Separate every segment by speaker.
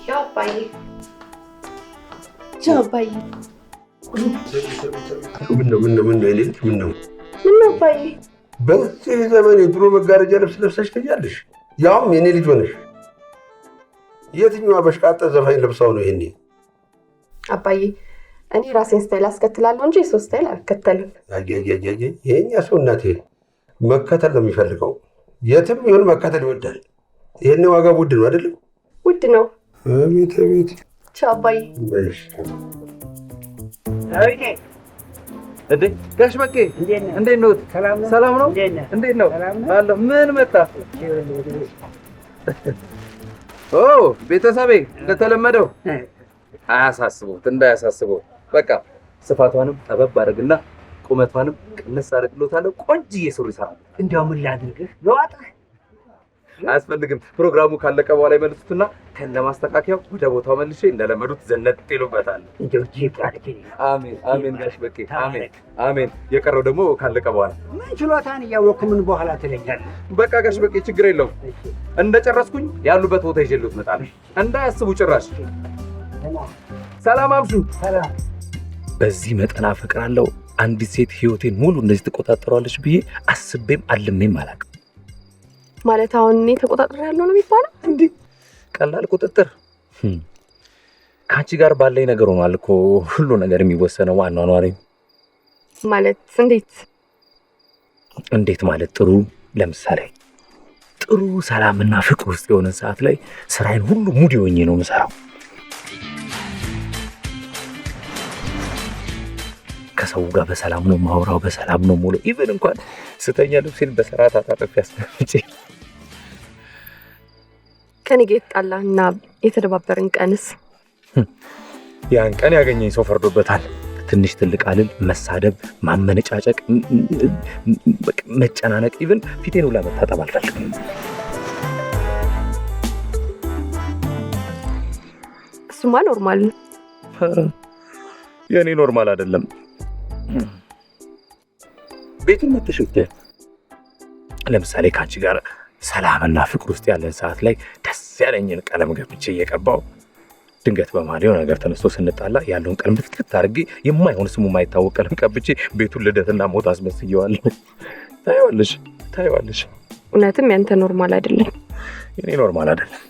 Speaker 1: ቻው አባዬ። ቻው አባዬ።
Speaker 2: ምነው
Speaker 1: አባዬ?
Speaker 2: በዚህ ዘመን የድሮ መጋረጃ ልብስ ለብሰሽ ትያለሽ? ያውም የኔ ልጅ ሆነሽ። የትኛዋ በሽቃጣ ዘፋኝ ለብሳው ነው ይሄኔ?
Speaker 1: አባዬ እኔ ራሴን ስታይል አስከትላለሁ እንጂ የሰው ስታይል አልከተልም።
Speaker 2: ይሄኛ ሰው እናቴ መከተል ነው የሚፈልገው። የትም ይሁን መከተል ይወዳል። ይሄን ዋጋ ውድ ነው አይደለም?
Speaker 1: ውድ ነው።
Speaker 2: አቤት አቤት።
Speaker 1: ቻው አባዬ።
Speaker 3: እንዴ ጋሽ በቄ እንዴት ነው? ሰላም ነው? እንዴት ነው? አለ ምን መጣ? ኦ ቤተሰቤ እንደተለመደው አያሳስቡት፣ እንዳያሳስቡት። በቃ ስፋቷንም ጠበብ አድርግና ቁመቷንም ቅንስ አድርግሎታለሁ። ቆንጆዬ ሱሪ ይሰራል።
Speaker 4: እንዲያው ምን ላድርግህ? ለዋጥህ
Speaker 3: አያስፈልግም። ፕሮግራሙ ካለቀ በኋላ ይመልሱትና ከነማስተካከያው ወደ ቦታው መልሼ እንደለመዱት ዘነጥ ይሉበታል።
Speaker 4: እንዲያው ይባርክልኝ።
Speaker 3: አሜን አሜን ጋሽ በቄ አሜን አሜን። የቀረው ደግሞ ካለቀ በኋላ
Speaker 4: ምን ችሎታን እያወቅሁ ምን በኋላ ትለኛለህ?
Speaker 3: በቃ ጋሽ በቄ ችግር የለውም። እንደጨረስኩኝ ያሉበት ቦታ ይዤልዎት እመጣለሁ። እንዳያስቡ ጭራሽ። ሰላም አምሹ።
Speaker 4: ሰላም።
Speaker 5: በዚህ መጠን አፈቅራለሁ አንዲት ሴት ህይወቴን ሙሉ እንደዚህ ትቆጣጠሯለች ብዬ አስቤም አልሜም አላውቅም።
Speaker 1: ማለት አሁን እኔ ተቆጣጥሬያለሁ ነው የሚባለው?
Speaker 5: እንዴ ቀላል ቁጥጥር። ከአንቺ ጋር ባለኝ ነገር ሆኗል እኮ ሁሉ ነገር የሚወሰነው። አኗኗሬ
Speaker 1: ማለት
Speaker 5: እንዴት ማለት? ጥሩ ለምሳሌ ጥሩ ሰላምና ፍቅር ውስጥ የሆነ ሰዓት ላይ ስራዬን ሁሉ ሙድ ሆኜ ነው የምሰራው። ከሰው ጋር በሰላም ነው ማውራው፣ በሰላም ነው ሙሉ። ኢቭን እንኳን ስተኛ ልብሴን በስርዓት አጣጥፌ አስቀምጬ።
Speaker 1: ከኔ ጋር የተጣላና የተደባበርን ቀንስ?
Speaker 5: ያን ቀን ያገኘኝ ሰው ፈርዶበታል። ትንሽ ትልቅ አልል፣ መሳደብ፣ ማመነጫጨቅ፣ መጨናነቅ፣ ኢቭን ፊቴን ሁላ መታጠብ አልፈልግም።
Speaker 1: እሱማ ኖርማል ነው።
Speaker 5: የኔ ኖርማል አይደለም። ቤቱን መተሽውት ለምሳሌ ካንቺ ጋር ሰላምና ፍቅር ውስጥ ያለን ሰዓት ላይ ደስ ያለኝን ቀለም ገብቼ እየቀባው ድንገት በማዲው ነገር ተነስቶ ስንጣላ ያለውን ቀለም ፍትፍት አድርጌ የማይሆን ስሙ የማይታወቅ ቀለም ቀብቼ ቤቱን ልደትና ሞት አስመስየዋለሁ። ታይዋለሽ።
Speaker 1: እውነትም ያንተ ኖርማል አይደለም።
Speaker 5: የኔ ኖርማል አይደለም።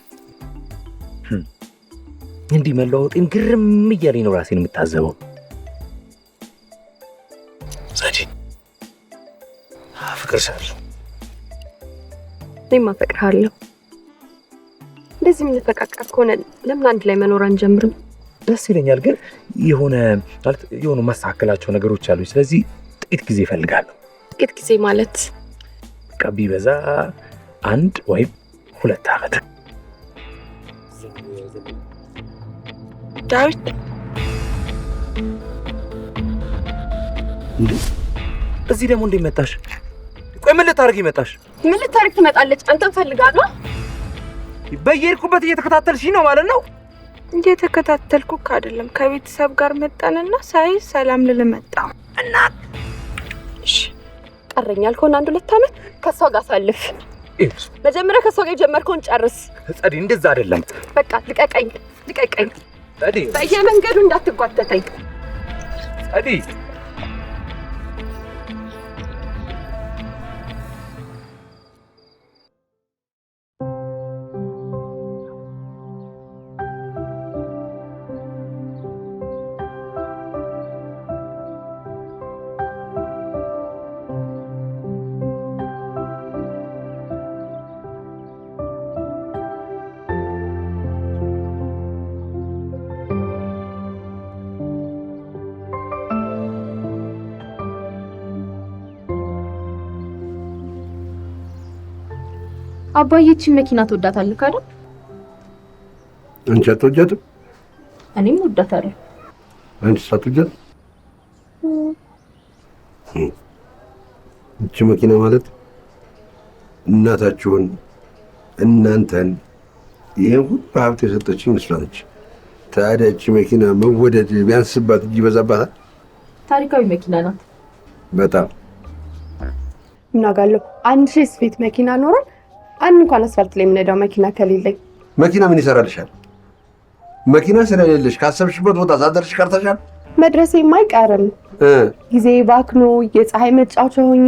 Speaker 5: እንዲህ መለዋወጤን ግርም እያለኝ ነው ራሴን የምታዘበው። ጸዲ አፍቅርሻለሁ።
Speaker 1: እኔም አፈቅርሃለሁ። እንደዚህ የምንፈቃቀር ከሆነ ለምን አንድ ላይ መኖር አንጀምርም?
Speaker 5: ደስ ይለኛል፣ ግን የሆነ ማስተካከላቸው ነገሮች አሉ። ስለዚህ ጥቂት ጊዜ እፈልጋለሁ።
Speaker 1: ጥቂት ጊዜ ማለት
Speaker 5: በቃ ቢበዛ 1 ወይም 2 ዓመት።
Speaker 1: ዳዊት
Speaker 5: እዚህ ደግሞ እንዴት መጣሽ? ቆይ ምን ልታርጊ መጣሽ?
Speaker 1: ምን ልታርግ ትመጣለች? አንተን ፈልጋለሁ።
Speaker 5: በየሄድኩበት እየተከታተልሽኝ ነው ማለት ነው?
Speaker 6: እየተከታተልኩክ አይደለም። ከቤተሰብ ጋር መጣንና ሳይ ሰላም ልልመጣ
Speaker 1: እና እሺ ቀረኛል ከሆነ 1-2 ዓመት ከሷ ጋር ሳልፍ መጀመሪያ ከሷ ጋር የጀመርከውን ጨርስ።
Speaker 5: ጸዲ እንደዛ አይደለም።
Speaker 1: በቃ ልቀቀኝ።
Speaker 5: ጸዲ
Speaker 1: በየመንገዱ እንዳትጓተተኝ።
Speaker 5: ጸዲ
Speaker 7: አባዬ እቺን መኪና ትወዳታለህ አይደል?
Speaker 2: አንቺ አትወጃትም?
Speaker 7: እኔም ወዳታለሁ።
Speaker 2: አንቺ ሳትወጃት? እቺ መኪና ማለት እናታችሁን እናንተን ይሄን ሁሉ ሀብት የሰጠችኝ መስላለች። ታዲያ እቺ መኪና መወደድ ቢያንስባት እንጂ ይበዛባታል?
Speaker 7: ታሪካዊ መኪና ናት።
Speaker 2: በጣም
Speaker 1: ምን አጋለሁ። 1000 ስፌት መኪና ኖሯል። እንኳን አስፋልት ላይ የምነዳው መኪና ከሌለኝ
Speaker 2: መኪና ምን ይሰራልሻል? መኪና ስለሌለሽ ካሰብሽበት ቦታ ሳደርሽ ቀርተሻል።
Speaker 1: መድረሴም አይቀርም። ጊዜ ባክኖ የፀሐይ መጫወቻ ሆኜ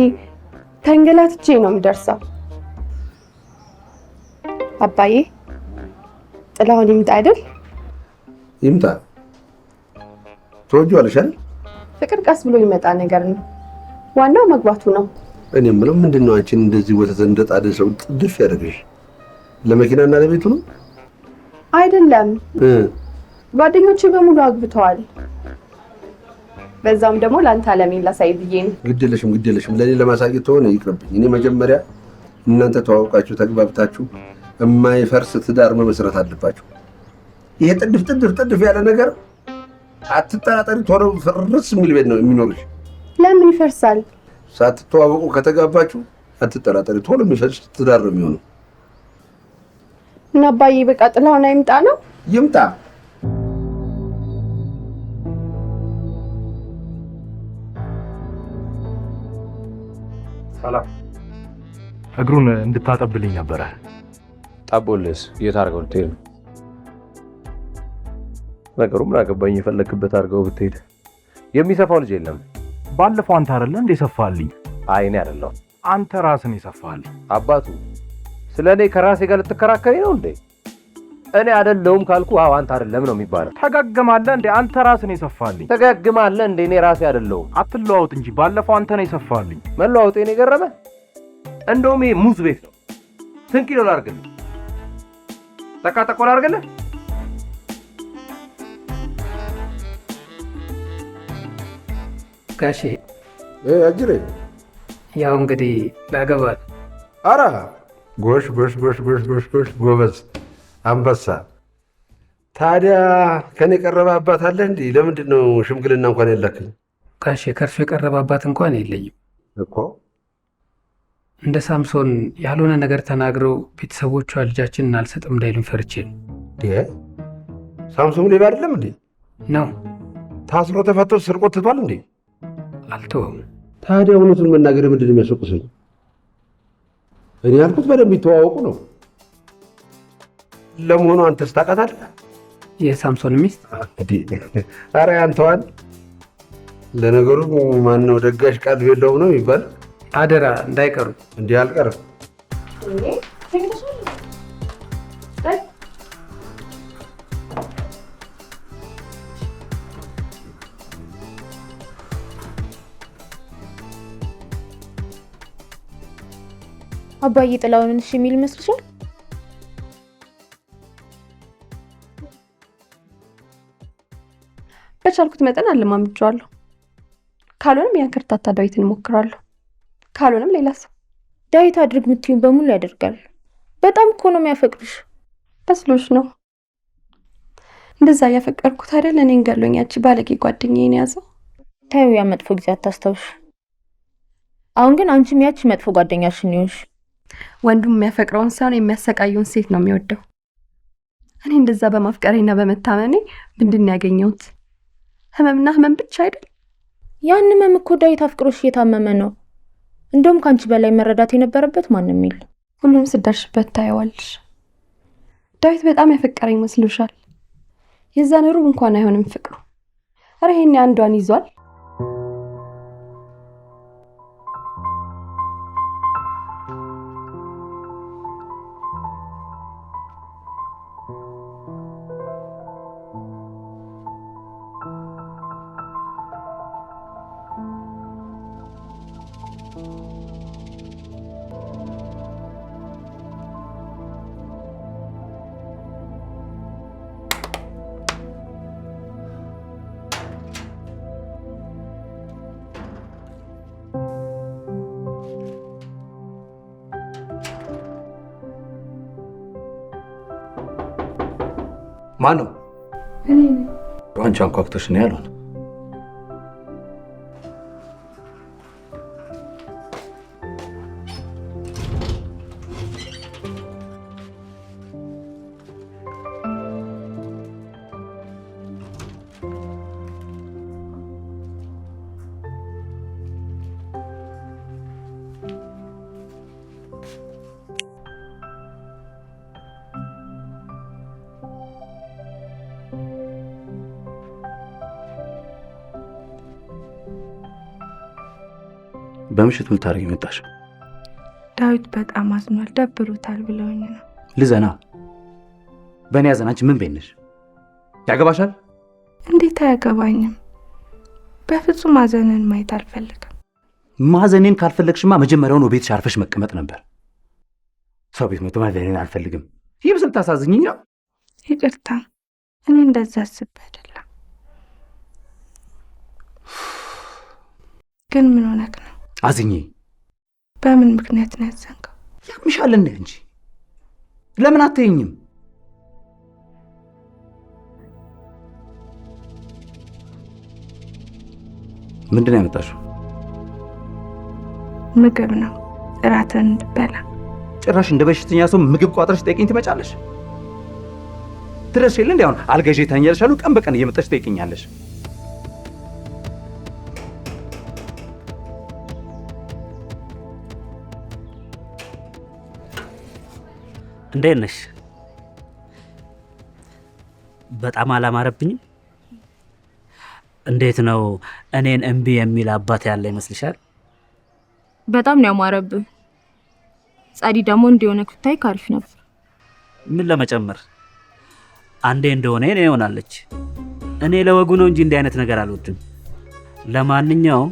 Speaker 1: ተንገላትቼ ነው የምደርሰው። አባዬ ጥላሁን ይምጣ አይደል?
Speaker 2: ይምጣ። ትወጂዋለሽ አይደል?
Speaker 1: ፍቅር ቀስ ብሎ ይመጣ ነገር ነው። ዋናው መግባቱ ነው።
Speaker 2: እኔ የምለው ምንድን ነው አንቺን እንደዚህ ወተት እንደጣደ ሰው ጥድፍ ያደርግሽ? ለመኪናና ለቤቱ ነው
Speaker 1: አይደለም? ጓደኞቼ በሙሉ አግብተዋል። በዛም ደግሞ ለአንተ አለሜን ላሳይ ብዬ ነው። ግድልሽም ለእኔ ለማሳየት ተሆነ ይቅርብኝ። እኔ መጀመሪያ እናንተ ተዋውቃችሁ ተግባብታችሁ የማይፈርስ ትዳር መመስረት አለባችሁ። ይሄ ጥድፍ ያለ ነገር አትጠራጠሪ፣ ቶሎ ፍርስ የሚል ቤት ነው የሚኖርሽ። ለምን ይፈርሳል?
Speaker 2: ሳትተዋወቁ ከተጋባችሁ አትጠራጠሪ፣ ቶሎ የሚፈርስ ትዳር ነው የሚሆነው።
Speaker 1: እና አባዬ በቃ ጥላሁን አይምጣ ነው?
Speaker 2: ይምጣ።
Speaker 5: ሰላም፣ እግሩን እንድታጠብልኝ ነበረ።
Speaker 8: ጣቦልስ የት አድርገው ልትሄድ ነው? ነገሩ ምን አገባኝ፣ የፈለክበት አድርገው ብትሄድ። የሚሰፋው ልጅ የለም።
Speaker 5: ባለፈው አንተ አይደለ እንደ ሰፋልኝ?
Speaker 8: አይ እኔ አይደለሁም።
Speaker 5: አንተ ራስን የሰፋልኝ።
Speaker 8: አባቱ ስለ እኔ ከራሴ ጋር ልትከራከሪ ነው እንዴ? እኔ አይደለሁም ካልኩ አዎ አንተ አይደለም ነው የሚባለው።
Speaker 5: ተጋግማለህ እንዴ? አንተ ራስን የሰፋልኝ።
Speaker 8: ተጋግማለህ እንዴ? እኔ ራሴ አይደለሁም።
Speaker 5: አትለዋውጥ እንጂ ባለፈው አንተ ነው የሰፋልኝ።
Speaker 8: መለዋወጤ ነው የገረመ? እንደውም ይሄ ሙዝ ቤት ነው። ስንት ኪሎ ላድርግልህ? ጠቃጠቆ ላድርግልህ?
Speaker 4: ጋሼ
Speaker 2: አጅሬ
Speaker 4: ያው እንግዲህ ላገባል።
Speaker 2: አራ ጎሽ ጎበዝ አንበሳ። ታዲያ ከኔ የቀረበ አባት አለ እንዴ? ለምንድን ነው ሽምግልና እንኳን የላክኝ?
Speaker 4: ጋሼ ከእርሱ የቀረበ አባት እንኳን የለኝም
Speaker 2: እኮ።
Speaker 4: እንደ ሳምሶን ያልሆነ ነገር ተናግረው ቤተሰቦቿ ልጃችንን አልሰጥም እንዳይሉን ፈርቼ ነው።
Speaker 2: ሳምሶን ሌባ አይደለም እንዴ?
Speaker 4: ነው።
Speaker 2: ታስሮ ተፈቶ ስርቆት ትቷል እንዴ?
Speaker 4: አልተወም።
Speaker 2: ታዲያ እውነቱን መናገር ምንድን ነው የሚያስወቅሰኝ? እኔ ያልኩት በደንብ ይተዋወቁ ነው። ለመሆኑ አንተስ ታውቃታለህ?
Speaker 4: የሳምሶን ሚስት?
Speaker 2: ኧረ ያንተዋን። ለነገሩ ማነው ደጋሽ ቃል የለውም ነው የሚባል።
Speaker 4: አደራ እንዳይቀሩ።
Speaker 2: እንዲህ አልቀርም።
Speaker 9: አባዬ ጥላሁንን እሺ የሚል ይመስልሻል?
Speaker 1: በቻልኩት መጠን አለማምጄዋለሁ። ካልሆነም ያን ከርታታ ዳዊትን እሞክራለሁ። ካልሆነም ሌላ ሰው።
Speaker 9: ዳዊት አድርግ የምትይውን በሙሉ ያደርጋል። በጣም እኮ ነው የሚያፈቅርሽ።
Speaker 1: በስሎሽ ነው እንደዛ ያፈቀርኩት አይደል? እኔን ገሎኝ ያቺ ባለጌ ጓደኛዬን ያዘው።
Speaker 9: ታዩ ያ መጥፎ ጊዜ አታስታውሽ። አሁን ግን አንቺም ያቺ መጥፎ ጓደኛሽን ይሁንሽ።
Speaker 1: ወንዱም የሚያፈቅረውን ሳይሆን የሚያሰቃየውን ሴት ነው የሚወደው። እኔ እንደዛ በማፍቀሬና በመታመኔ ምንድን ነው ያገኘሁት? ህመምና ህመም ብቻ አይደል?
Speaker 9: ያን ህመም እኮ ዳዊት አፍቅሮሽ እየታመመ ነው። እንደውም ከአንቺ በላይ መረዳት የነበረበት ማንም የለም።
Speaker 1: ሁሉም ስደርሽበት ታየዋለሽ። ዳዊት በጣም ያፈቀረኝ መስሎሻል? የዛን ሩብ እንኳን አይሆንም ፍቅሩ። ኧረ ይሄኔ አንዷን ይዟል።
Speaker 5: ማን ነው? አንቺ አንኳኩተሽ ነው ያልሆነ? በምሽት ምን ታደርጊ መጣሽ?
Speaker 6: ዳዊት በጣም አዝኗል፣ ደብሮታል ብለውኝ ነው።
Speaker 3: ልዘና? በእኔ ያዘን አንቺ ምን ቤት ነሽ? ያገባሻል?
Speaker 6: እንዴት አያገባኝም? በፍጹም ማዘንን ማየት አልፈልግም።
Speaker 3: ማዘኔን ካልፈለግሽማ መጀመሪያውን ቤትሽ አርፈሽ መቀመጥ ነበር። ሰው ቤት መቶ ማዘኔን አልፈልግም። ይብስ ልታሳዝኝኝ ነው።
Speaker 6: ይቅርታ፣ እኔ እንደዛ አስቤ አይደለም። ግን ምን ሆነክ ነው?
Speaker 3: አዝኜ?
Speaker 6: በምን ምክንያት ነው ያዘንከው?
Speaker 3: ያምሻል እንጂ ለምን አትይኝም? ምንድን ነው ያመጣሽው?
Speaker 6: ምግብ ነው፣ እራትን እንድበላ።
Speaker 3: ጭራሽ እንደ በሽተኛ ሰው ምግብ ቋጥረሽ ጠይቅኝ ትመጫለሽ? ትረሽ የለ እንዲ አሁን አልገዢ ተኛለሽ አሉ። ቀን በቀን እየመጣሽ ጠይቅኛለሽ።
Speaker 10: እንዴት ነሽ? በጣም አላማረብኝም? እንዴት ነው እኔን እምቢ የሚል አባት ያለ ይመስልሻል?
Speaker 9: በጣም ነው ያማረብህ። ጻዲ ደግሞ እንዲሆነ ኩታይ ካሪፍ ነበር።
Speaker 10: ምን ለመጨመር አንዴ እንደሆነ እኔ ይሆናለች። እኔ ለወጉ ነው እንጂ እንዲህ አይነት ነገር አልወድም። ለማንኛውም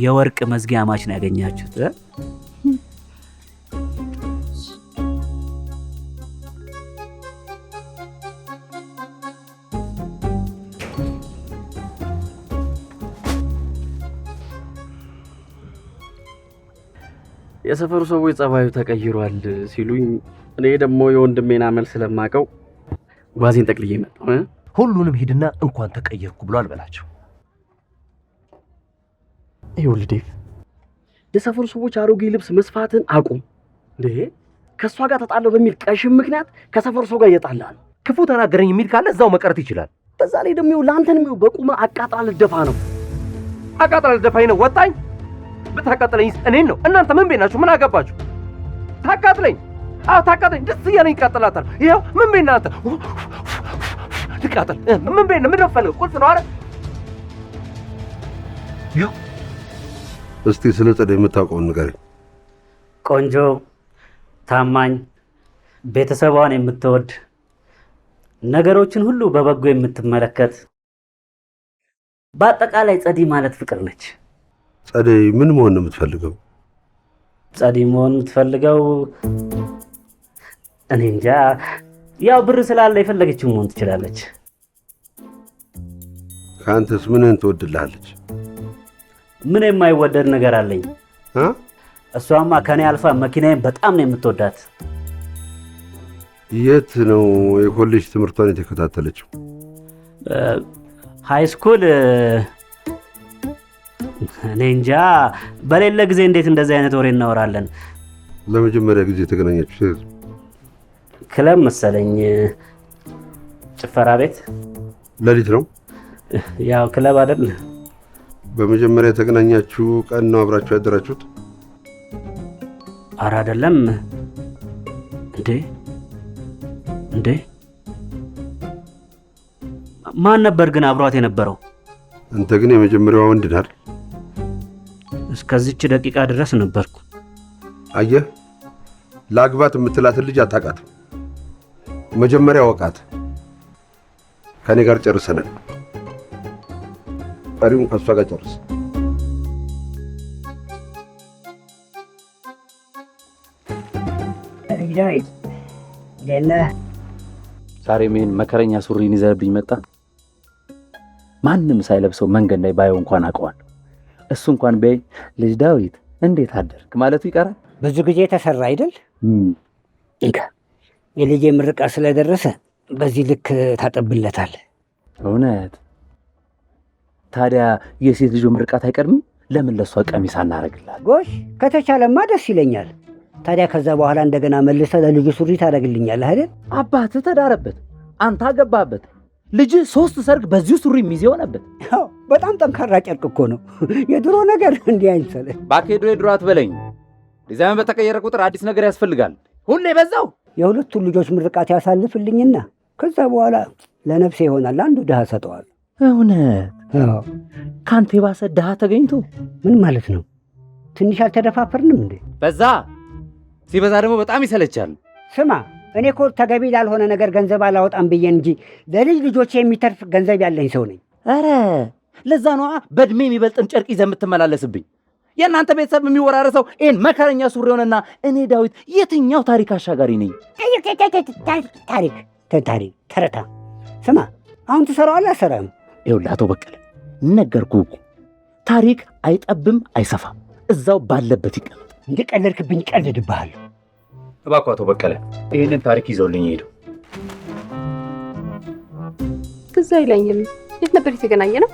Speaker 10: የወርቅ መዝጊያ ማች ነው ያገኛችሁት።
Speaker 11: የሰፈሩ ሰዎች ጸባዩ ተቀይሯል ሲሉኝ እኔ ደግሞ የወንድሜን አመል ስለማቀው ጓዜን ጠቅልዬ መጣሁ።
Speaker 8: ሁሉንም ሂድና እንኳን ተቀየርኩ ብሎ አልበላቸው።
Speaker 11: ይኸውልህ ዴቭ፣ የሰፈሩ ሰዎች አሮጌ ልብስ መስፋትን አቁም። እንዴ ከእሷ ጋር ተጣለው በሚል ቀሽም ምክንያት ከሰፈሩ ሰው ጋር እየጣላ ነው።
Speaker 8: ክፉ ተናገረኝ የሚል ካለ እዛው መቀረት ይችላል።
Speaker 11: በዛ ላይ ደግሞ ለአንተንም በቁማ አቃጥላ ልደፋ ነው።
Speaker 8: አቃጥላ ልደፋኝ ነው? ወጣኝ ብታቃጥለኝ እኔን ነው። እናንተ ምን ቤት ናችሁ? ምን አገባችሁ? ታቃጥለኝ። አዎ ታቃጥለኝ። ደስ እያለኝ ይቃጥላታል። ይኸው ምን ቤት ናንተ? ልቃጥል። ምን ቤት ነው? ምን ፈልገው? ቁልፍ ነው አይደል?
Speaker 2: ይኸው እስቲ ስለ ጸደይ የምታውቀውን ንገረኝ።
Speaker 10: ቆንጆ፣ ታማኝ፣ ቤተሰቧን የምትወድ፣ ነገሮችን ሁሉ በበጎ የምትመለከት፣ በአጠቃላይ ጸዲ ማለት ፍቅር ነች።
Speaker 2: ጸደይ ምን መሆን ነው የምትፈልገው?
Speaker 10: ጸዲ መሆን የምትፈልገው እኔ እንጃ። ያው ብር ስላለ የፈለገችው መሆን ትችላለች።
Speaker 2: ከአንተስ ምንን ትወድልሃለች?
Speaker 10: ምን የማይወደድ ነገር አለኝ? እሷማ ከኔ አልፋ መኪናዬን በጣም ነው የምትወዳት።
Speaker 2: የት ነው የኮሌጅ ትምህርቷን የተከታተለችው?
Speaker 10: ሃይ ስኩል እኔ እንጃ። በሌለ ጊዜ እንዴት እንደዚህ አይነት ወሬ እናወራለን?
Speaker 2: ለመጀመሪያ ጊዜ የተገናኛችሁ
Speaker 10: ክለብ መሰለኝ፣ ጭፈራ ቤት።
Speaker 2: ሌሊት ነው?
Speaker 10: ያው ክለብ አይደል?
Speaker 2: በመጀመሪያ የተገናኛችሁ ቀን ነው አብራችሁ ያደራችሁት?
Speaker 10: ኧረ አይደለም። እንዴ ማን ነበር ግን አብሯት የነበረው?
Speaker 2: አንተ ግን የመጀመሪያዋ ወንድ ነህ አይደል?
Speaker 10: እስከዚች ደቂቃ ድረስ ነበርኩ።
Speaker 2: አየህ፣ ለአግባት የምትላትን ልጅ አታውቃትም። መጀመሪያ ወቃት። ከኔ ጋር ጨርሰናል። ቀሪውን ከእሷ ጋር ጨርስ።
Speaker 5: ዛሬ ምን መከረኛ ሱሪን ይዘህብኝ መጣ? ማንም ሳይለብሰው መንገድ ላይ ባየው እንኳን አውቀዋለሁ። እሱ እንኳን በይ ልጅ ዳዊት እንዴት አደርክ ማለቱ ይቀራል።
Speaker 12: ብዙ ጊዜ ተሰራ አይደል? የልጄ ምርቃ ስለደረሰ በዚህ ልክ ታጠብለታል።
Speaker 5: እውነት? ታዲያ የሴት ልጅ ምርቃት አይቀርም? ለምን ለሷ ቀሚስ አናረግላት?
Speaker 12: ጎሽ፣ ከተቻለማ ደስ ይለኛል። ታዲያ ከዛ በኋላ እንደገና መልሰ ለልጁ ሱሪ ታደርግልኛለህ አይደል?
Speaker 5: አባትህ ተዳረበት፣ አንተ አገባህበት። ልጅ 3 ሰርግ በዚሁ ሱሪ ሚዜ ሆነበት።
Speaker 12: በጣም ጠንካራ ጨርቅ እኮ ነው። የድሮ ነገር እንዲህ አይንሰልህ።
Speaker 5: ባኬዶ የድሮ አትበለኝ። ዲዛይን በተቀየረ ቁጥር አዲስ ነገር ያስፈልጋል። ሁሌ በዛው።
Speaker 12: የሁለቱን ልጆች ምርቃት ያሳልፍልኝና ከዛ በኋላ ለነፍሴ ይሆናል አንዱ ድሃ ሰጠዋል።
Speaker 5: እውነት? ከአንተ የባሰ ድሃ ተገኝቶ?
Speaker 12: ምን ማለት ነው? ትንሽ አልተደፋፈርንም እንዴ?
Speaker 3: በዛ ሲበዛ ደግሞ በጣም ይሰለቻል።
Speaker 12: ስማ እኔ እኮ ተገቢ ላልሆነ ነገር ገንዘብ አላወጣም ብዬ እንጂ ለልጅ ልጆቼ የሚተርፍ ገንዘብ ያለኝ ሰው ነኝ።
Speaker 3: ኧረ ለዛ ነዋ በእድሜ የሚበልጥን ጨርቅ ይዘህ የምትመላለስብኝ። የእናንተ ቤተሰብ የሚወራረሰው ይህን መከረኛ ሱሪ ሆነና እኔ ዳዊት የትኛው ታሪክ አሻጋሪ ነኝ?
Speaker 12: ታሪክ ተረታ። ስማ አሁን ትሰራዋለህ አሰራም?
Speaker 3: ይኸውልህ አቶ በቀለ ነገርኩህ እኮ ታሪክ አይጠብም አይሰፋም፣ እዛው ባለበት ይቀመጥ።
Speaker 12: እንደቀለድክብኝ ቀልድብሃለሁ።
Speaker 5: እባክዎ አቶ በቀለ ይህንን ታሪክ ይዘውልኝ ሄዱ።
Speaker 6: ትዝ አይለኝም። የት ነበር የተገናኘ ነው?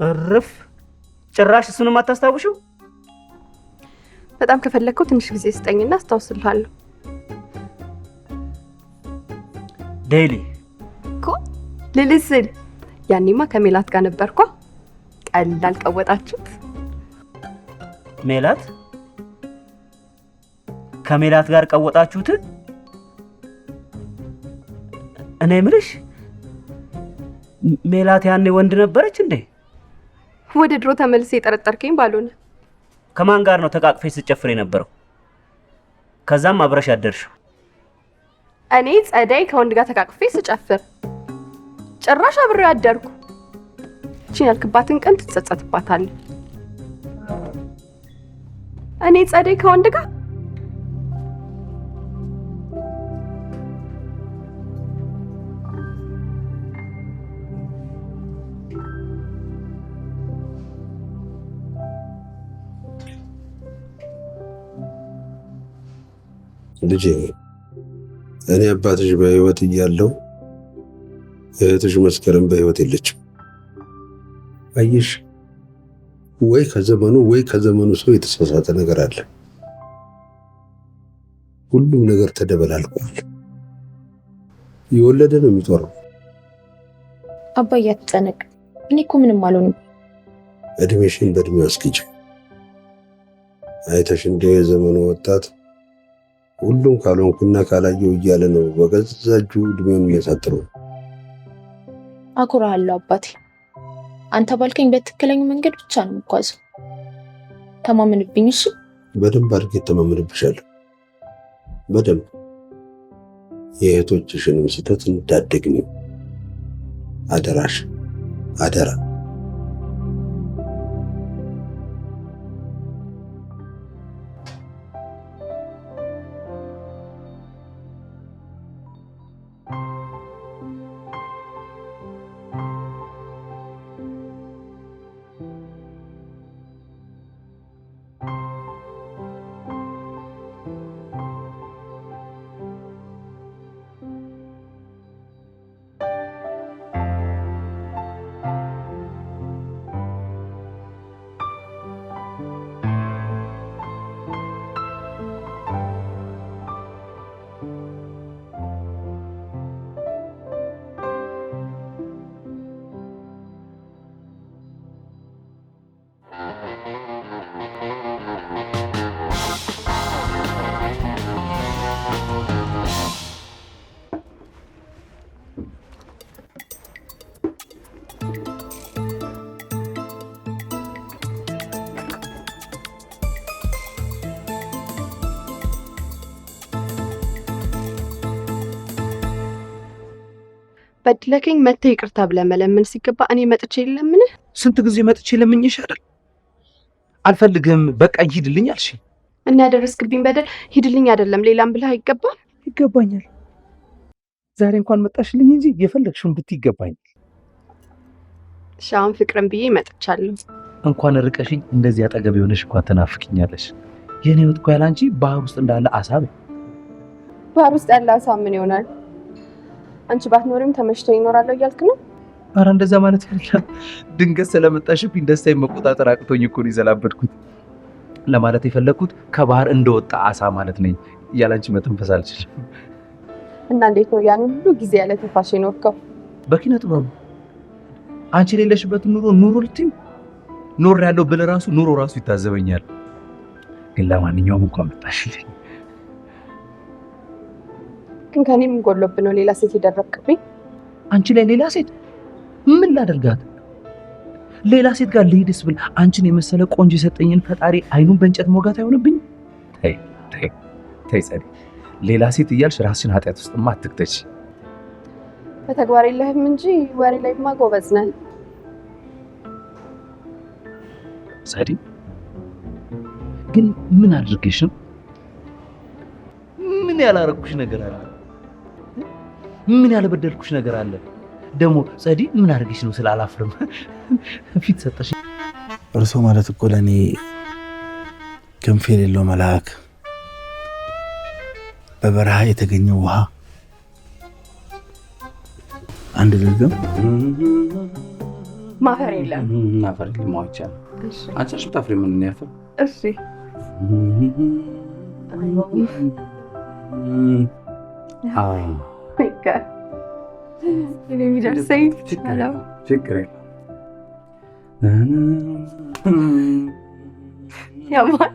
Speaker 10: እርፍ! ጭራሽ እሱንም አታስታውሽው?
Speaker 6: በጣም ከፈለግከው ትንሽ ጊዜ ስጠኝና አስታውስልሃለሁ።
Speaker 10: ዴሊ
Speaker 6: እኮ ልልስል ያኔማ ከሜላት ጋር ነበርኳ። ቀላል ቀወጣችሁት።
Speaker 10: ሜላት ከሜላት ጋር ቀወጣችሁት? እኔ የምልሽ ሜላት ያኔ ወንድ ነበረች እንዴ?
Speaker 6: ወደ ድሮ ተመልሰ የጠረጠርከኝ ባልሆነ።
Speaker 10: ከማን ጋር ነው ተቃቅፈሽ ስትጨፍር የነበረው? ከዛም አብረሽ አደርሽው?
Speaker 6: እኔ ጸደይ ከወንድ ጋር ተቃቅፌ ስጨፍር ጭራሽ አብሬው ያደርኩ። እቺን ያልክባትን ቀን ትጸጸትባታለህ። እኔ ጸደይ ከወንድ ጋር
Speaker 2: ልጄ እኔ አባትሽ በህይወት እያለሁ እህትሽ መስከረም በህይወት የለችም። አየሽ ወይ ከዘመኑ ሰው የተሳሳተ ነገር አለ። ሁሉም ነገር ተደበላልቋል። የወለደ ነው የሚጦረው።
Speaker 9: አባዬ አትጨነቅ። እኔ እኮ ምንም አልሆንም።
Speaker 2: እድሜሽን በእድሜው አስኪጅ። አይተሽ እንደ የዘመኑ ወጣት ሁሉም ካልሆንኩና ካላየው እያለ ነው በገዛ እጁ እድሜውን የሚያሳጥረው።
Speaker 9: አኩራለሁ አባቴ። አንተ ባልከኝ በትክክለኛው መንገድ ብቻ ነው የምጓዘው። ተማመንብኝ እሺ?
Speaker 2: በደንብ አድርጌ ተማመንብሻለሁ። በደንብ የእህቶችሽንም ስህተት እንዳትደግሚ አደራሽ፣ አደራ።
Speaker 6: በድለከኝ መተህ ይቅርታ ብለህ መለመን ሲገባ እኔ መጥቼ ለምን?
Speaker 3: ስንት ጊዜ መጥቼ ለምኜሽ አይደል? አልፈልግም በቃ ሂድልኝ አልሽ።
Speaker 6: እና ያደረስክብኝ በደል ሂድልኝ አይደለም ሌላም ብለህ አይገባም?
Speaker 3: ይገባኛል። ዛሬ እንኳን መጣሽልኝ እንጂ የፈለግሽውን ብትይ ይገባኛል።
Speaker 6: ሻውን ፍቅርን ብዬ መጥቻለሁ።
Speaker 3: እንኳን ርቀሽኝ እንደዚህ አጠገብ የሆነሽ እንኳን ተናፍቅኛለሽ። የኔ ወጥ እኮ ያለ አንቺ ባህር ውስጥ እንዳለ አሳ ነው።
Speaker 6: ባህር ውስጥ ያለ አሳ ምን ይሆናል? አንቺ ባትኖሪም ተመሽቶ ይኖራለሁ እያልክ ነው?
Speaker 3: ኧረ እንደዛ ማለት አይደለም። ድንገት ስለመጣሽብኝ ደስታዬን መቆጣጠር አቅቶኝ እኮ ነው የዘላበድኩት። ለማለት የፈለኩት ከባህር እንደወጣ አሳ ማለት ነኝ። ያላንቺ መተንፈስ አልችልም።
Speaker 6: እና እንዴት ነው ያን ሁሉ ጊዜ ያለ ትንፋሽ የኖርከው?
Speaker 3: በኪነ ጥበቡ። አንቺ የሌለሽበት ኑሮ ልትይም ኖር ያለው ብል ራሱ ኑሮ ራሱ ይታዘበኛል። ግን ለማንኛውም እንኳን መጣሽልኝ።
Speaker 6: ግን ከኔም ጎሎብ ነው ሌላ ሴት የደረብክብኝ።
Speaker 3: አንቺ ላይ ሌላ ሴት ምን ላደርጋት? ሌላ ሴት ጋር ልሂድስ ብል አንቺን የመሰለ ቆንጆ የሰጠኝን ፈጣሪ አይኑን በእንጨት ሞጋት አይሆንብኝ? ተይ ጸዲ፣ ሌላ ሴት እያልሽ ራስሽን ኃጢአት ውስጥማ አትክተች።
Speaker 6: በተግባር የለህም እንጂ ወሬ ላይማ ጎበዝ ነህ።
Speaker 3: ጸዲ፣ ግን ምን አድርጌሽ ነው? ምን ያላረኩሽ ነገር አለ? ምን ያልበደልኩሽ ነገር አለ? ደግሞ ጸዲ ምን አድርጌሽ ነው ስላላፍርም ፊት ሰጠሽ?
Speaker 13: እርሶ ማለት እኮ ለእኔ ክንፍ የሌለው መልአክ፣ በበረሃ የተገኘው ውሃ፣ አንድ ልግም
Speaker 6: ማፈር የለም
Speaker 3: ማዋቻ አንቺ ታፍሪ ምን ነው ያፈር?
Speaker 6: እሺ የሚደርሰኝ
Speaker 3: ችግር
Speaker 6: ያማል።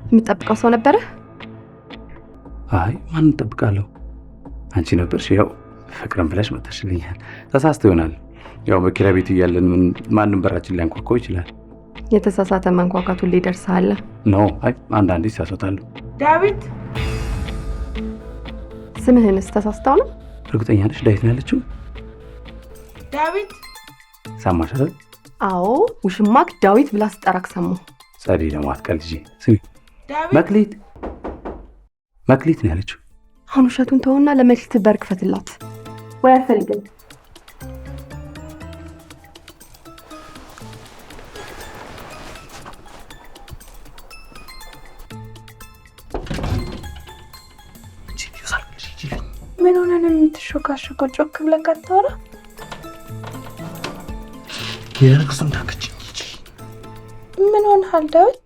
Speaker 6: የምጠብቀው ሰው ነበረ?
Speaker 3: አይ ማን እጠብቃለሁ? አንቺ ነበርሽ። ያው ፍቅርን ብለሽ መጣሽልኛል። ተሳስቶ ይሆናል። ያው በኪራይ ቤት እያለን ማንም በራችን ሊያንኳኳ ይችላል።
Speaker 6: የተሳሳተ መንኳኳቱን ሊደርሳለ
Speaker 3: ነው። አይ አንዳንዴ ይሳሳታሉ።
Speaker 6: ዳዊት፣ ስምህንስ ተሳስተው ነው?
Speaker 3: እርግጠኛ ነሽ ዳዊት ነው ያለችው?
Speaker 6: ዳዊት
Speaker 3: ሰማሽ አይደል?
Speaker 6: አዎ፣ ውሽማክ ዳዊት ብላ ስጠራክ ሰማሁ።
Speaker 3: ጸዲ ደግሞ አትቀልጂ። ስሚ፣ መክሊት ነው ያለችው።
Speaker 6: አሁን ውሸቱን ተውና ለመክሊት በር ክፈትላት። ወይ አልፈልግም። ምን ሆነ ነው የምትሾካሾከው? ጮክ ብለህ ካታወራ
Speaker 3: የረክሱ እንዳከች እንጂ
Speaker 6: ምን ሆነሃል ዳዊት?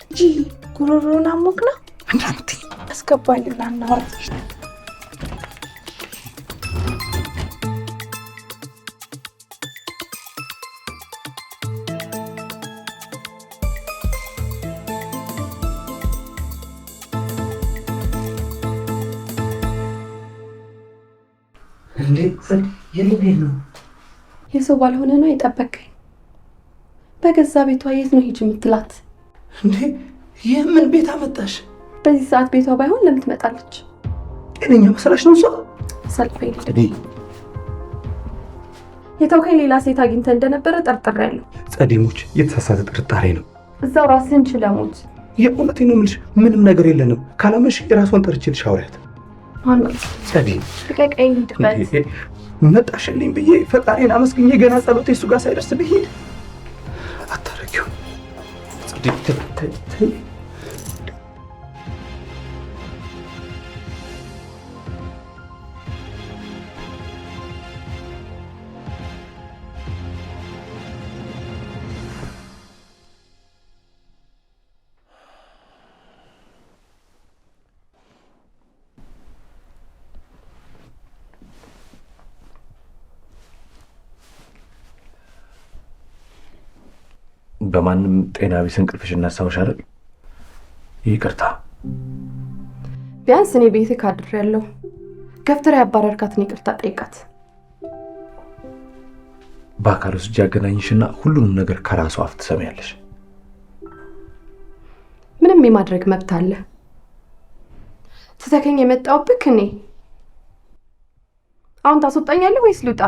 Speaker 6: ጉሮሮን አሞቅ ነው
Speaker 3: እንዳንተ
Speaker 6: አስገባልና እናወራ።
Speaker 3: እንዴ ጸዲ፣ የለም ነው
Speaker 6: የሰው ባልሆነ ነው የጠበቀኝ። በገዛ ቤቷ የት ነው ሂጅ የምትላት?
Speaker 3: እንዴ የምን ቤት አመጣሽ?
Speaker 6: በዚህ ሰዓት ቤቷ ባይሆን ለምን ትመጣለች?
Speaker 3: ጤነኛ መሰላሽ ነው እሷ?
Speaker 6: ሰልፍ የተውከኝ ሌላ ሴት አግኝተ እንደነበረ ጠርጥሬያለሁ።
Speaker 3: ጸዲሞች፣ የተሳሳተ ጥርጣሬ ነው።
Speaker 6: እዛው ራስህን ችለህ ሞት።
Speaker 3: የእውነቴን ነው የምልሽ። ምንም ነገር የለንም። ካላመንሽ የራስዋን ጠርቼልሽ አውሪያት። ጸዲ
Speaker 6: ልቀቀኝ፣ ልድበት።
Speaker 3: መጣሽልኝ ብዬ ፈጣሪን አመስግኜ ገና ጸሎቴ እሱ ጋር ሳይደርስ ብሄድ አታረጊው። ጸዲ በማንም ጤና ቢስ እንቅልፍሽ እናሳውሽ አይደል? ይቅርታ።
Speaker 6: ቢያንስ እኔ ቤትህ ካድሬያለሁ። ገፍትራ ያባረርካትን ይቅርታ ጠይቃት።
Speaker 3: በአካል ውስጥ ያገናኝሽና ሁሉንም ነገር ከራሱ አፍ ትሰሚያለሽ።
Speaker 6: ምንም የማድረግ መብት አለ። ትተከኝ የመጣውብክ እኔ አሁን ታስወጣኛለህ ወይስ ልውጣ?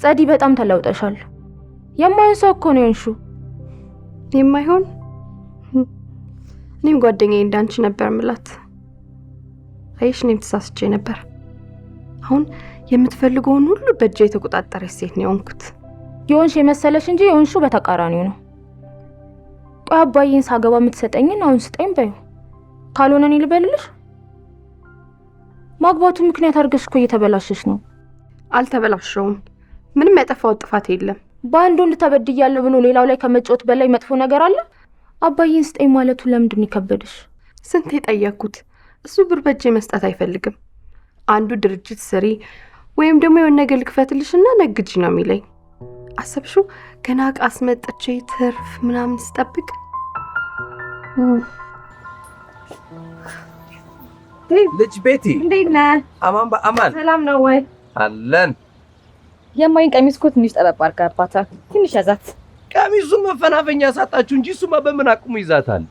Speaker 9: ጸዲ፣ በጣም ተለውጠሻል። የማይሆን ሰው እኮ ነው የሆንሽው።
Speaker 6: የማይሆን? እኔም ጓደኛዬ እንዳንቺ ነበር ምላት። አይሽ፣ እኔም ተሳስቼ ነበር። አሁን የምትፈልገውን ሁሉ በእጄ የተቆጣጠረች ሴት ነው የሆንኩት።
Speaker 9: የሆንሽ የመሰለሽ እንጂ የሆንሽው በተቃራኒው ነው። ቆይ አባዬን ሳገባ የምትሰጠኝን አሁን ስጠኝ በይው። ካልሆነ እኔ ልበልልሽ? ማግባቱ ምክንያት አድርገሽ እኮ እየተበላሸሽ ነው።
Speaker 6: አልተበላሸውም። ምንም ያጠፋው ጥፋት የለም።
Speaker 9: በአንድ ወንድ ተበድያለሁ ብሎ ሌላው ላይ ከመጫወት በላይ መጥፎ ነገር አለ? አባዬን ስጠኝ ማለቱ ለምንድን ይከበድሽ?
Speaker 6: ስንት የጠየቅኩት። እሱ ብር በእጄ መስጠት አይፈልግም። አንዱ ድርጅት ስሪ፣ ወይም ደግሞ የሆነ ነገር ልክፈትልሽና ነግጂ ነው የሚለኝ። አሰብሽው? ገና ዕቃ አስመጥቼ ትርፍ ምናምን ስጠብቅ
Speaker 8: ልጅ ቤቲ
Speaker 14: እንዴት ነህ?
Speaker 8: አማን በአማን
Speaker 14: ሰላም ነው ወይ?
Speaker 8: አለን።
Speaker 14: የማይን ቀሚስ እኮ ትንሽ ጠበብ አድርጋባታል። ትንሽ ያዛት።
Speaker 8: ቀሚሱን መፈናፈኛ ሳጣችሁ እንጂ እሱማ በምን አቅሙ ይዛታል?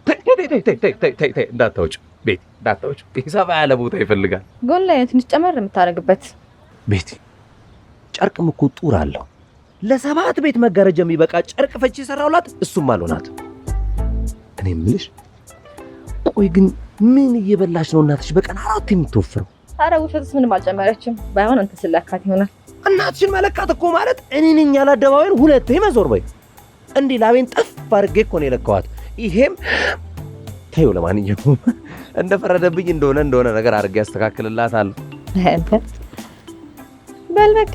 Speaker 8: ተይ እንዳታወጪ ቤቲ፣ እንዳታወጪ። ሰፋ ያለ ቦታ ይፈልጋል።
Speaker 14: ጎን ላይ ትንሽ ጨመር የምታደርግበት።
Speaker 8: ቤቲ ጨርቅም እኮ ጡር አለው። ለ7 ቤት መጋረጃ የሚበቃ ጨርቅ ፈቺ የሰራውላት እሱም አልሆናት። እኔ የምልሽ ቆይ ግን ምን እየበላሽ ነው እናትሽ በቀን 4 የምትወፍረው?
Speaker 14: ኧረ ውሸትስ ምንም አልጨመረችም። ባይሆን አንተ ስለካት ይሆናል።
Speaker 8: እናትሽን መለካት እኮ ማለት እኔ ነኝ ያለ አደባባይን 2 መዞር በይ። እንዲህ ላቤን ጠፍ አድርጌ እኮ ነው የለካዋት። ይሄም ተይው። ለማንኛውም እንደፈረደብኝ እንደሆነ ነገር አድርጌ ያስተካክልላታለሁ።
Speaker 14: በል በቃ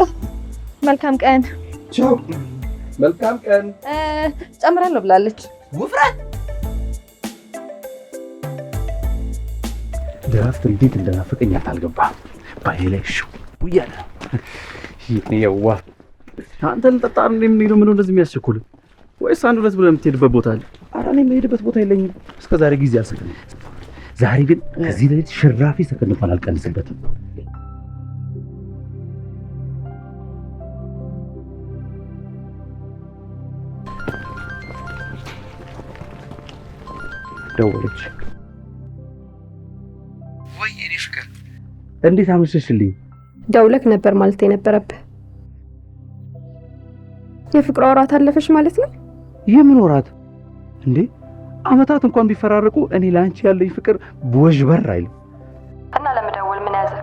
Speaker 14: መልካም ቀን።
Speaker 8: ቻው። መልካም ቀን።
Speaker 14: ጨምራለሁ ብላለች።
Speaker 8: ውፍረት
Speaker 3: ድራፍት እንዴት እንደናፈቀኛት አልገባህም። ባይ ላይ ሽው ያለ ይሄዋ
Speaker 11: አንተ ልጠጣ እንደምንሄደው ምን እንደዚህ የሚያስቸኩል ወይስ አንድ ሁለት ብለህ የምትሄድበት ቦታ አለ?
Speaker 3: ኧረ እኔ የምሄድበት ቦታ የለኝም። እስከዛሬ ጊዜ አልሰጠኝም። ዛሬ ግን ከዚህ ለሊት ሽራፊ ሰከንድ እንኳን አልቀንስበትም። ደወለች።
Speaker 8: ወይ እኔ ፍቅር
Speaker 3: እንዴት አመሸሽልኝ?
Speaker 6: ደውለክ ነበር ማለት የነበረብህ። የፍቅር ወራት አለፈሽ ማለት ነው?
Speaker 3: የምን ወራት እንዴ? አመታት እንኳን ቢፈራረቁ እኔ ላንቺ ያለኝ ፍቅር ቦዥ በር አይልም።
Speaker 6: እና ለመደወል ምን ያዘ?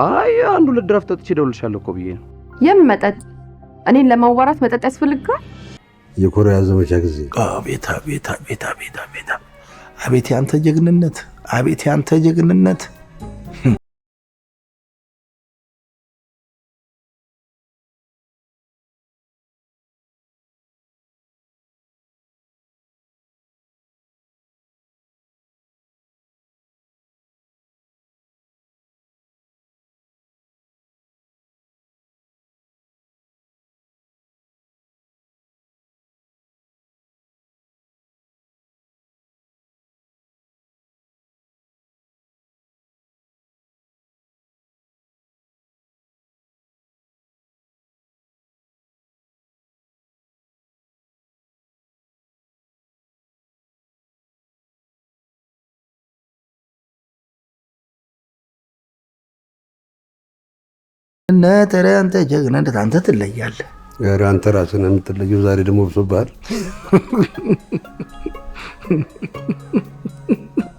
Speaker 3: አይ አንዱ ለድራፍት ጠጥቼ ደውልሻለሁ እኮ ብዬ ነው።
Speaker 6: የምን መጠጥ? እኔን ለማዋራት መጠጥ ያስፈልጋል?
Speaker 2: የኮሪያ ዘመቻ ጊዜ
Speaker 13: አቤት አቤት አቤት አቤት አቤት አቤት ያንተ ጀግንነት! አቤት ያንተ ጀግንነት! ነተረ አንተ ጀግንነት አንተ ትለያለህ።
Speaker 2: ኧረ አንተ ራስህ ነው የምትለየው። ዛሬ ደግሞ ብሶብሃል።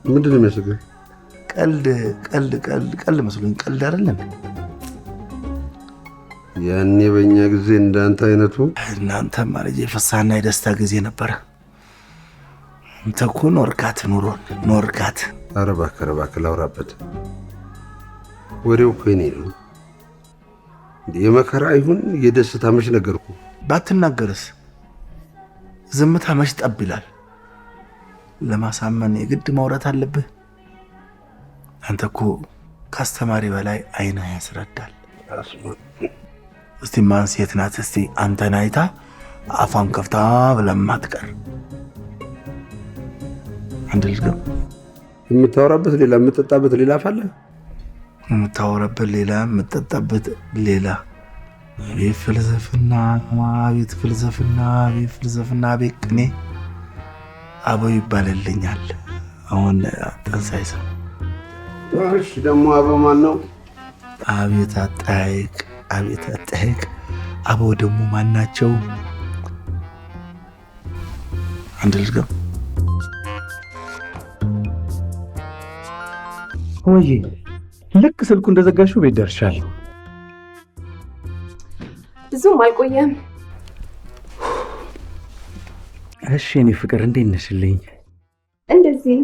Speaker 2: ምንድን ነው የሚያስገው? ቀልድ መስሎኝ። ቀልድ አይደለም። ያኔ በእኛ ጊዜ እንዳንተ አይነቱ
Speaker 13: እናንተማ ልጅ የፍሳና የደስታ ጊዜ ነበረ። አንተ እኮ ኖርካት፣ ኑሮን ኖርካት።
Speaker 2: ኧረ እባክህ ላውራበት። ወሬው እኮ የእኔ ነው። የመከራ ይሁን የደስታ መች ነገርኩ።
Speaker 13: ባትናገርስ ዝምታ መች ጠብ ይላል። ለማሳመን የግድ ማውራት አለብህ። አንተ እኮ ከአስተማሪ በላይ አይንህ ያስረዳል። እስቲ ማን ሴት ናት እስቲ አንተን አይታ አፏን ከፍታ ብለማትቀር? አንድ ልጅ ግን
Speaker 2: የምታወራበት ሌላ የምትጠጣበት ሌላ አለ።
Speaker 13: የምታወራበት ሌላ የምትጠጣበት ሌላ። አቤት ፍልስፍና፣ አቤት ፍልስፍና፣ አቤት ፍልስፍና፣ አቤት ቅኔ። አበው ይባልልኛል አሁን ጠንሳይሰ።
Speaker 2: እሺ ደግሞ አበው ማን ነው?
Speaker 13: አቤት አጠያይቅ፣ አቤት አጠያይቅ። አበው ደግሞ ማን ናቸው? አንድ ልጅ ግን
Speaker 3: ወይ ልክ ስልኩ እንደዘጋሽው ቤት ደርሻለሁ።
Speaker 6: ብዙም አልቆየም።
Speaker 3: እሺ የኔ ፍቅር እንዴት ነሽልኝ?
Speaker 6: እንደዚህ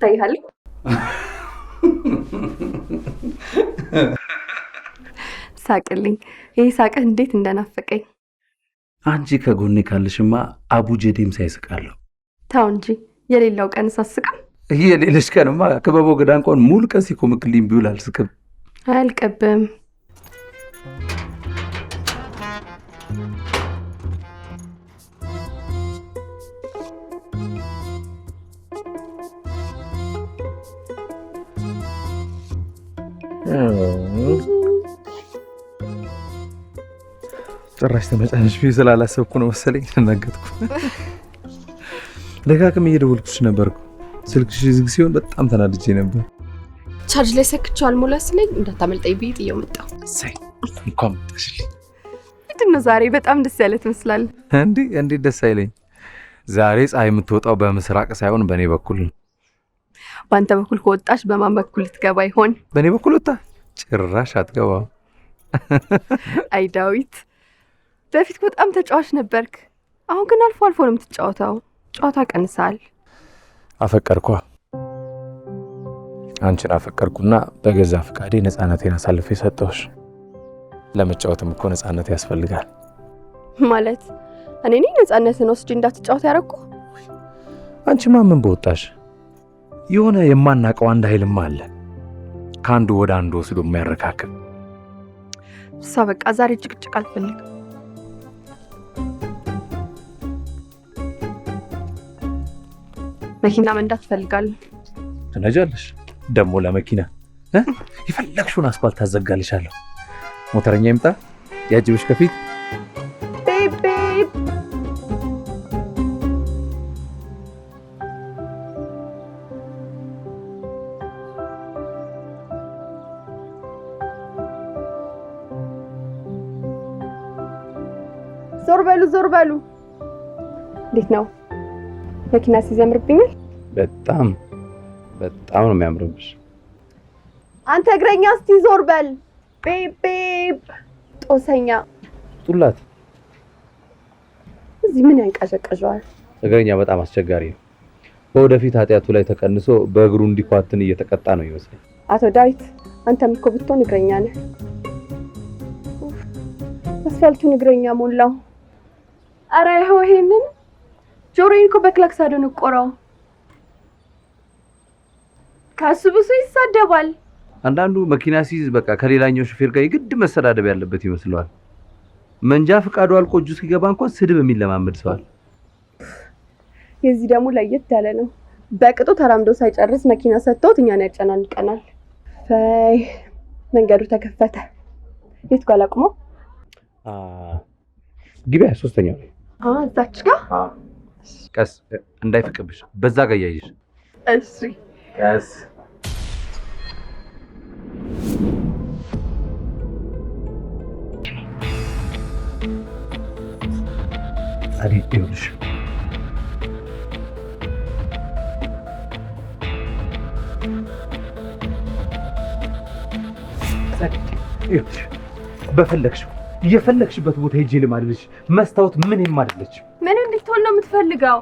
Speaker 6: ታይሃል። ሳቅልኝ። ይሄ ሳቅህ እንዴት እንደናፈቀኝ።
Speaker 3: አንቺ ከጎኔ ካልሽማ አቡጀዴም ሳይስቃለሁ።
Speaker 6: ታው እንጂ የሌላው ቀን ሳስቅም
Speaker 3: የሌለሽ ቀንማ ክበቦ ገዳ እንኳን ሙሉ ቀን ሲኮምክልኝ ቢውል አልስቅም።
Speaker 6: አያልቅብም።
Speaker 3: ጭራሽ ተመጫነሽ ብዬ ስላላሰብኩ ነው መሰለኝ ተናገጥኩ። ደጋግሜ እየደወልኩሽ ነበርኩ። ስልክሽ ዝግ ሲሆን በጣም ተናድጄ ነበር።
Speaker 6: ቻርጅ ላይ ሰክቼው አልሞላ ሲለኝ እንዳታመልጠኝ ብዬ ጥዬው መጣሁ።
Speaker 3: እሰይ እንኳን መጣሽልኝ።
Speaker 6: ምንድን ነው ዛሬ በጣም ደስ ያለ ትመስላለህ።
Speaker 3: እንዴት ደስ አይለኝ። ዛሬ ፀሐይ የምትወጣው በምስራቅ ሳይሆን በእኔ በኩል ነው።
Speaker 6: በአንተ በኩል ከወጣሽ በማን በኩል ልትገባ ይሆን?
Speaker 3: በእኔ በኩል ወጣ? ጭራሽ አትገባም።
Speaker 6: አይ ዳዊት፣ በፊት በጣም ተጫዋች ነበርክ። አሁን ግን አልፎ አልፎ ነው የምትጫወተው። ጨዋታ ቀንሳል።
Speaker 5: አፈቀርኳ። አንቺን አፈቀርኩና በገዛ ፈቃዴ ነፃነቴን አሳልፌ ሰጠሁሽ። ለመጫወትም እኮ ነፃነት ያስፈልጋል።
Speaker 6: ማለት እኔ ነኝ ነፃነትን ወስጄ እንዳትጫወት ያደረኩ?
Speaker 5: አንቺማ ምን በወጣሽ? የሆነ የማናውቀው አንድ ኃይልማ አለ፣ ከአንዱ ወደ አንዱ ወስዶ የሚያረካክብ።
Speaker 6: እሷ በቃ ዛሬ ጭቅጭቅ አልፈልግም። መኪና መንዳት እፈልጋለሁ።
Speaker 5: ትነጃለሽ ደግሞ ለመኪና የፈለግሽውን አስፋልት ታዘጋልሻለሁ። ሞተረኛ ይምጣ ያጅብሽ ከፊት።
Speaker 6: ዞር በሉ። እንዴት ነው መኪና ሲይዝ ያምርብኛል?
Speaker 3: በጣም ነው የሚያምርብሽ።
Speaker 6: አንተ እግረኛ እስቲ ዞር በል። ቤብ ጦሰኛ
Speaker 3: ጡላት።
Speaker 6: እዚህ ምን ያንቀዠቀዠዋል?
Speaker 3: እግረኛ በጣም አስቸጋሪ ነው። በወደፊት ኃጢአቱ ላይ ተቀንሶ በእግሩ እንዲኳትን እየተቀጣ ነው ይመስለኝ።
Speaker 6: አቶ ዳዊት አንተም እኮ ብትሆን እግረኛ ነህ። አስፋልቱን እግረኛ ሞላው። አረ ይሄንን ጆሮዬን እኮ በክላክስ አደነቆረው። ከሱ ብሶ ይሳደባል።
Speaker 3: አንዳንዱ መኪና ሲይዝ በቃ ከሌላኛው ሹፌር ጋር የግድ መሰዳደብ ያለበት ይመስለዋል። መንጃ ፈቃዱ አልቆ እጁ ሲገባ እንኳን ስድብ የሚለማመድ ሰዋል።
Speaker 6: የዚህ ደግሞ ለየት ያለ ነው። በቅጡ ተራምዶ ሳይጨርስ መኪና ሰጥቶት እኛን ያጨናንቀናል። ፈይ መንገዱ ተከፈተ። የት ጋር ላቁመው?
Speaker 3: ግቢያ ሶስተኛው ላይ
Speaker 6: እዛች ጋር
Speaker 3: ቀስ እንዳይፈቅብሽ፣ በዛ ጋር ያይሽ።
Speaker 6: እሺ
Speaker 3: ቀስ አሪፍ ይሁንሽ። በፈለግሽው የፈለግሽበት ቦታ ሄጄ ልማልልሽ። መስታወት ምንም አይደለች።
Speaker 6: ምን እንድትሆን ነው የምትፈልገው?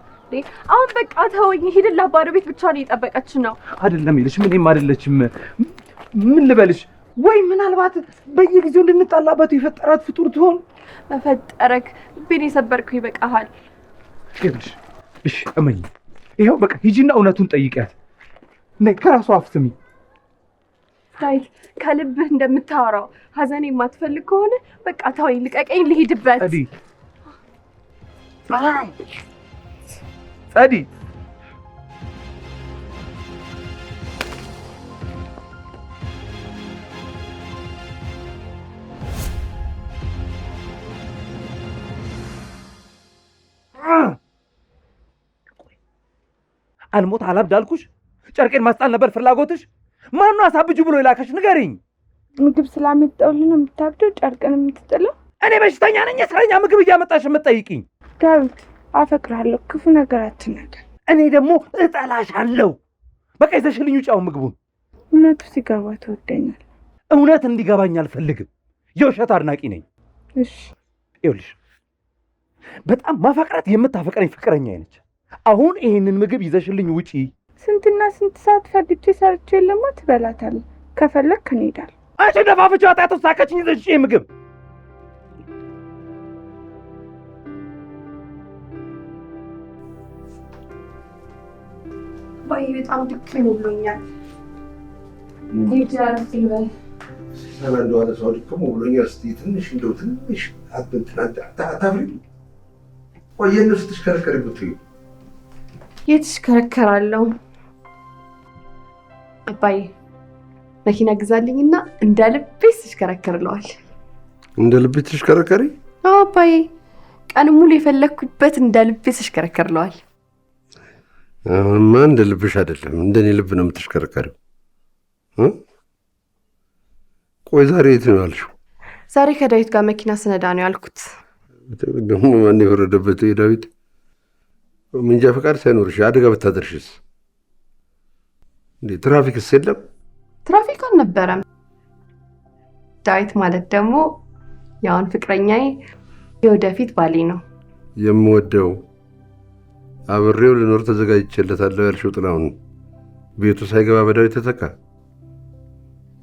Speaker 6: አሁን በቃ ተወኝ፣ ሂድላ። ባዶ ቤት ብቻ ነው የጠበቀች ነው።
Speaker 3: አይደለም ይልሽ፣ ምንም አይደለችም። ምን ልበልሽ? ወይ ምናልባት በየጊዜው እንድንጣላበት የፈጠራት ፍጡር ትሆን?
Speaker 6: መፈጠረክ ቤት የሰበርከው ይበቃሃል።
Speaker 3: ይልሽ፣ እሺ እመኝ። ይኸው በቃ ሂጂና እውነቱን ጠይቂያት። ነይ ከራሷ አፍ ስሚ።
Speaker 6: ዳዊት፣ ከልብህ እንደምታወራው ሀዘኔ የማትፈልግ ከሆነ በቃ ተወኝ፣ ልቀቀኝ፣ ልሂድበት።
Speaker 3: ጸዲ አልሞት አላብድ አልኩሽ። ጨርቄን ማስጣል ነበር ፍላጎትሽ? ማነው አሳብጁ ብሎ የላከሽ? ንገሪኝ።
Speaker 9: ምግብ ስላመጣሁልህ ነው የምታብደው ጨርቅን የምትጥለው?
Speaker 3: እኔ በሽተኛ ነኝ? እስረኛ ምግብ እያመጣሽ የምትጠይቂኝ?
Speaker 9: ዳዊት፣ አፈቅርሃለሁ፣ ክፉ ነገር አትናገር።
Speaker 3: እኔ ደግሞ እጠላሻለሁ። በቃ ይዘሽልኝ ውጪ አሁን ምግቡን።
Speaker 9: እውነቱ ሲገባ ትወደኛል።
Speaker 3: እውነት እንዲገባኝ አልፈልግም። የውሸት አድናቂ ነኝ።
Speaker 9: እሺ
Speaker 3: ይኸውልሽ፣ በጣም ማፈቅራት የምታፈቅረኝ ፍቅረኛ ነች። አሁን ይሄንን ምግብ ይዘሽልኝ ውጪ።
Speaker 9: ስንትና ስንት ሰዓት ፈልጌ ሰርቼ የለማ ትበላታለህ። ከፈለክ እንሄዳለን።
Speaker 3: አንቺ ደፋፍቼው አጣያት ሳከችኝ። ይዘሽ ይሄ ምግብ
Speaker 6: ባይ በጣም ድክም ብሎኛል። ይቻላል ሲበል
Speaker 2: ሰላም ዋለ ሰው ድክም ብሎኛል። እስቲ ትንሽ እንደው ትንሽ አታፍሪ። ቆይ ነው ስትሽከረከሪ ብትይ
Speaker 6: የት እሽከረከራለሁ? አባዬ መኪና ግዛልኝና እንደ ልቤ ትሽከረከርለዋል።
Speaker 2: እንደ ልቤ ትሽከረከሪ?
Speaker 6: አዎ አባዬ፣ ቀን ሙሉ የፈለግኩበት እንደ ልቤ ትሽከረከርለዋል።
Speaker 2: አሁንማ እንደ ልብሽ አይደለም እንደኔ ልብ ነው የምትሽከረከሪው። ቆይ ዛሬ የት ነው ያልሽው?
Speaker 6: ዛሬ ከዳዊት ጋር መኪና ስነዳ ነው ያልኩት።
Speaker 2: ደግሞ ማን የፈረደበት? የዳዊት መንጃ ፈቃድ ሳይኖርሽ አደጋ ብታደርሽስ? እንዴ ትራፊክስ የለም?
Speaker 6: ትራፊክ አልነበረም። ዳዊት ማለት ደግሞ ያውን ፍቅረኛዬ የወደፊት ባሌ ነው።
Speaker 2: የምወደው አብሬው ልኖር ተዘጋጅቼለታለሁ ያልሽው ጥላሁን ቤቱ ሳይገባ በዳዊት ተተካ?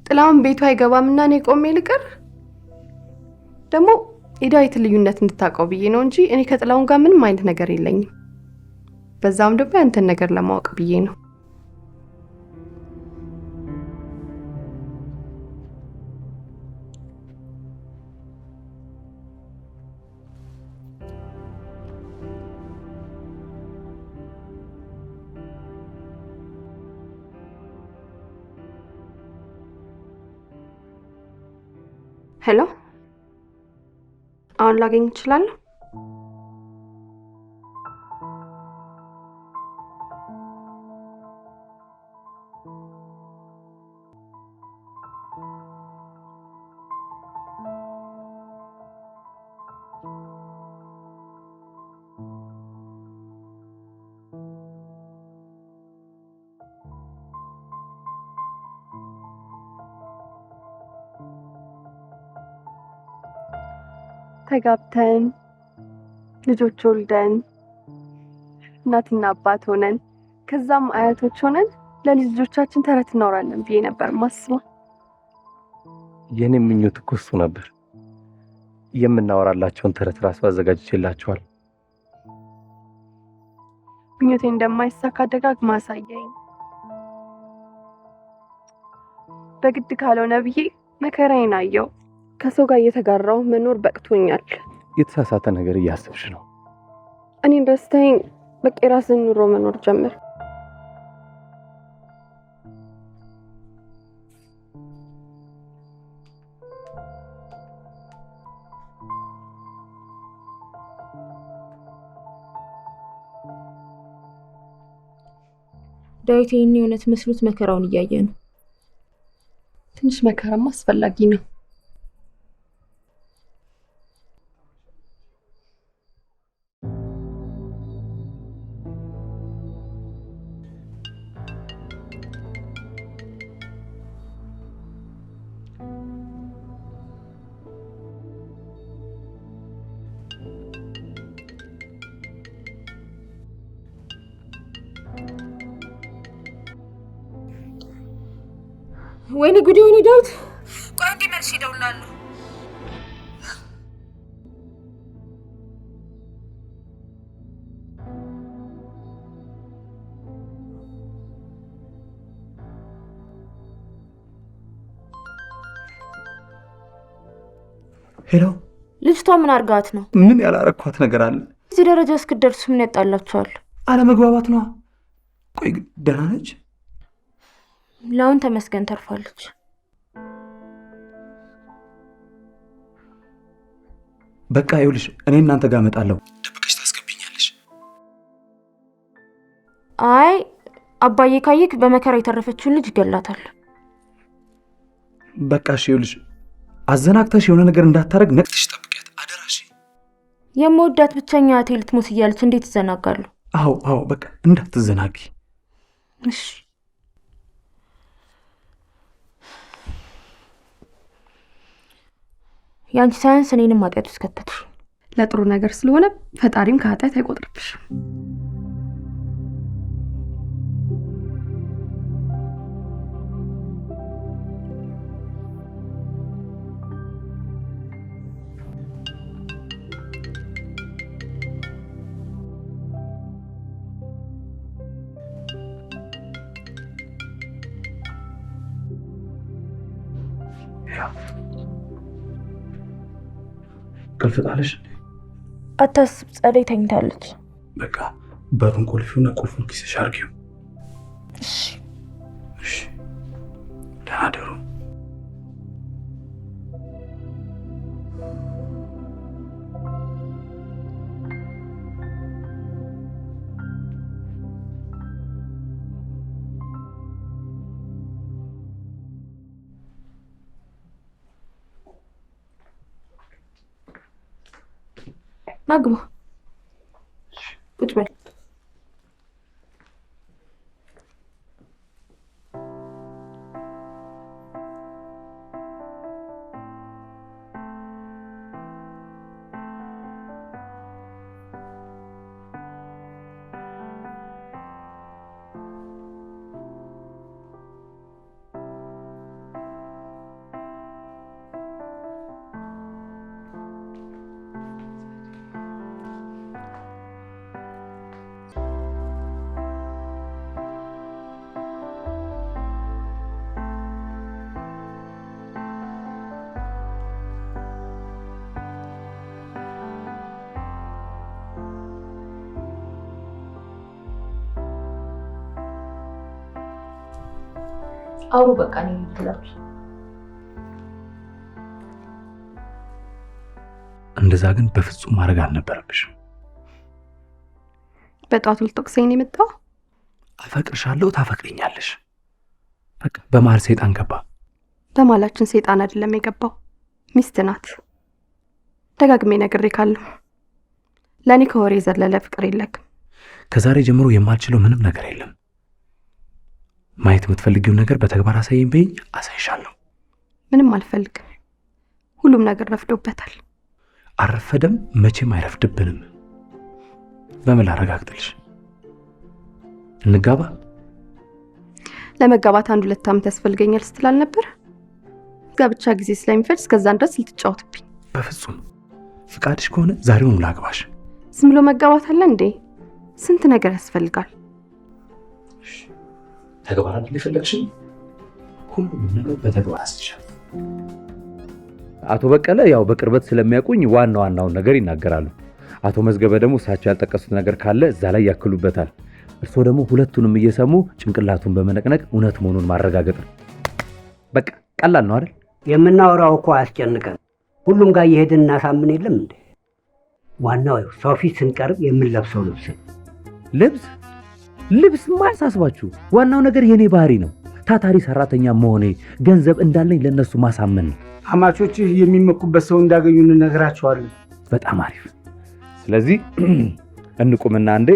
Speaker 6: ጥላሁን ቤቱ አይገባምና እኔ ቆሜ ልቅር? ደግሞ የዳዊትን ልዩነት እንድታውቀው ብዬ ነው እንጂ እኔ ከጥላሁን ጋር ምንም አይነት ነገር የለኝም። በዛም ደግሞ ያንተን ነገር ለማወቅ ብዬ ነው። ሄሎ፣ አሁን ላገኝ እችላለሁ? ተጋብተን ልጆች ወልደን እናትና አባት ሆነን ከዛም አያቶች ሆነን ለልጅ ልጆቻችን ተረት እናወራለን ብዬ ነበር ማስበው።
Speaker 8: የኔ ምኞት እኮ እሱ ነበር። የምናወራላቸውን ተረት ራሱ አዘጋጅቼላቸዋል።
Speaker 6: ምኞቴ እንደማይሳካ ደጋግማ አሳየኝ። በግድ ካልሆነ ብዬ መከራዬን አየው። ከሰው ጋር እየተጋራው መኖር በቅቶኛል።
Speaker 8: የተሳሳተ ነገር እያሰብሽ ነው።
Speaker 6: እኔን ረስተኸኝ በቃ የራስን ኑሮ መኖር ጀምር።
Speaker 9: ዳዊት ይህን የእውነት መስሎት መከራውን እያየ ነው።
Speaker 6: ትንሽ መከራም አስፈላጊ ነው።
Speaker 9: ወይኔ ጉዴ! ወይኔ ዳዊት! ቆይ እንዴ መልሼ እደውላለሁ።
Speaker 3: ሄሎ፣
Speaker 9: ልጅቷ ምን አርጋት ነው?
Speaker 3: ምን ያላረኳት ነገር አለ?
Speaker 9: እዚህ ደረጃ እስክትደርሱ ምን ያጣላችኋል?
Speaker 3: አለመግባባት ነው። ቆይ ደህና ነች?
Speaker 9: ለአሁን ተመስገን ተርፋለች።
Speaker 3: በቃ ይኸውልሽ፣ እኔ እናንተ ጋር እመጣለሁ። ደብቀሽ ታስገብኛለሽ?
Speaker 9: አይ አባዬ ካየክ በመከራ የተረፈችውን ልጅ ይገላታል።
Speaker 3: በቃ እሺ፣ ይኸውልሽ፣ አዘናግተሽ የሆነ ነገር እንዳታረግ ነቅተሽ ጠብቂያት አደራሽ።
Speaker 9: የምወዳት ብቸኛ እህቴ ልትሞት እያለች እንዴት ትዘናጋሉ?
Speaker 3: አዎ፣ በቃ እንዳትዘናጊ
Speaker 9: እሺ። ያንቺ ሳያንስ እኔንም ኃጢአት ውስጥ ከተትሽ።
Speaker 6: ለጥሩ ነገር ስለሆነ ፈጣሪም ከኃጢአት አይቆጥርብሽም።
Speaker 3: ከልፈጣለሽ?
Speaker 9: አታስብ፣ ጸደይ ተኝታለች።
Speaker 3: በቃ በሩን ቆልፊውና ቁልፉን ኪስሽ አድርጊው።
Speaker 9: እሺ።
Speaker 3: ደህና
Speaker 5: ደህና ደሩ።
Speaker 6: ናግባ ቁጭ በል።
Speaker 7: አውሩ በቃ ነው የምትላችሁ።
Speaker 5: እንደዛ ግን በፍጹም ማድረግ አልነበረብሽም።
Speaker 6: በጧቱ ልትወቅሰኝ ነው የመጣው?
Speaker 5: አፈቅርሻለሁ፣ ታፈቅሪኛለሽ። በቃ በመሀል ሰይጣን ገባ።
Speaker 6: በመሀላችን ሰይጣን አይደለም የገባው፣ ሚስት ናት። ደጋግሜ ነግሬካለሁ። ለእኔ ከወሬ የዘለለ ፍቅር የለክም።
Speaker 5: ከዛሬ ጀምሮ የማልችለው ምንም ነገር የለም። ማየት የምትፈልጊውን ነገር በተግባር አሳይኝ በይኝ፣ አሳይሻለሁ።
Speaker 6: ምንም አልፈልግም። ሁሉም ነገር ረፍዶበታል።
Speaker 5: አልረፈደም፣ መቼም አይረፍድብንም። በምን ላረጋግጥልሽ? እንጋባ?
Speaker 6: ለመጋባት 1-2 ዓመት ያስፈልገኛል ስትል ነበር። ጋብቻ ጊዜ ስለሚፈጅ እስከዛን ድረስ ልትጫወትብኝ?
Speaker 5: በፍጹም። ፍቃድሽ ከሆነ ዛሬውኑ ላግባሽ።
Speaker 6: ዝም ብሎ መጋባት አለ እንዴ? ስንት ነገር ያስፈልጋል።
Speaker 5: ተግባር አይደል የፈለግሽኝ? ሁሉም ነገር በተግባር አስይሻለሁ።
Speaker 3: አቶ በቀለ ያው በቅርበት ስለሚያውቁኝ ዋናውን ነገር ይናገራሉ። አቶ መዝገበ ደግሞ እሳቸው ያልጠቀሱት ነገር ካለ እዛ ላይ ያክሉበታል። እርስዎ ደግሞ ሁለቱንም እየሰሙ ጭንቅላቱን በመነቅነቅ እውነት መሆኑን ማረጋገጥ ነው። በቃ ቀላል ነው አይደል?
Speaker 12: የምናወራው እኮ አያስጨንቀን። ሁሉም ጋር እየሄድን እናሳምን የለም እንዴ? ዋናው ሰው ፊት ስንቀርብ የምንለብሰው
Speaker 3: ልብስ ማያሳስባችሁ። ዋናው ነገር የኔ ባህሪ ነው። ታታሪ ሰራተኛ መሆኔ፣ ገንዘብ እንዳለኝ ለነሱ ማሳመን ነው።
Speaker 11: አማቾችህ የሚመኩበት ሰው እንዳገኙ እንነግራቸዋለን።
Speaker 3: በጣም አሪፍ። ስለዚህ እንቁምና አንዴ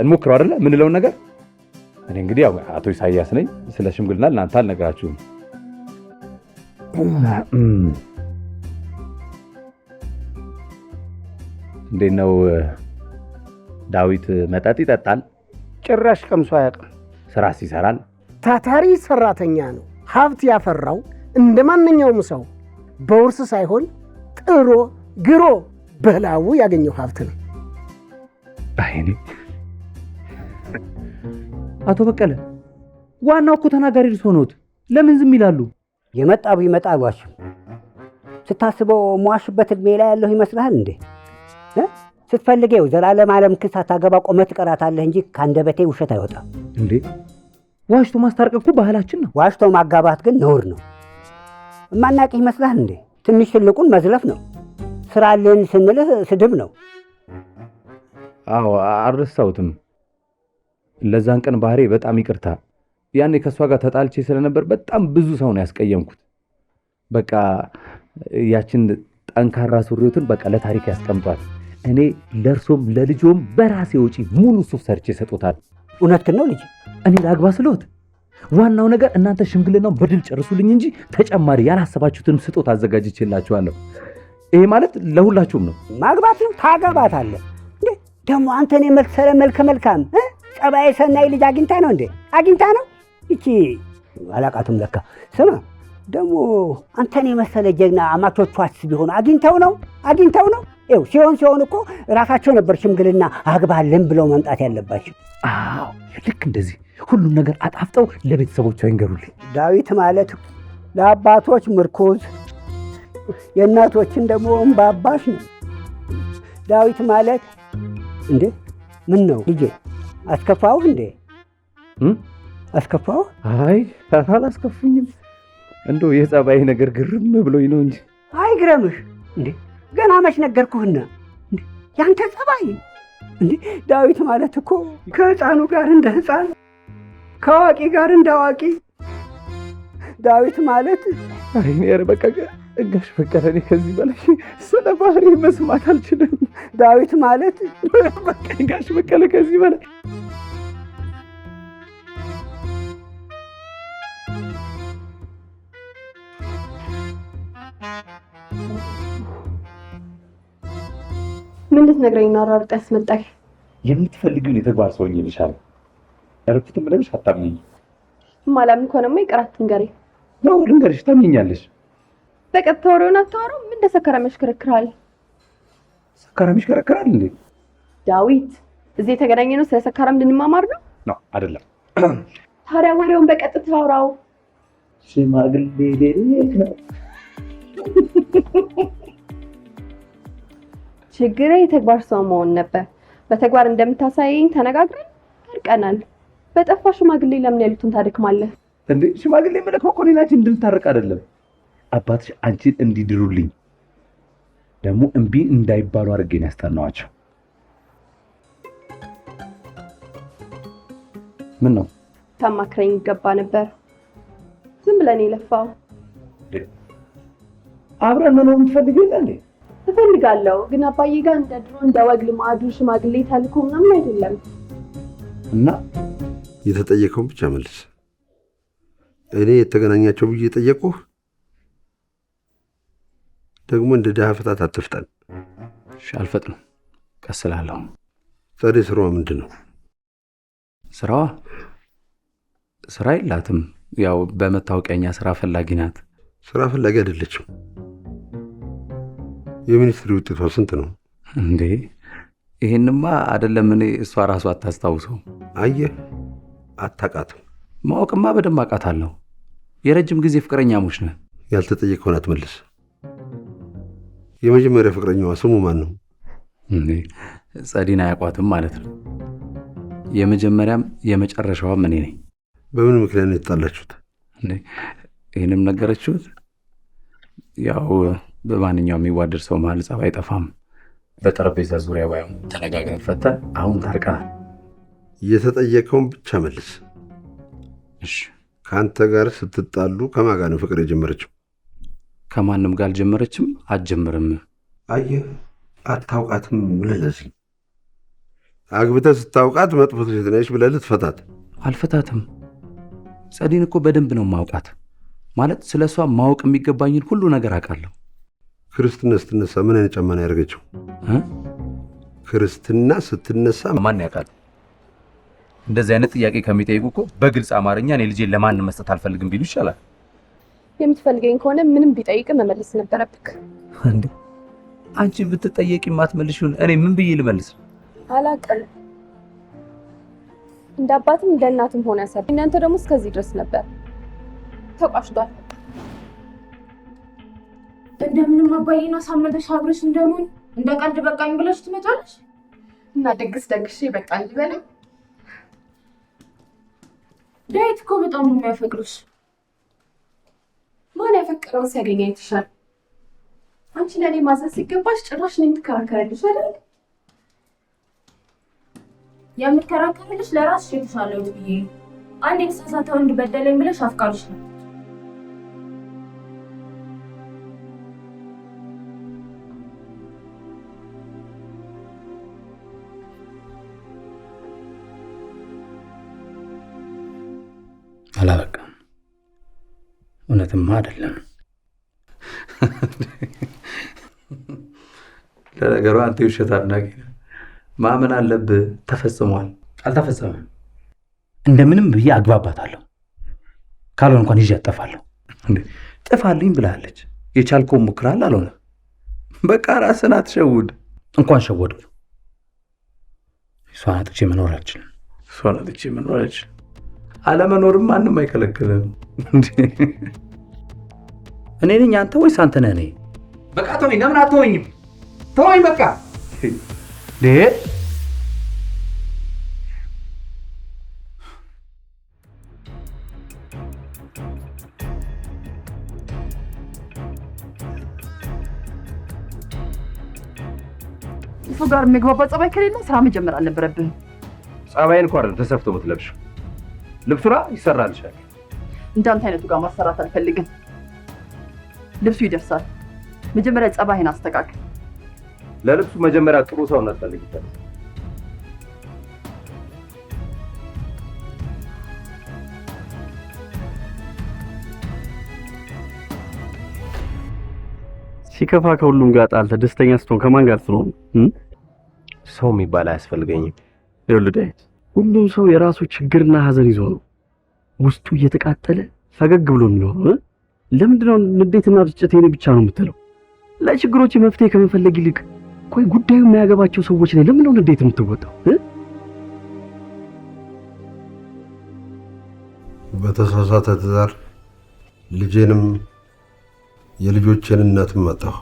Speaker 3: እንሞክረው አይደለ? ምንለውን ነገር እኔ እንግዲህ ያው አቶ ኢሳያስ ነኝ። ስለ ሽምግልና እናንተ አልነግራችሁም። እንዴት ነው ዳዊት? መጠጥ ይጠጣል?
Speaker 11: ጭራሽ ቀምሶ አያውቅም።
Speaker 3: ስራስ ይሰራል?
Speaker 11: ታታሪ ሰራተኛ ነው። ሀብት ያፈራው እንደ ማንኛውም ሰው በውርስ ሳይሆን ጥሮ ግሮ በላቡ ያገኘው ሀብት ነው።
Speaker 3: አይኔ አቶ በቀለ ዋናው እኮ ተናጋሪ እርሶ ነዎት። ለምን ዝም ይላሉ?
Speaker 12: የመጣ ቢመጣ አልዋሽም። ስታስበው መዋሽበት እድሜ ላይ ያለሁ ይመስልሃል እንዴ? ስትፈልገው ዘላለም ዓለም ክስ አታገባ ቆመህ ትቀራታለህ እንጂ ከአንደበቴ ውሸት አይወጣም።
Speaker 3: እንዴ ዋሽቶ ማስታረቅ እኮ ባህላችን ነው።
Speaker 12: ዋሽቶ ማጋባት ግን ነውር ነው። እማናቅህ ይመስልሃል እንዴ? ትንሽ ትልቁን መዝለፍ ነው። ስራልን ስንልህ ስድብ ነው።
Speaker 3: አዎ አልረሳሁትም። ለዛን ቀን ባህሬ በጣም ይቅርታ። ያኔ ከሷ ጋር ተጣልቼ ስለነበር በጣም ብዙ ሰው ነው ያስቀየምኩት። በቃ ያችን ጠንካራ ሱሪዎትን በቃ ለታሪክ ያስቀምጧል። እኔ ለእርሶም ለልጆም በራሴ ወጪ ሙሉ ሱፍ ሰርቼ ሰጦታል።
Speaker 12: እውነትህን ነው ልጅ።
Speaker 3: እኔ ላግባ ስለዎት ዋናው ነገር እናንተ ሽምግልናውን በድል ጨርሱልኝ እንጂ ተጨማሪ ያላሰባችሁትንም ስጦታ አዘጋጅቼላችኋለሁ። ይሄ ማለት ለሁላችሁም ነው።
Speaker 12: ማግባት ነው። ታገባታለህ እንዴ? ደግሞ አንተን የመሰለ መልከ መልካም ጸባይ ሰናይ ልጅ አግኝታ ነው እንዴ? አግኝታ ነው እቺ አላቃቱም ለካ። ስማ ደግሞ አንተን የመሰለ ጀግና አማቾቿስ ቢሆኑ አግኝተው ነው። ይኸው ሲሆን እኮ ራሳቸው ነበር ሽምግልና አግባለን ብለው መምጣት ያለባቸው።
Speaker 3: አዎ ልክ እንደዚህ ሁሉም ነገር አጣፍጠው ለቤተሰቦቿ ይንገሩልኝ።
Speaker 12: ዳዊት ማለት ለአባቶች ምርኩዝ፣ የእናቶችን ደግሞ እምባ አባሽ ነው። ዳዊት ማለት እንዴ ምን ነው ልጄ? አስከፋው እንዴ? አስከፋው?
Speaker 3: አይ አላስከፉኝም። እንደው የጸባይ ነገር ግርም ብሎኝ ነው እንጂ።
Speaker 12: አይግረምሽ እንዴ ገና መች ነገርኩህና እንዴ ያንተ ጸባይ እንዴ ዳዊት ማለት እኮ ከህፃኑ ጋር እንደ ህፃን ከአዋቂ ጋር እንደ አዋቂ ዳዊት ማለት
Speaker 3: ኧረ በቃ ጋሽ በቀለ እኔ ከዚህ በላይ ስለ ባህሪ መስማት አልችልም።
Speaker 12: ዳዊት ማለት
Speaker 3: በቃ ጋሽ በቀለ ከዚህ በላይ
Speaker 6: ምን ልትነግረኝ ነው? አራርጥ ያስመጣኝ።
Speaker 3: የምትፈልጊውን የተግባር ሰውኝ ይልሻል። ያልኩትም ብለሽ አታምኚኝ።
Speaker 6: ማላምን ከሆነማ ይቅራት ንገረኝ።
Speaker 3: ነው ልንገርሽ፣ ታምኚኛለሽ።
Speaker 6: በቀጥታ ወሬውን አታወራም? ምን እንደሰከረ ያሽከረክራል?
Speaker 3: ሰካራም ያሽከረክራል እንዴ?
Speaker 6: ዳዊት፣ እዚህ የተገናኘነው ስለ ሰካራም እንድንማማር ነው?
Speaker 3: ነው አይደለም?
Speaker 6: ታዲያ ወሬውን በቀጥታ አውራው።
Speaker 3: ሽማግሌ ቤት ነው።
Speaker 6: ችግሬ የተግባር ሰው መሆን ነበር። በተግባር እንደምታሳየኝ ተነጋግረን ታርቀናል። በጠፋ ሽማግሌ ለምን ያሉትን ታደክማለህ
Speaker 3: እንዴ? ሽማግሌ የምልከው እኮ እኔናችን እንድንታረቅ አይደለም። አባትሽ አንቺን እንዲድሩልኝ ደግሞ እምቢ እንዳይባሉ አድርጌ ነው ያስጠናዋቸው። ምን ነው
Speaker 6: ታማክረኝ ይገባ ነበር። ዝም ብለን የለፋው።
Speaker 3: አብረን መኖር የምትፈልግ የለ እንዴ?
Speaker 6: እፈልጋለሁ፣ ግን አባዬ ጋር እንደ ድሮ እንደ ወግ ልማዱ ሽማግሌ ተልኮ ምናምን አይደለም።
Speaker 3: እና
Speaker 2: የተጠየቀውን ብቻ መልስ። እኔ የተገናኛቸው ብዬ የጠየቁህ ደግሞ እንደ ድሃ ፍታት አትፍጠን።
Speaker 3: እሺ አልፈጥንም፣ ቀስ እላለሁ።
Speaker 2: ጸዴ ስራዋ ምንድን ነው?
Speaker 3: ስራዋ ስራ የላትም። ያው በመታወቂያኛ ስራ ፈላጊ ናት።
Speaker 2: ስራ ፈላጊ አይደለችም። የሚኒስትሪ ውጤቷ ስንት ነው
Speaker 3: እንዴ? ይሄንማ አይደለም እኔ እሷ ራሷ አታስታውሰው።
Speaker 2: አየህ፣ አታውቃትም።
Speaker 3: ማወቅማ በደንብ አውቃታለሁ። የረጅም ጊዜ ፍቅረኛሞች ነን።
Speaker 2: ያልተጠየቀውን አትመልስ። የመጀመሪያ ፍቅረኛዋ ስሙ ማን ነው?
Speaker 3: ጸዲን አያውቋትም ማለት ነው። የመጀመሪያም የመጨረሻዋም እኔ ነኝ።
Speaker 2: በምን ምክንያት ነው የተጣላችሁት?
Speaker 3: ይህንም ነገረችሁት? ያው በማንኛውም የሚዋደድ ሰው መሀል ጸብ አይጠፋም። በጠረጴዛ ዙሪያ ባይሆን ተነጋግረን ፈተን አሁን ታርቀናል።
Speaker 2: የተጠየቀውን ብቻ መልስ።
Speaker 3: እሺ።
Speaker 2: ከአንተ ጋር ስትጣሉ ከማን ጋር ነው ፍቅር የጀመረችው?
Speaker 3: ከማንም ጋር አልጀመረችም፣ አትጀምርም።
Speaker 2: አየህ፣ አታውቃትም ብለህ ለዚህ አግብተህ ስታውቃት መጥፎ ሴት ነች ብለህ ልትፈታት።
Speaker 3: አልፈታትም። ጸዲን እኮ በደንብ ነው ማውቃት። ማለት ስለ እሷ ማወቅ የሚገባኝን ሁሉ ነገር አውቃለሁ።
Speaker 2: ክርስትና ስትነሳ ምን አይነት ጫማ ነው ያደረገችው? ክርስትና ስትነሳ
Speaker 3: ማን ያውቃል? እንደዚህ አይነት ጥያቄ ከሚጠይቁ እኮ በግልጽ አማርኛ እኔ ልጄን ለማንም መስጠት አልፈልግም ቢሉ ይሻላል።
Speaker 6: የምትፈልገኝ ከሆነ ምንም ቢጠይቅ መመለስ ነበረብክ።
Speaker 3: እንዴ አንቺ ብትጠየቂ ማትመልሽውን እኔ ምን ብዬ ልመልስ?
Speaker 6: አላውቅም። እንደ አባትም እንደ እናትም ሆነ ሰብ እናንተ ደግሞ እስከዚህ ድረስ ነበር። ተቋሽቷል።
Speaker 9: እንደምንም አባዬን አሳመደሽ አብረሽ እንደምን እንደ ቀልድ በቃኝ ብለሽ ትመጫለሽ
Speaker 6: እና ደግስ ደግሼ በቃኝ ልበለኝ።
Speaker 9: ዳዊት እኮ በጣም ነው የሚያፈቅርሽ።
Speaker 6: ማን ያፈቅረውን ሲያገኝ አይተሻል? አንቺ ለእኔ ማዘዝ ሲገባሽ ጭራሽ እኔን ትከራከራለሽ አይደል?
Speaker 9: የምትከራከርልሽ ለራስሽ የተሻለው ብዬ አንድ የተሳሳተ ወንድ በደለኝ ብለሽ አፍቃሪሽ ነው።
Speaker 3: አላበቃም። እውነትማ አይደለም። ለነገሩ አንተ የውሸት አድናቂ ነህ። ማመን አለብህ። ተፈጽሟል። አልተፈጸመም። እንደምንም ብዬ አግባባታለሁ። ካልሆነ እንኳን ይዤ አጠፋለሁ። ጥፋልኝ ብላለች። የቻልከውን ሞክራል። አልሆነ። በቃ ራስን አትሸውድ። እንኳን ሸወድኩ። እሷን አጥቼ መኖር አልችልም። እሷን አጥቼ መኖር አልችልም። አለመኖርም ማንም አይከለክልም። እኔ ነኝ አንተ ወይስ አንተ ነህ እኔ? በቃ ተወኝ። ለምን አትወኝም? ተወኝ በቃ።
Speaker 15: ከልብሱ ጋር የሚግባባ ጸባይ ከሌለ ስራ መጀመር አልነበረብህም።
Speaker 3: ጸባይን እኮ አይደል ተሰፍቶ የምትለብሺው። ልብሱራ ይሰራልሻል።
Speaker 15: እንዳንተ አይነቱ ጋር ማሰራት አልፈልግም። ልብሱ ይደርሳል። መጀመሪያ ጸባይን አስተካክል።
Speaker 3: ለልብሱ መጀመሪያ ጥሩ ሰው እናስፈልግታል።
Speaker 16: ሲከፋ ከሁሉም ጋር ጣልተህ ደስተኛ ስትሆን ከማን ጋር ትሆን?
Speaker 8: ሰው የሚባል አያስፈልገኝም።
Speaker 16: ይኸውልህ ዳዊት፣ ሁሉም ሰው የራሱ ችግርና ሀዘን ይዞ ነው ውስጡ እየተቃጠለ ፈገግ ብሎ የሚኖረው። ለምንድን ነው ንዴትና ብስጭት የኔ ብቻ ነው የምትለው? ለችግሮች መፍትሄ ከመፈለግ ይልቅ ቆይ ጉዳዩ የሚያገባቸው ሰዎች ላይ ለምን ነው ንዴት የምትወጣው?
Speaker 2: በተሳሳተ ትዳር ልጄንም የልጆቼን እናትም መጣሁ።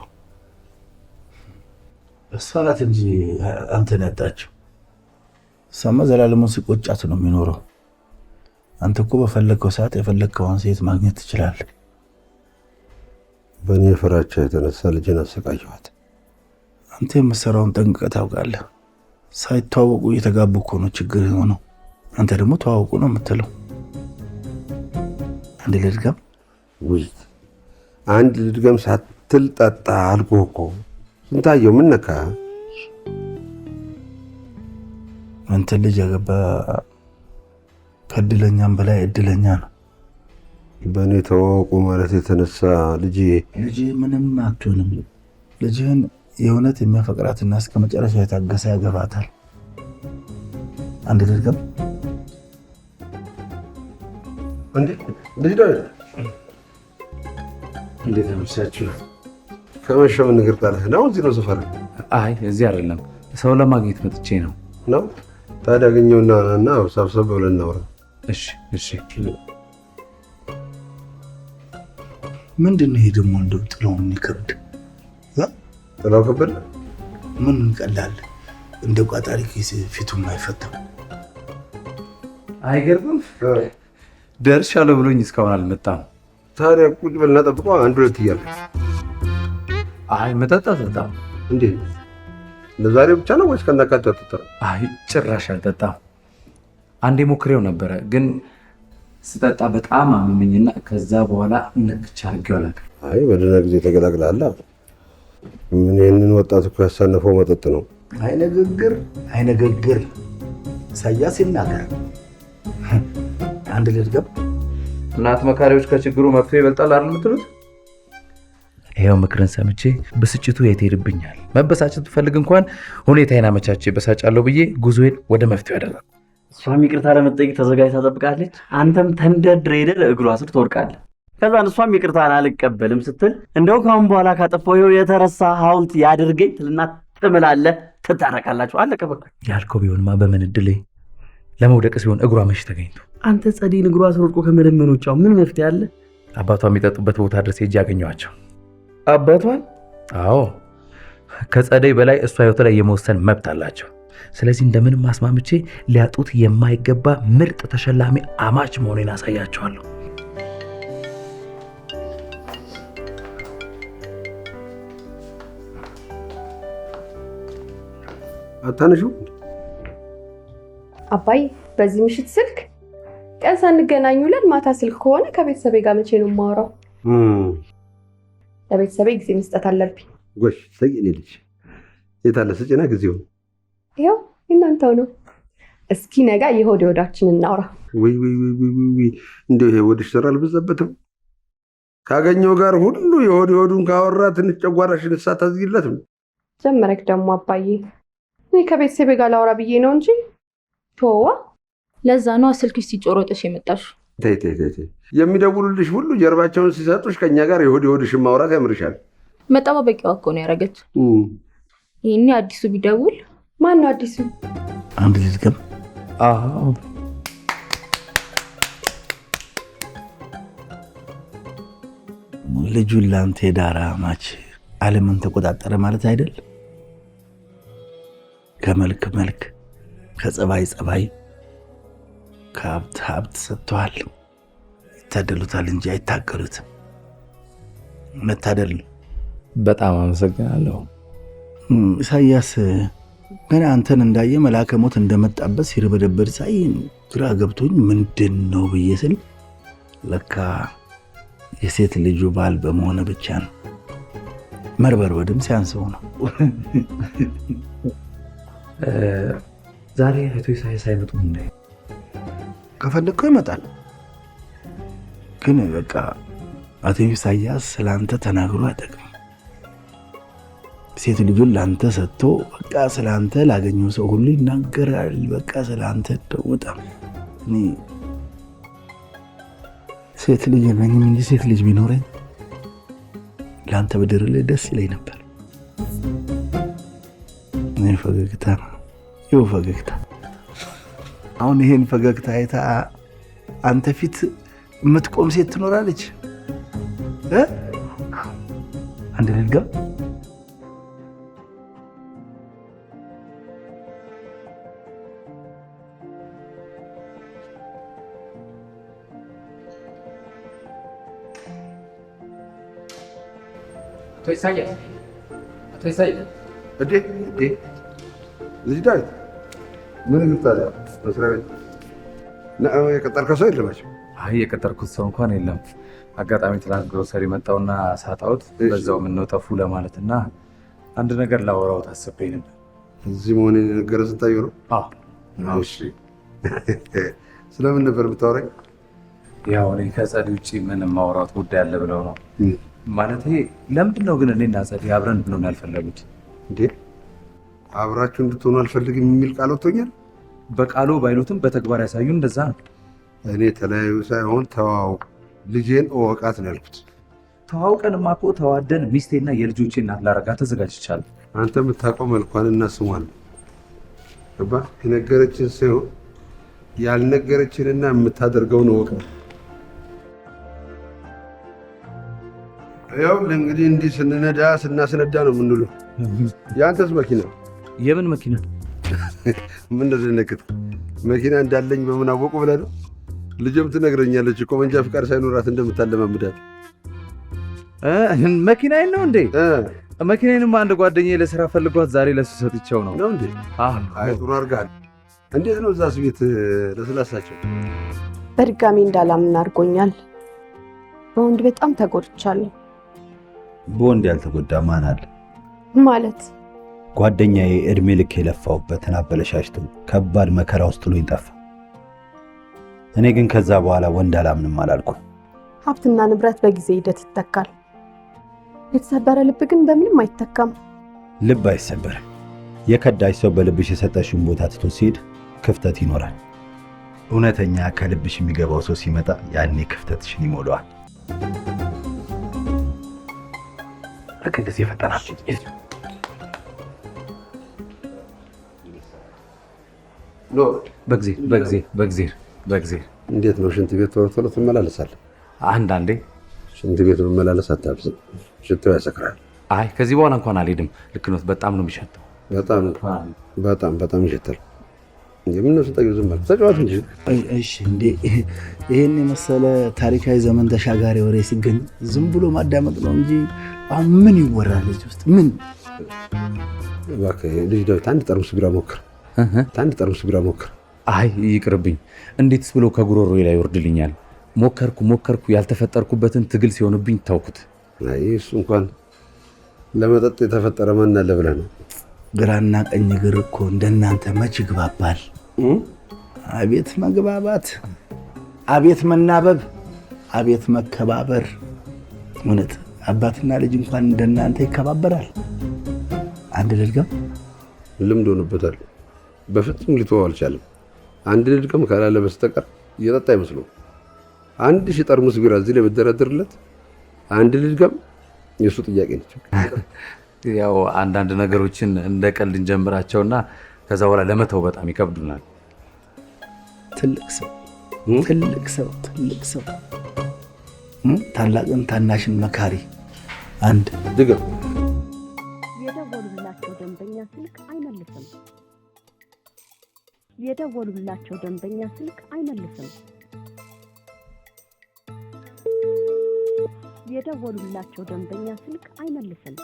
Speaker 13: እሷ ናት እንጂ አንተን ያጣችው። እሷማ ዘላለሙን ሲቆጫት ነው የሚኖረው። አንተ እኮ በፈለግከው ሰዓት የፈለግከውን ሴት ማግኘት ትችላለህ።
Speaker 2: በእኔ ፍራቻ የተነሳ ልጄን አሰቃየኋት።
Speaker 13: አንተ የምትሰራውን ጠንቅቀህ ታውቃለህ። ሳይተዋወቁ እየተጋቡ እኮ ነው ችግር የሆነው። አንተ ደግሞ ተዋወቁ ነው የምትለው። አንድ ልድገም።
Speaker 2: ውይ አንድ ልድገም ሳትል ጠጣ አልኩህ እኮ። ስንታየው ምን ነካ?
Speaker 13: አንተ ልጅ ያገባ ከእድለኛም በላይ እድለኛ ነው።
Speaker 2: በእኔ ተዋወቁ ማለት የተነሳ ልጅ
Speaker 13: ምንም አትሆንም። ልጅህን የእውነት የሚያፈቅራትና እስከ መጨረሻ የታገሰ ያገባታል። አንድ ልድገም።
Speaker 2: እንዴት አመሻችሁ? ከመሸ ምን ነገር ጣለህ ነው? እዚህ ነው ሰፈር?
Speaker 3: አይ እዚህ አይደለም፣ ሰው ለማግኘት መጥቼ ነው።
Speaker 2: ነው ታዲያ አገኘውና እና ሰብሰብ ብለን እናውራ።
Speaker 3: እሺ እሺ።
Speaker 13: ምንድን ነው ይሄ ደግሞ? እንደው ጥላውን ይከብድ።
Speaker 2: ጥላው ከበደ
Speaker 13: ምን ቀላል እንደ ቋጣሪ ኪስ ፊቱም አይፈታም።
Speaker 3: አይገርምም? ደርሻለሁ ብሎኝ እስካሁን አልመጣም።
Speaker 2: ታዲያ ቁጭ በልና ጠብቀው አንድ ሁለት እያልክ።
Speaker 3: አይ መጠጣ አልጠጣም።
Speaker 2: እንዴ ለዛሬ ብቻ ነው ወይስ ከናካቴው አትጠጣም?
Speaker 3: አይ ጭራሽ አልጠጣም። አንዴ ሞክሬው ነበረ ግን ስጠጣ በጣም አመመኝና ከዛ በኋላ ነክቻ አድርጌው አላውቅም።
Speaker 2: አይ በደህና ጊዜ ተገላግለሃል። ምን ይህንን ወጣት እኮ ያሳነፈው መጠጥ ነው።
Speaker 13: አይነግግር ኢሳያስ ይናገር። አንድ ልድገም።
Speaker 3: እናት መካሪዎች ከችግሩ መፍትሄ ይበልጣል አይደል የምትሉት? ይሄው ምክርን ሰምቼ ብስጭቱ የት ሄድብኛል። መበሳጨት ብፈልግ እንኳን ሁኔታዬን አመቻቼ በሳጫለሁ ብዬ ጉዞዬን ወደ መፍትሄው ያደረኩ።
Speaker 16: እሷም ይቅርታ ለመጠየቅ ተዘጋጅታ ጠብቃለች። አንተም ተንደርድረህ ሄደህ እግሯ ስር ትወድቃለህ። ከዛን እሷም ይቅርታን አልቀበልም ስትል እንደው ካሁን በኋላ ካጠፋው የተረሳ ሐውልት ያድርገኝ ትልና ትምላለህ፣ ትታረቃላችሁ። አለቀ በቃ።
Speaker 3: ያልከው ቢሆንማ በምን እድሌ ለመውደቅ ሲሆን እግሯ መች ተገኝቶ።
Speaker 16: አንተ ጸዴን እግሯ ስር ወድቆ ከመለመኖቿ ምን መፍትሄ አለ?
Speaker 3: አባቷ የሚጠጡበት ቦታ ድረስ ሄጄ ያገኘኋቸው።
Speaker 16: አባቷን?
Speaker 3: አዎ፣ ከጸደይ በላይ እሷ ህይወት ላይ የመወሰን መብት አላቸው። ስለዚህ እንደምንም አስማምቼ ሊያጡት የማይገባ ምርጥ ተሸላሚ አማች መሆኔን አሳያቸዋለሁ።
Speaker 2: አታነሹ
Speaker 6: አባይ፣ በዚህ ምሽት ስልክ? ቀን ሳንገናኝ ውለን ማታ ስልክ ከሆነ ከቤተሰቤ ጋር መቼ ነው የማወራው? ለቤተሰቤ ጊዜ መስጠት አለብኝ።
Speaker 2: ጎሽ ሰይኔ ልጅ የታለ ስጭና ጊዜው
Speaker 6: ይኸው እናንተው ነው። እስኪ ነጋ የሆድ ወዳችን እናውራ።
Speaker 2: ወይ እንደው ይሄ ወድሽ ስራ አልበዛበትም? ካገኘው ጋር ሁሉ የሆድ የሆዱን ካወራ ትንሽ ጨጓራሽን ሳታዝጊለትም።
Speaker 6: ጀመረክ ደግሞ አባዬ። እኔ ከቤተሰቤ ጋር ላውራ ብዬ ነው እንጂ ተዋ።
Speaker 9: ለዛ ነው ስልክሽ ሲጮሮጥሽ የመጣሽ።
Speaker 2: ተይ የሚደውሉልሽ ሁሉ ጀርባቸውን ሲሰጡሽ ከኛ ጋር የሆድ የሆድሽን ማውራት ያምርሻል።
Speaker 9: መጠባበቂያዋ እኮ ነው ያደረገች። ይሄኔ አዲሱ ቢደውል።
Speaker 6: ማን ነው አዲሱ?
Speaker 13: አንድ ልድገም።
Speaker 3: አዎ
Speaker 13: ልጁን ላንተ የዳራ ማች ዓለምን ተቆጣጠረ ማለት አይደል? ከመልክ መልክ፣ ከጸባይ ጸባይ፣ ከሀብት ሀብት ሰጥተዋል። ይታደሉታል እንጂ አይታገሉትም። መታደል ነው።
Speaker 3: በጣም አመሰግናለሁ።
Speaker 13: ኢሳያስ ገና አንተን እንዳየ መልአከ ሞት እንደመጣበት ሲርበደበድ ሳይ ግራ ገብቶኝ ምንድን ነው ብዬ ስል ለካ የሴት ልጁ ባል በመሆነ ብቻ ነው። መርበርበድም ሲያንሰው ነው።
Speaker 3: ዛሬ አቶ ኢሳያስ አይመጡም እንዴ?
Speaker 13: ከፈለግከው ይመጣል። ግን በቃ አቶ ኢሳያስ ስላንተ ተናግሮ አይጠቅም። ሴት ልጁን ላንተ ሰጥቶ በቃ ስላንተ ላገኘው ሰው ሁሉ ይናገራል። በቃ ስላንተ በጣም እኔ ሴት ልጅ የለኝም እንጂ ሴት ልጅ ቢኖረኝ ለአንተ ብድርልህ ደስ ይለኝ ነበር። እኔ ፈገግታ ነው ይኸው ፈገግታ። አሁን ይሄን ፈገግታ አይታ አንተ ፊት የምትቆም ሴት ትኖራለች? አንድ ልልጋ
Speaker 3: አቶ ኢሳያስ
Speaker 2: እንዴ ልጅ ዳዊት ምን ልታለ መስሪያ ቤት የቀጠርከው ሰው የለም?
Speaker 3: አይ የቀጠርኩት ሰው እንኳን የለም። አጋጣሚ ትናንት ግሮሰሪ መጣውና ሳጣሁት በዛው ምነው ጠፉ ለማለትና አንድ ነገር ላወራው ታስቤ ነበር።
Speaker 2: እዚህ መሆኔን የነገረ ስንታየው ነው?
Speaker 3: አዎ።
Speaker 2: እሺ ስለምን ነበር የምታወራኝ?
Speaker 3: ያው እኔ ከጸድ ውጭ ምንም ማውራት ጉዳይ አለ ብለው ነው። ማለት ለምንድን ነው ግን እኔና ጸድ አብረን እንድንሆን ያልፈለጉት?
Speaker 2: እንዴ አብራችሁ እንድትሆኑ አልፈልግም የሚል ቃል ወጥቶኛል።
Speaker 3: በቃሉ ባይሉትም በተግባር ያሳዩ እንደዛ ነው።
Speaker 2: እኔ ተለያዩ ሳይሆን ተዋውቁ፣ ልጄን እወቃት ነው ያልኩት።
Speaker 3: ተዋውቀንማ እኮ ተዋደን ሚስቴና የልጆቼ እናት ላረጋ ተዘጋጅቻለሁ።
Speaker 2: አንተ የምታውቀው መልኳንና ስሟን ገባ። የነገረችን ሳይሆን ያልነገረችንና የምታደርገውን እወቅ ነው። ያው እንግዲህ እንዲህ ስናስነዳ ነው የምንውለው። የአንተስ መኪና?
Speaker 3: የምን መኪና?
Speaker 2: ምን ደነቅጥ? መኪና እንዳለኝ በምን አወቁ ብለህ ነው? ልጅም ትነግረኛለች እኮ መንጃ ፍቃድ ሳይኖራት እንደምታለማምዳት።
Speaker 3: መኪናዬን ነው እንዴ? መኪናዬንማ አንድ ጓደኛዬ ለስራ ፈልጓት ዛሬ ለሱ ሰጥቼው ነው።
Speaker 2: ነው እንዴ? አይ ጥሩ አድርገሃል። እንዴት ነው እዛስ ቤት ለስላሳቸው?
Speaker 6: በድጋሚ እንዳላምን አድርጎኛል። በወንድ በጣም ተጎድቻለሁ።
Speaker 8: በወንድ ያልተጎዳ ማን አለ?
Speaker 6: ማለት
Speaker 8: ጓደኛዬ እድሜ ልክ የለፋውበትን አበለሻሽቶ ከባድ መከራ ውስጥ ጥሎኝ ጠፋ። እኔ ግን ከዛ በኋላ ወንድ አላምንም አላልኩም።
Speaker 6: ሀብትና ንብረት በጊዜ ሂደት ይተካል። የተሰበረ ልብ ግን በምንም አይተካም።
Speaker 8: ልብ አይሰበርም። የከዳሽ ሰው በልብሽ የሰጠሽውን ቦታ ትቶ ሲሄድ ክፍተት ይኖራል። እውነተኛ ከልብሽ የሚገባው ሰው ሲመጣ ያኔ ክፍተትሽን ይሞላዋል።
Speaker 3: ልክ እንደዚህ የፈጠናችሁ በጊዜ
Speaker 2: እንዴት ነው ሽንት ቤት ቶሎ ቶሎ ትመላለሳለህ?
Speaker 3: አንዳንዴ
Speaker 2: ሽንት ቤት መመላለስ አታብዝ፣ ሽታው ያሰክራል።
Speaker 3: አይ ከዚህ በኋላ እንኳን አልሄድም። ልክ ነው። በጣም ነው የሚሸተው።
Speaker 2: በጣም ይሸታል። የምነው ስጠዩ ዝም ማለት ተጫዋት እንጂ።
Speaker 13: እሺ እንዴ ይሄን የመሰለ ታሪካዊ ዘመን ተሻጋሪ ወሬ ሲገኝ ዝም ብሎ ማዳመጥ ነው እንጂ አሁን ምን ይወራል እዚህ ውስጥ? ምን
Speaker 2: እባክህ ልጅ ዳዊት አንድ ጠርሙስ ቢራ ሞክር።
Speaker 3: አይ ይቅርብኝ። እንዴትስ ብሎ ከጉሮሮዬ ላይ ይወርድልኛል? ሞከርኩ ያልተፈጠርኩበትን ትግል ሲሆንብኝ ታውኩት።
Speaker 2: አይ እሱ እንኳን ለመጠጥ የተፈጠረ ማን አለ ብለህ ነው?
Speaker 13: ግራና ቀኝ እግር እኮ እንደናንተ መች ይግባባል? አቤት መግባባት፣ አቤት መናበብ፣ አቤት መከባበር። እውነት አባትና ልጅ እንኳን እንደናንተ ይከባበራል? አንድ ልድገም።
Speaker 2: ልምድ ሆኖበታል። በፍጹም ሊተወው አልቻለም። አንድ ልድገም ካላለ በስተቀር እየጠጣ አይመስለውም። 1000 ጠርሙስ ቢራ እዚህ ላይ ብትደረድርለት አንድ ልድገም የእሱ ጥያቄ ነች።
Speaker 3: ያው አንዳንድ ነገሮችን እንደ ቀልድ እንጀምራቸውና ከዛ በኋላ ለመተው በጣም ይከብዱናል።
Speaker 13: ትልቅ ሰው ታላቅን ታናሽን መካሪ። አንድ
Speaker 2: ድገም።
Speaker 17: የደወሉላቸው ደንበኛ ስልክ አይመልስም። የደወሉላቸው ደንበኛ ስልክ አይመልስም። የደወሉላቸው ደንበኛ ስልክ አይመልስም።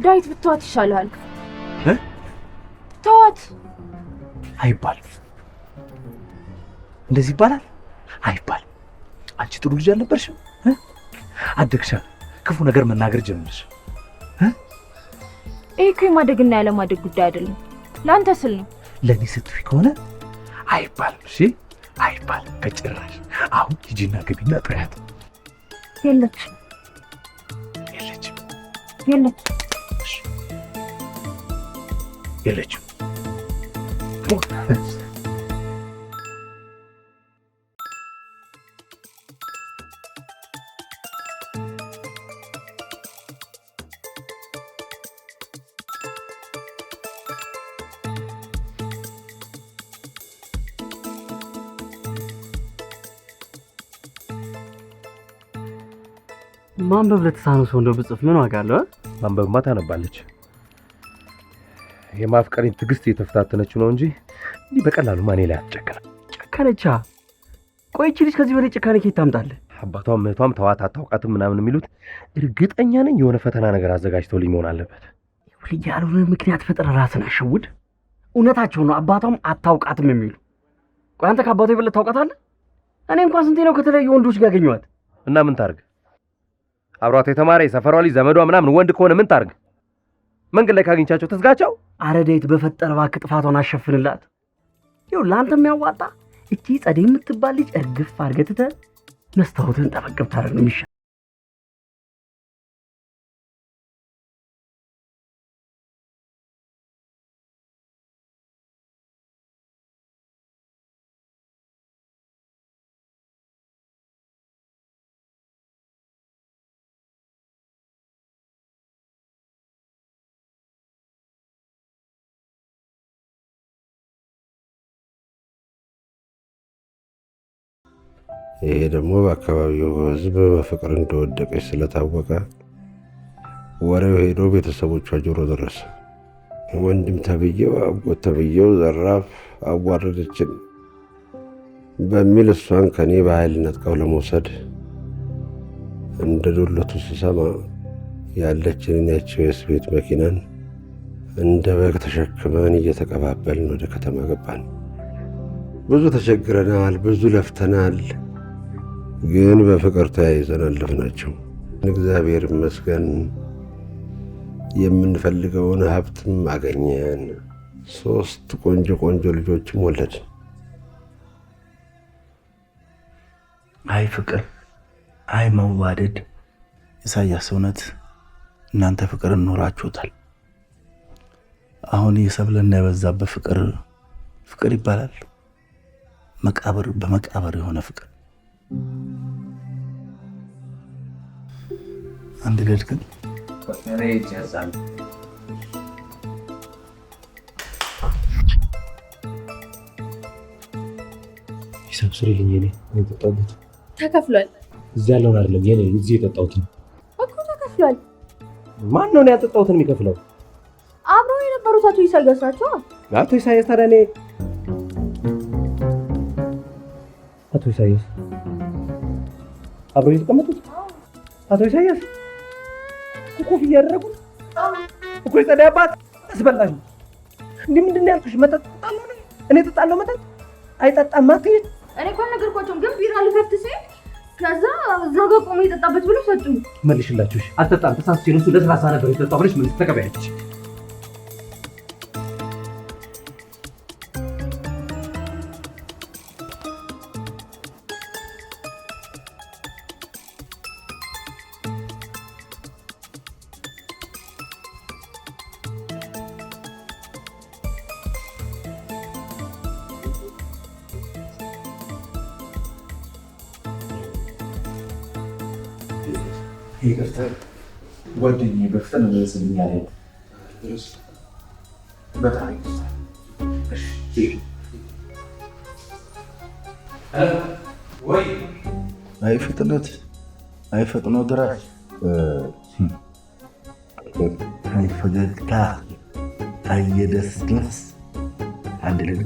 Speaker 9: ዳዊት ብትዋት ይሻላል። ተዋት።
Speaker 8: አይባልም። እንደዚህ ይባላል? አይባልም። አንቺ ጥሩ ልጅ አልነበርሽም? አደግሻ ክፉ ነገር መናገር ጀመርሽ።
Speaker 9: ይሄ እኮ የማደግና ያለማደግ ጉዳይ አይደለም። ለአንተ ስል ነው።
Speaker 8: ለእኔ ስትይ ከሆነ አይባልም። እሺ አይባልም ከጭራሽ። አሁን ሂጂና ግቢና ጥሪያት።
Speaker 9: የለችም።
Speaker 16: ማንበብ ለተሳነው ሰው እንደው ብጽፍ ምን ዋጋ አለው?
Speaker 8: ማንበብማ ታነባለች።
Speaker 5: የማፍቀሪን ትዕግስት የተፈታተነችው ነው እንጂ እንዲህ በቀላሉ ማኔ ላይ አትጨክንም።
Speaker 16: ጨከነቻ? ቆይ እቺ ልጅ ከዚህ በላይ ጭካኔ ከየት ታምጣለህ?
Speaker 5: አባቷም እህቷም ተዋት አታውቃትም ምናምን የሚሉት እርግጠኛ ነኝ የሆነ ፈተና ነገር አዘጋጅተውልኝ መሆን አለበት።
Speaker 16: ልጅ ያልሆነ ምክንያት ፈጥረ ራስን አሸውድ። እውነታቸው ነው። አባቷም አታውቃትም የሚሉ ቆይ አንተ ከአባቷ የበለጠ ታውቃታለህ? እኔ እንኳን ስንቴ ነው ከተለያዩ ወንዶች ጋር ያገኘኋት።
Speaker 5: እና ምን ታርግ? አብሯት የተማረ የሰፈሯ ልጅ ዘመዷ ምናምን ወንድ ከሆነ ምን ታርግ? መንገድ ላይ ካገኘቻቸው ትዝጋቸው።
Speaker 16: አረ ዳዊት በፈጠረ እባክህ ጥፋቷን አሸፍንላት። ይኸው ለአንተ የሚያዋጣ እቺ ጸደይ የምትባል ልጅ እርግፍ አድርገህ ትተህ መስታወትን ጠበቅብ ታደርግ ነው የሚሻለው።
Speaker 2: ይሄ ደግሞ በአካባቢው ሕዝብ በፍቅር እንደወደቀች ስለታወቀ ወሬው ሄዶ ቤተሰቦቿ ጆሮ ደረሰ። ወንድም ተብዬው አጎት ተብዬው ዘራፍ አዋረደችን በሚል እሷን ከኔ በኃይል ነጥቀው ለመውሰድ እንደ ዶለቱ ስሰማ ያለችንን ያቺ ቤት መኪናን እንደ በግ ተሸክመን እየተቀባበልን ወደ ከተማ ገባን። ብዙ ተቸግረናል፣ ብዙ ለፍተናል። ግን በፍቅር ተያይዘን አለፍናቸው። እግዚአብሔር ይመስገን የምንፈልገውን ሀብትም አገኘን። 3 ቆንጆ ቆንጆ ልጆችም ወለድን።
Speaker 13: አይ ፍቅር፣ አይ መዋደድ። ኢሳያስ እውነት እናንተ ፍቅር እኖራችሁታል። አሁን የሰብለና የበዛበት ፍቅር ይባላል። መቃብር በመቃብር የሆነ ፍቅር። አንድ ልጅ ግን
Speaker 5: ሂሳብ ስሪልኝ። የኔ የጠጣሁት
Speaker 7: ተከፍሏል።
Speaker 5: እዚህ ያለውን አይደለም የኔ እዚህ የጠጣሁት ነው
Speaker 7: እኮ ተከፍሏል።
Speaker 5: ማን ነው ያጠጣሁትን የሚከፍለው?
Speaker 7: አብረው የነበሩት አቶ ኢሳያስ ናቸው።
Speaker 5: አቶ ኢሳያስ ታዲያ እኔ አቶ ኢሳያስ አብረው የተቀመጡት አቶ ኢሳያስ ኮፍያ ያደረጉት እኮ የጸደይ አባት አስበላሽ ነው። እንዴ ምንድን ነው ያልኩሽ? መጠጥ ጠጣለሁ ነው እኔ ጠጣለሁ። መጠጥ አይጠጣም አትይኝ።
Speaker 7: እኔ እኮ ነገርኳቸውም፣ ግን ቢራ ልፈት ሲል ከዛ እዛ ጋር ቆሞ የጠጣበት ብሎ ሰጡኝ።
Speaker 5: መልሽላችሁ። አትጠጣም ተሳስቼ ነው እሱ ለስላሳ ነበር የጠጣው ብለሽ ምን ተቀበያለች? ይቅርታ ጓደኛዬ በፍጥነት መልስልኝ አለኝ። በጣም
Speaker 13: ወይ አይ ፍጥነት አይ ፈጥኖ ድረስ አይ ፈገግታ አይ የደስደስ አንድ ልጅ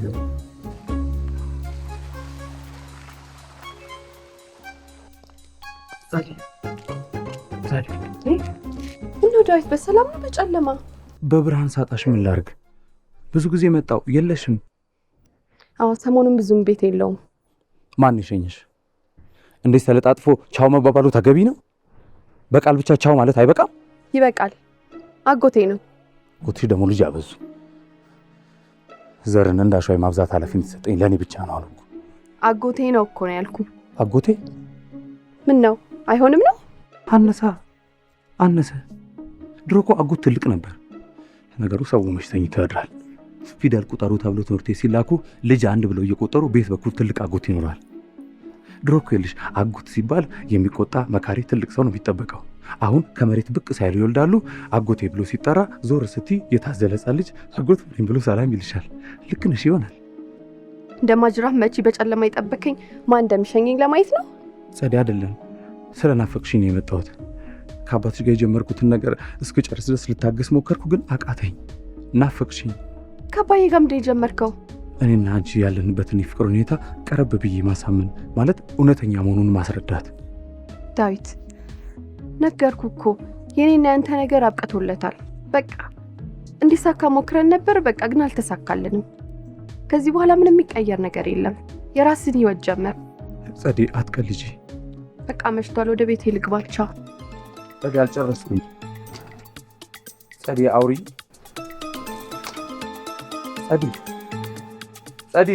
Speaker 6: እና ነው ዳዊት? በሰላም ነው በጨለማ?
Speaker 3: በብርሃን ሳጣሽ ምን ላርግ? ብዙ ጊዜ መጣው የለሽም።
Speaker 6: አዎ ሰሞኑን ብዙም ቤት የለውም።
Speaker 3: ማን ይሸኝሽ? እንዴት ተለጣጥፎ ቻው መባባሉ ተገቢ ነው? በቃል ብቻ ቻው ማለት አይበቃም?
Speaker 6: ይበቃል። አጎቴ ነው።
Speaker 3: አጎቴ ደግሞ ልጅ አበዙ። ዘርን እንዳሻይ ማብዛት ኃላፊነት ሰጠኝ ለኔ ብቻ ነው አልኩ።
Speaker 6: አጎቴ ነው እኮ ነው ያልኩ።
Speaker 3: አጎቴ
Speaker 6: ምን ነው አይሆንም ነው?
Speaker 3: አነሰ። ድሮ እኮ አጎት ትልቅ ነበር። ነገሩ ሰው መሽተኝ ይተዳል። ፊደል ቁጠሩ ተብሎ ትምህርት ሲላኩ ልጅ አንድ ብለው እየቆጠሩ ቤት በኩል ትልቅ አጎት ይኖራል። ድሮ እኮ ይልሽ አጎት ሲባል የሚቆጣ መካሪ ትልቅ ሰው ነው የሚጠበቀው። አሁን ከመሬት ብቅ ሳይሉ ይወልዳሉ። አጎቴ ብሎ ሲጠራ ዞር ስቲ የታዘለጻ ልጅ አጎት ብሎ ሰላም ይልሻል። ልክ ነሽ ይሆናል።
Speaker 6: እንደማጅራፍ መቼ በጨለማ ይጠበከኝ ማን እንደሚሸኘኝ ለማየት ነው።
Speaker 3: ጸዴ አይደለም ስለናፈቅሽኝ ነው የመጣሁት። ከአባትሽ ጋር የጀመርኩትን ነገር እስክጨርስ ድረስ ልታገስ ሞከርኩ፣ ግን አቃተኝ። ናፈቅሽኝ።
Speaker 6: ከአባዬ ጋር ምንድን የጀመርከው?
Speaker 3: እኔና አንቺ ያለንበትን የፍቅር ሁኔታ ቀረብ ብዬ ማሳመን ማለት እውነተኛ መሆኑን ማስረዳት።
Speaker 6: ዳዊት ነገርኩ እኮ የኔና ያንተ ነገር አብቅቶለታል። በቃ እንዲሳካ ሞክረን ነበር፣ በቃ ግን አልተሳካልንም። ከዚህ በኋላ ምንም የሚቀየር ነገር የለም። የራስን ህይወት ጀመር።
Speaker 3: ጸዴ አትቀልጂ።
Speaker 6: በቃ መሽቷል፣ ወደ ቤቴ ልግባ። ቻው።
Speaker 3: ጸዴ አልጨረስኩም። ጸዴ አውሪ። ጸዴ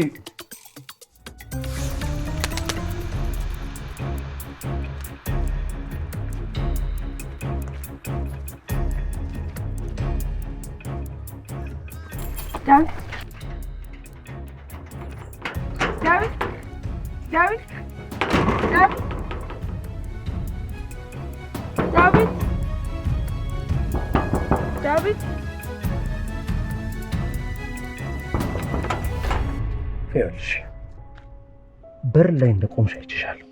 Speaker 9: ዳዊት
Speaker 8: ይኸውልሽ በር ላይ እንደቆምሽ አይቼሻለሁ።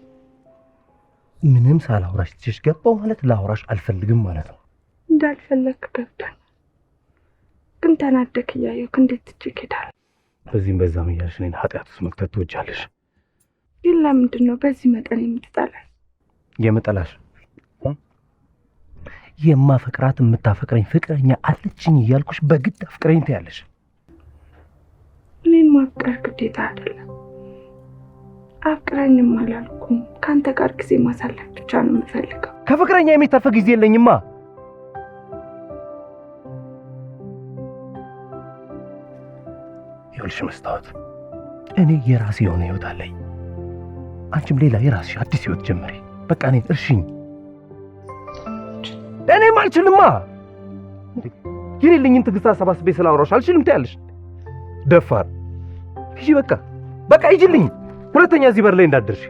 Speaker 8: ምንም ሳላውራሽ ትችሽ ገባው ማለት ላውራሽ አልፈልግም ማለት ነው።
Speaker 9: እንዳልፈለክ ገብቶኝ፣ ግን ተናደክ እያየሁክ እንዴት ትችክ ሄዳል?
Speaker 3: በዚህም በዛም እያልሽ እኔን ኃጢአት ውስጥ መክተት ትወጃለሽ።
Speaker 9: ግን ለምንድን ነው በዚህ መጠን የምትጠላኝ?
Speaker 3: የምጠላሽ
Speaker 8: የማፈቅራት የምታፈቅረኝ ፍቅረኛ አለችኝ እያልኩሽ በግድ አፍቅረኝ ትያለሽ።
Speaker 9: እኔን ማፍቀር ግዴታ አይደለም። አፍቅረኝም አላልኩም። ከአንተ ጋር ጊዜ ማሳለፍ ብቻ ነው የምፈልገው።
Speaker 8: ከፍቅረኛ የሚተርፍ ጊዜ የለኝማ። ይኸውልሽ መስታወት፣ እኔ የራሴ የሆነ ህይወት አለኝ። አንቺም ሌላ የራስሽ አዲስ ህይወት ጀመሪ። በቃ እኔን እርሽኝ። እኔም አልችልማ። የሌለኝን ትዕግስት አሰባስቤ ስላወራሽ አልችልም ትያለሽ። ደፋር ሂጂ። በቃ ሂጂልኝ። ሁለተኛ እዚህ በር ላይ እንዳትደርሺ።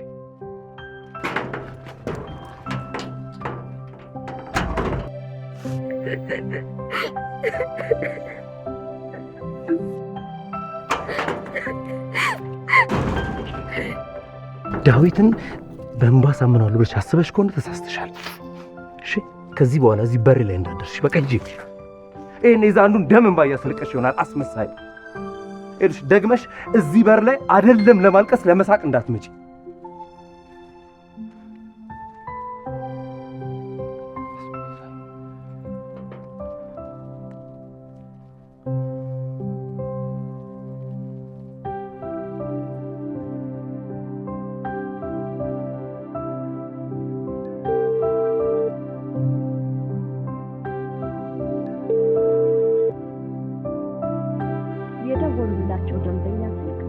Speaker 8: ዳዊትን በእንባ ሳምነዋለሁ ብለሽ አስበሽ ከሆነ ተሳስተሻል። እሺ፣ ከዚህ በኋላ እዚህ በር ላይ እንዳትደርሺ። በቃ ሂጂ። ይሄን ይዛ አንዱን ደም እንባ እያስለቀሽ ይሆናል አስመሳይ። እልሽ ደግመሽ እዚህ በር ላይ አይደለም ለማልቀስ ለመሳቅ እንዳትመጪ።
Speaker 17: የደወሉላቸው ደንበኛ ስልክ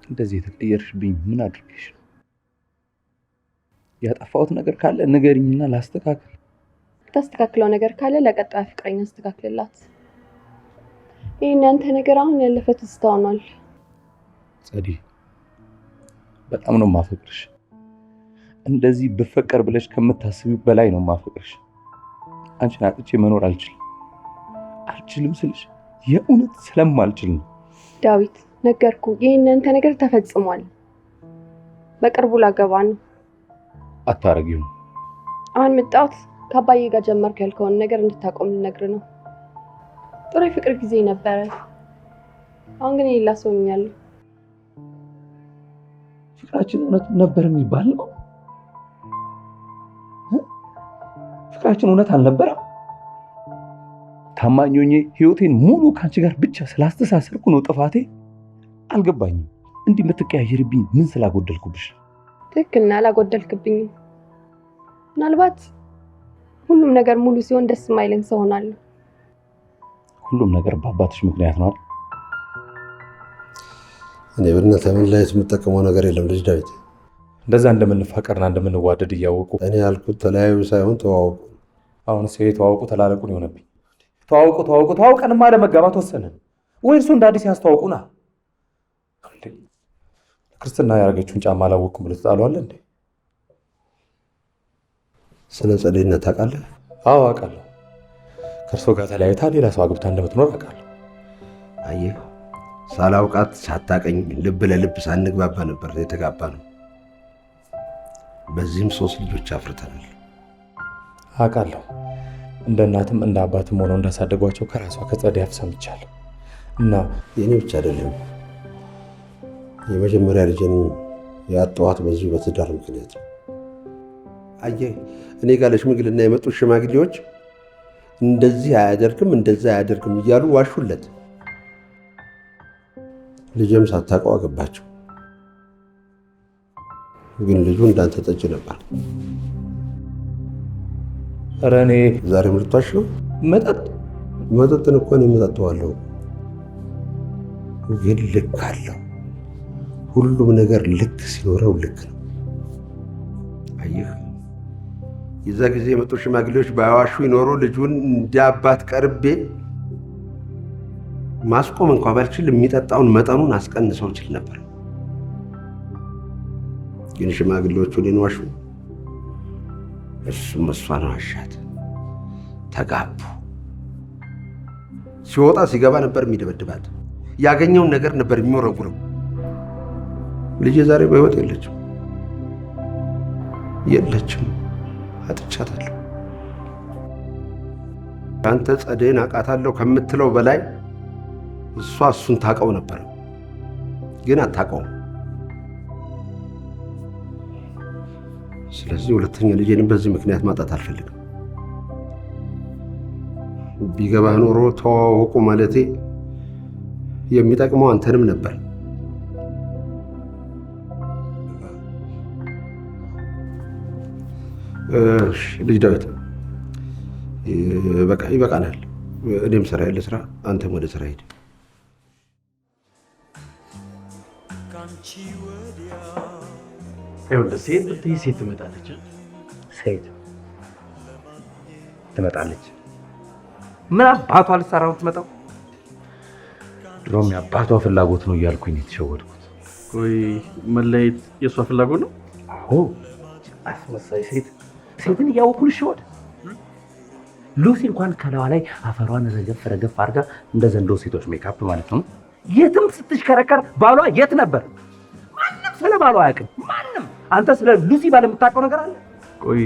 Speaker 3: እንደዚህ የተቀየርሽብኝ ምን አድርገሽ ነው? ያጠፋሁት ነገር ካለ ንገሪኝና ላስተካክል።
Speaker 6: ታስተካክለው ነገር ካለ ለቀጣይ ፍቅረኛ አስተካክልላት። ይሄን ያንተ ነገር አሁን ያለፈ ትዝታ ሆኗል።
Speaker 3: ጸዲ፣ በጣም ነው ማፈቅርሽ። እንደዚህ ብፈቀር ብለሽ ከምታስቢው በላይ ነው ማፈቅርሽ። አንቺን አጥቼ መኖር አልችልም ስልሽ የእውነት ስለማልችል ነው።
Speaker 6: ዳዊት ነገርኩ፣ ይሄን ያንተ ነገር ተፈጽሟል። በቅርቡ ላገባ ነው።
Speaker 3: አታረጊውም።
Speaker 6: አሁን መጣሁት ከአባዬ ጋር ጀመርኩ ያልከውን ነገር እንድታቆም ልነግር ነው። ጥሩ የፍቅር ጊዜ ነበረ። አሁን ግን ሌላ ሰው ሆኛለሁ።
Speaker 3: ፍቅራችን እውነት ነበር የሚባል ነው? ፍቅራችን እውነት አልነበረም? ታማኝ ሆኜ ህይወቴን ሙሉ ከአንቺ ጋር ብቻ ስላስተሳሰርኩ ነው ጥፋቴ? አልገባኝም። እንዲህ የምትቀያየርብኝ ምን ስላጎደልኩብሽ?
Speaker 6: ትክክል ነህ፣ አላጎደልክብኝም። ምናልባት ሁሉም ነገር ሙሉ ሲሆን ደስ የማይለኝ ሰው ሆናለሁ።
Speaker 3: ሁሉም ነገር በአባትሽ ምክንያት ነው።
Speaker 2: እኔ በእናትህ ለመለያየት የምጠቀመው ነገር የለም ልጅ ዳዊት።
Speaker 5: እንደዛ እንደምንፋቀርና እንደምንዋደድ እያወቁ
Speaker 2: እኔ ያልኩት ተለያዩ ሳይሆን ተዋውቁ።
Speaker 5: አሁን ተዋውቁ ተላለቁ ነው የሆነብኝ። ተዋውቀንማ ለመጋባት ወሰንን ወይ እርሱ እንደ አዲስ ያስተዋውቁና ክርስትና ያደረገችውን ጫማ አላወቅኩም ብሎ ትጣለዋለህ እንዴ?
Speaker 2: ስለ ጸደይነት ታውቃለህ?
Speaker 5: አዎ አውቃለሁ። ከእርሶ ጋር ተለያይታ ሌላ ሰው አግብታ እንደምትኖር አውቃለሁ።
Speaker 2: አየህ፣ ሳላውቃት ሳታቀኝ ልብ ለልብ ሳንግባባ ነበር የተጋባ ነው። በዚህም 3 ልጆች አፍርተናል።
Speaker 5: አውቃለሁ። እንደ እናትም እንደ አባትም ሆነው እንዳሳደጓቸው ከራሷ ከጸደይ አፍ ሰምቻለሁ። እና
Speaker 2: የኔ ብቻ አይደለም፣ የመጀመሪያ ልጅን ያጣኋት በዚሁ በትዳር ምክንያት ነው። አየህ፣ እኔ ጋር ለሽምግልና የመጡት ሽማግሌዎች እንደዚህ አያደርግም እንደዛ አያደርግም እያሉ ዋሹለት። ልጅም ሳታውቀው አገባቸው። ግን ልጁ እንዳንተ ጠጭ ነበር።
Speaker 5: ኧረ እኔ
Speaker 2: ዛሬም ልትዋሽ ነው? መጠጥን እኮ እኔ እጠጣዋለሁ፣ ግን ልክ አለው። ሁሉም ነገር ልክ ሲኖረው ልክ ነው። አየህ፣ የዛ ጊዜ የመጡ ሽማግሌዎች ባያዋሹ ይኖሩ ልጁን እንደ አባት ቀርቤ ማስቆም እንኳ ባልችል የሚጠጣውን መጠኑን አስቀንሰው ይችል ነበር። ግን ሽማግሌዎቹ እኔን ዋሹ፣ እሱም እሷን ዋሻት። ተጋቡ። ሲወጣ ሲገባ ነበር የሚደበድባት፣ ያገኘውን ነገር ነበር የሚወረውረው። ልጄ ዛሬ በሕይወት የለችም፣ አጥቻታለሁ። አንተ ጸደይን አውቃታለሁ ከምትለው በላይ እሷ እሱን ታውቀው ነበር፣ ግን አታውቀውም። ስለዚህ ሁለተኛ ልጄንም በዚህ ምክንያት ማጣት አልፈልግም። ቢገባህ ኖሮ ተዋወቁ ማለቴ የሚጠቅመው አንተንም ነበር። ልጅ ዳዊት ይበቃናል። እኔም ስራ ያለ ስራ፣ አንተም ወደ ስራ ሄድ።
Speaker 16: ሴት ብትይ ሴት ትመጣለች።
Speaker 8: ሴት ትመጣለች። ምን አባቷ ልትሰራ ነው የምትመጣው?
Speaker 3: ድሮም የአባቷ ፍላጎት ነው እያልኩኝ የተሸወድኩት።
Speaker 16: ወይ መለየት የእሷ ፍላጎት ነው?
Speaker 8: አዎ፣ አስመሳይ ሴትን እያወኩ ልሸወድ። ሉሲ እንኳን ከላዋ ላይ አፈሯን ረገፍ አድርጋ እንደ ዘንዶ ሴቶች ሜካፕ ማለት ነው የትም ስትሽከረከር ባሏ የት ነበር? ማንም ስለ ባሏ አያውቅም። ማንም። አንተ ስለ ሉሲ ባል የምታውቀው ነገር አለ?
Speaker 16: ቆይ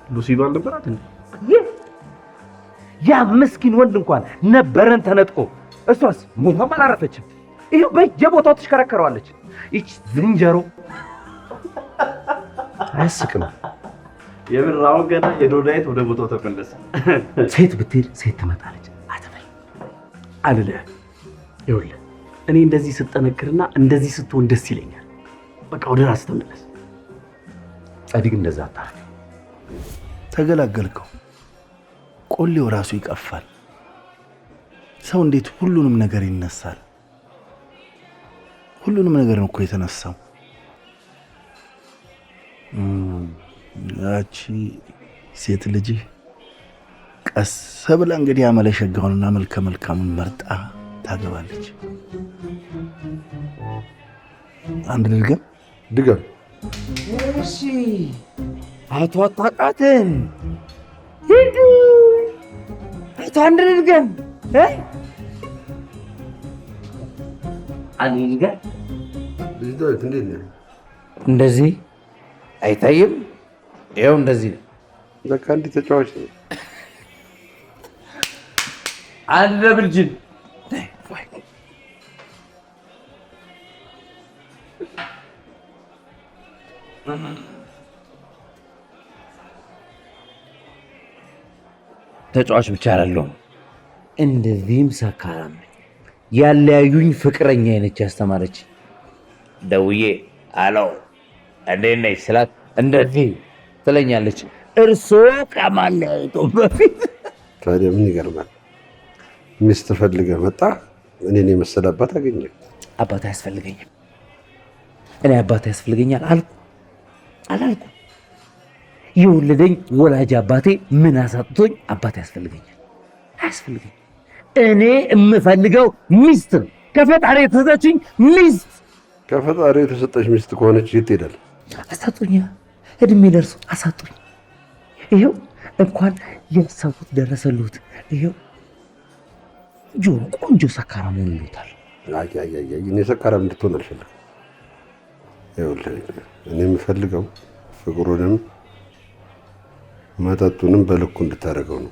Speaker 16: ሉሲ ባል ነበራት እንዴ?
Speaker 8: ያ ምስኪን ወንድ እንኳን ነበረን ተነጥቆ፣ እሷስ ሞቷም አላረፈችም። ይሄው በየቦታው ትሽከረከረዋለች። ይች ዝንጀሮ አያስቅም።
Speaker 16: የብራው ገና የዶላይት ወደ ቦታው ተመለሰ።
Speaker 8: ሴት ብትሄድ ሴት ትመጣለች። አትበል
Speaker 16: አልልህ። ይኸውልህ እኔ እንደዚህ ስጠነክርና እንደዚህ ስትሆን ደስ ይለኛል። በቃ ወደ ራስህ ተመለስ።
Speaker 8: ጸዲቅ እንደዛ አታርግ።
Speaker 13: ተገላገልከው። ቆሌው ራሱ ይቀፋል። ሰው እንዴት ሁሉንም ነገር ይነሳል? ሁሉንም ነገር ነው እኮ የተነሳው። ያቺ ሴት ልጅ ቀስ ብላ እንግዲህ አመለሸጋውንና መልከ መልካሙን መርጣ ታገባለች። አንድ ድገም።
Speaker 8: እሺ አቶ አታውቃትም? ሂዱ አቶ አንድ ድገም። አንድ ድገም። እንደዚህ አይታይም? ይኸው እንደዚህ ነው።
Speaker 2: በቃ እንዲህ ተጫዋች ነው።
Speaker 8: አንድ ብልጅን ተጫዋች ብቻ አይደለሁም፣ እንደዚህም ሰካራም ነኝ። ያለያዩኝ ፍቅረኛ አይነች ያስተማረች። ደውዬ አለው እንዴት ነሽ ስላት እንደዚህ ትለኛለች። እርሶ ከማለያየቱ በፊት
Speaker 2: ታዲያ ምን ይገርማል? ሚስት ፈልገህ መጣ፣ እኔን የመሰለ አባት አገኘ።
Speaker 8: አባት አያስፈልገኝም። እኔ አባት ያስፈልገኛል አላልኩ። የወለደኝ ወላጅ አባቴ ምን አሳጥቶኝ አባት ያስፈልገኛል? አያስፈልገኝም። እኔ የምፈልገው ሚስት ነው። ከፈጣሪ የተሰጠችኝ ሚስት።
Speaker 2: ከፈጣሪ የተሰጠች ሚስት ከሆነች የት ትሄዳለህ?
Speaker 8: አሳጡኛ፣ እድሜ ደርሶ አሳጡኝ። ይኸው እንኳን የሰውት ደረሰሉት። ይኸው ጆሮ ቆንጆ ሰካራም ሆኖ ይሉታል።
Speaker 2: እኔ ሰካራም እንድትሆን አልፈልግም። እኔ የምፈልገው ፍቅሩንም መጠጡንም በልኩ እንድታደርገው ነው።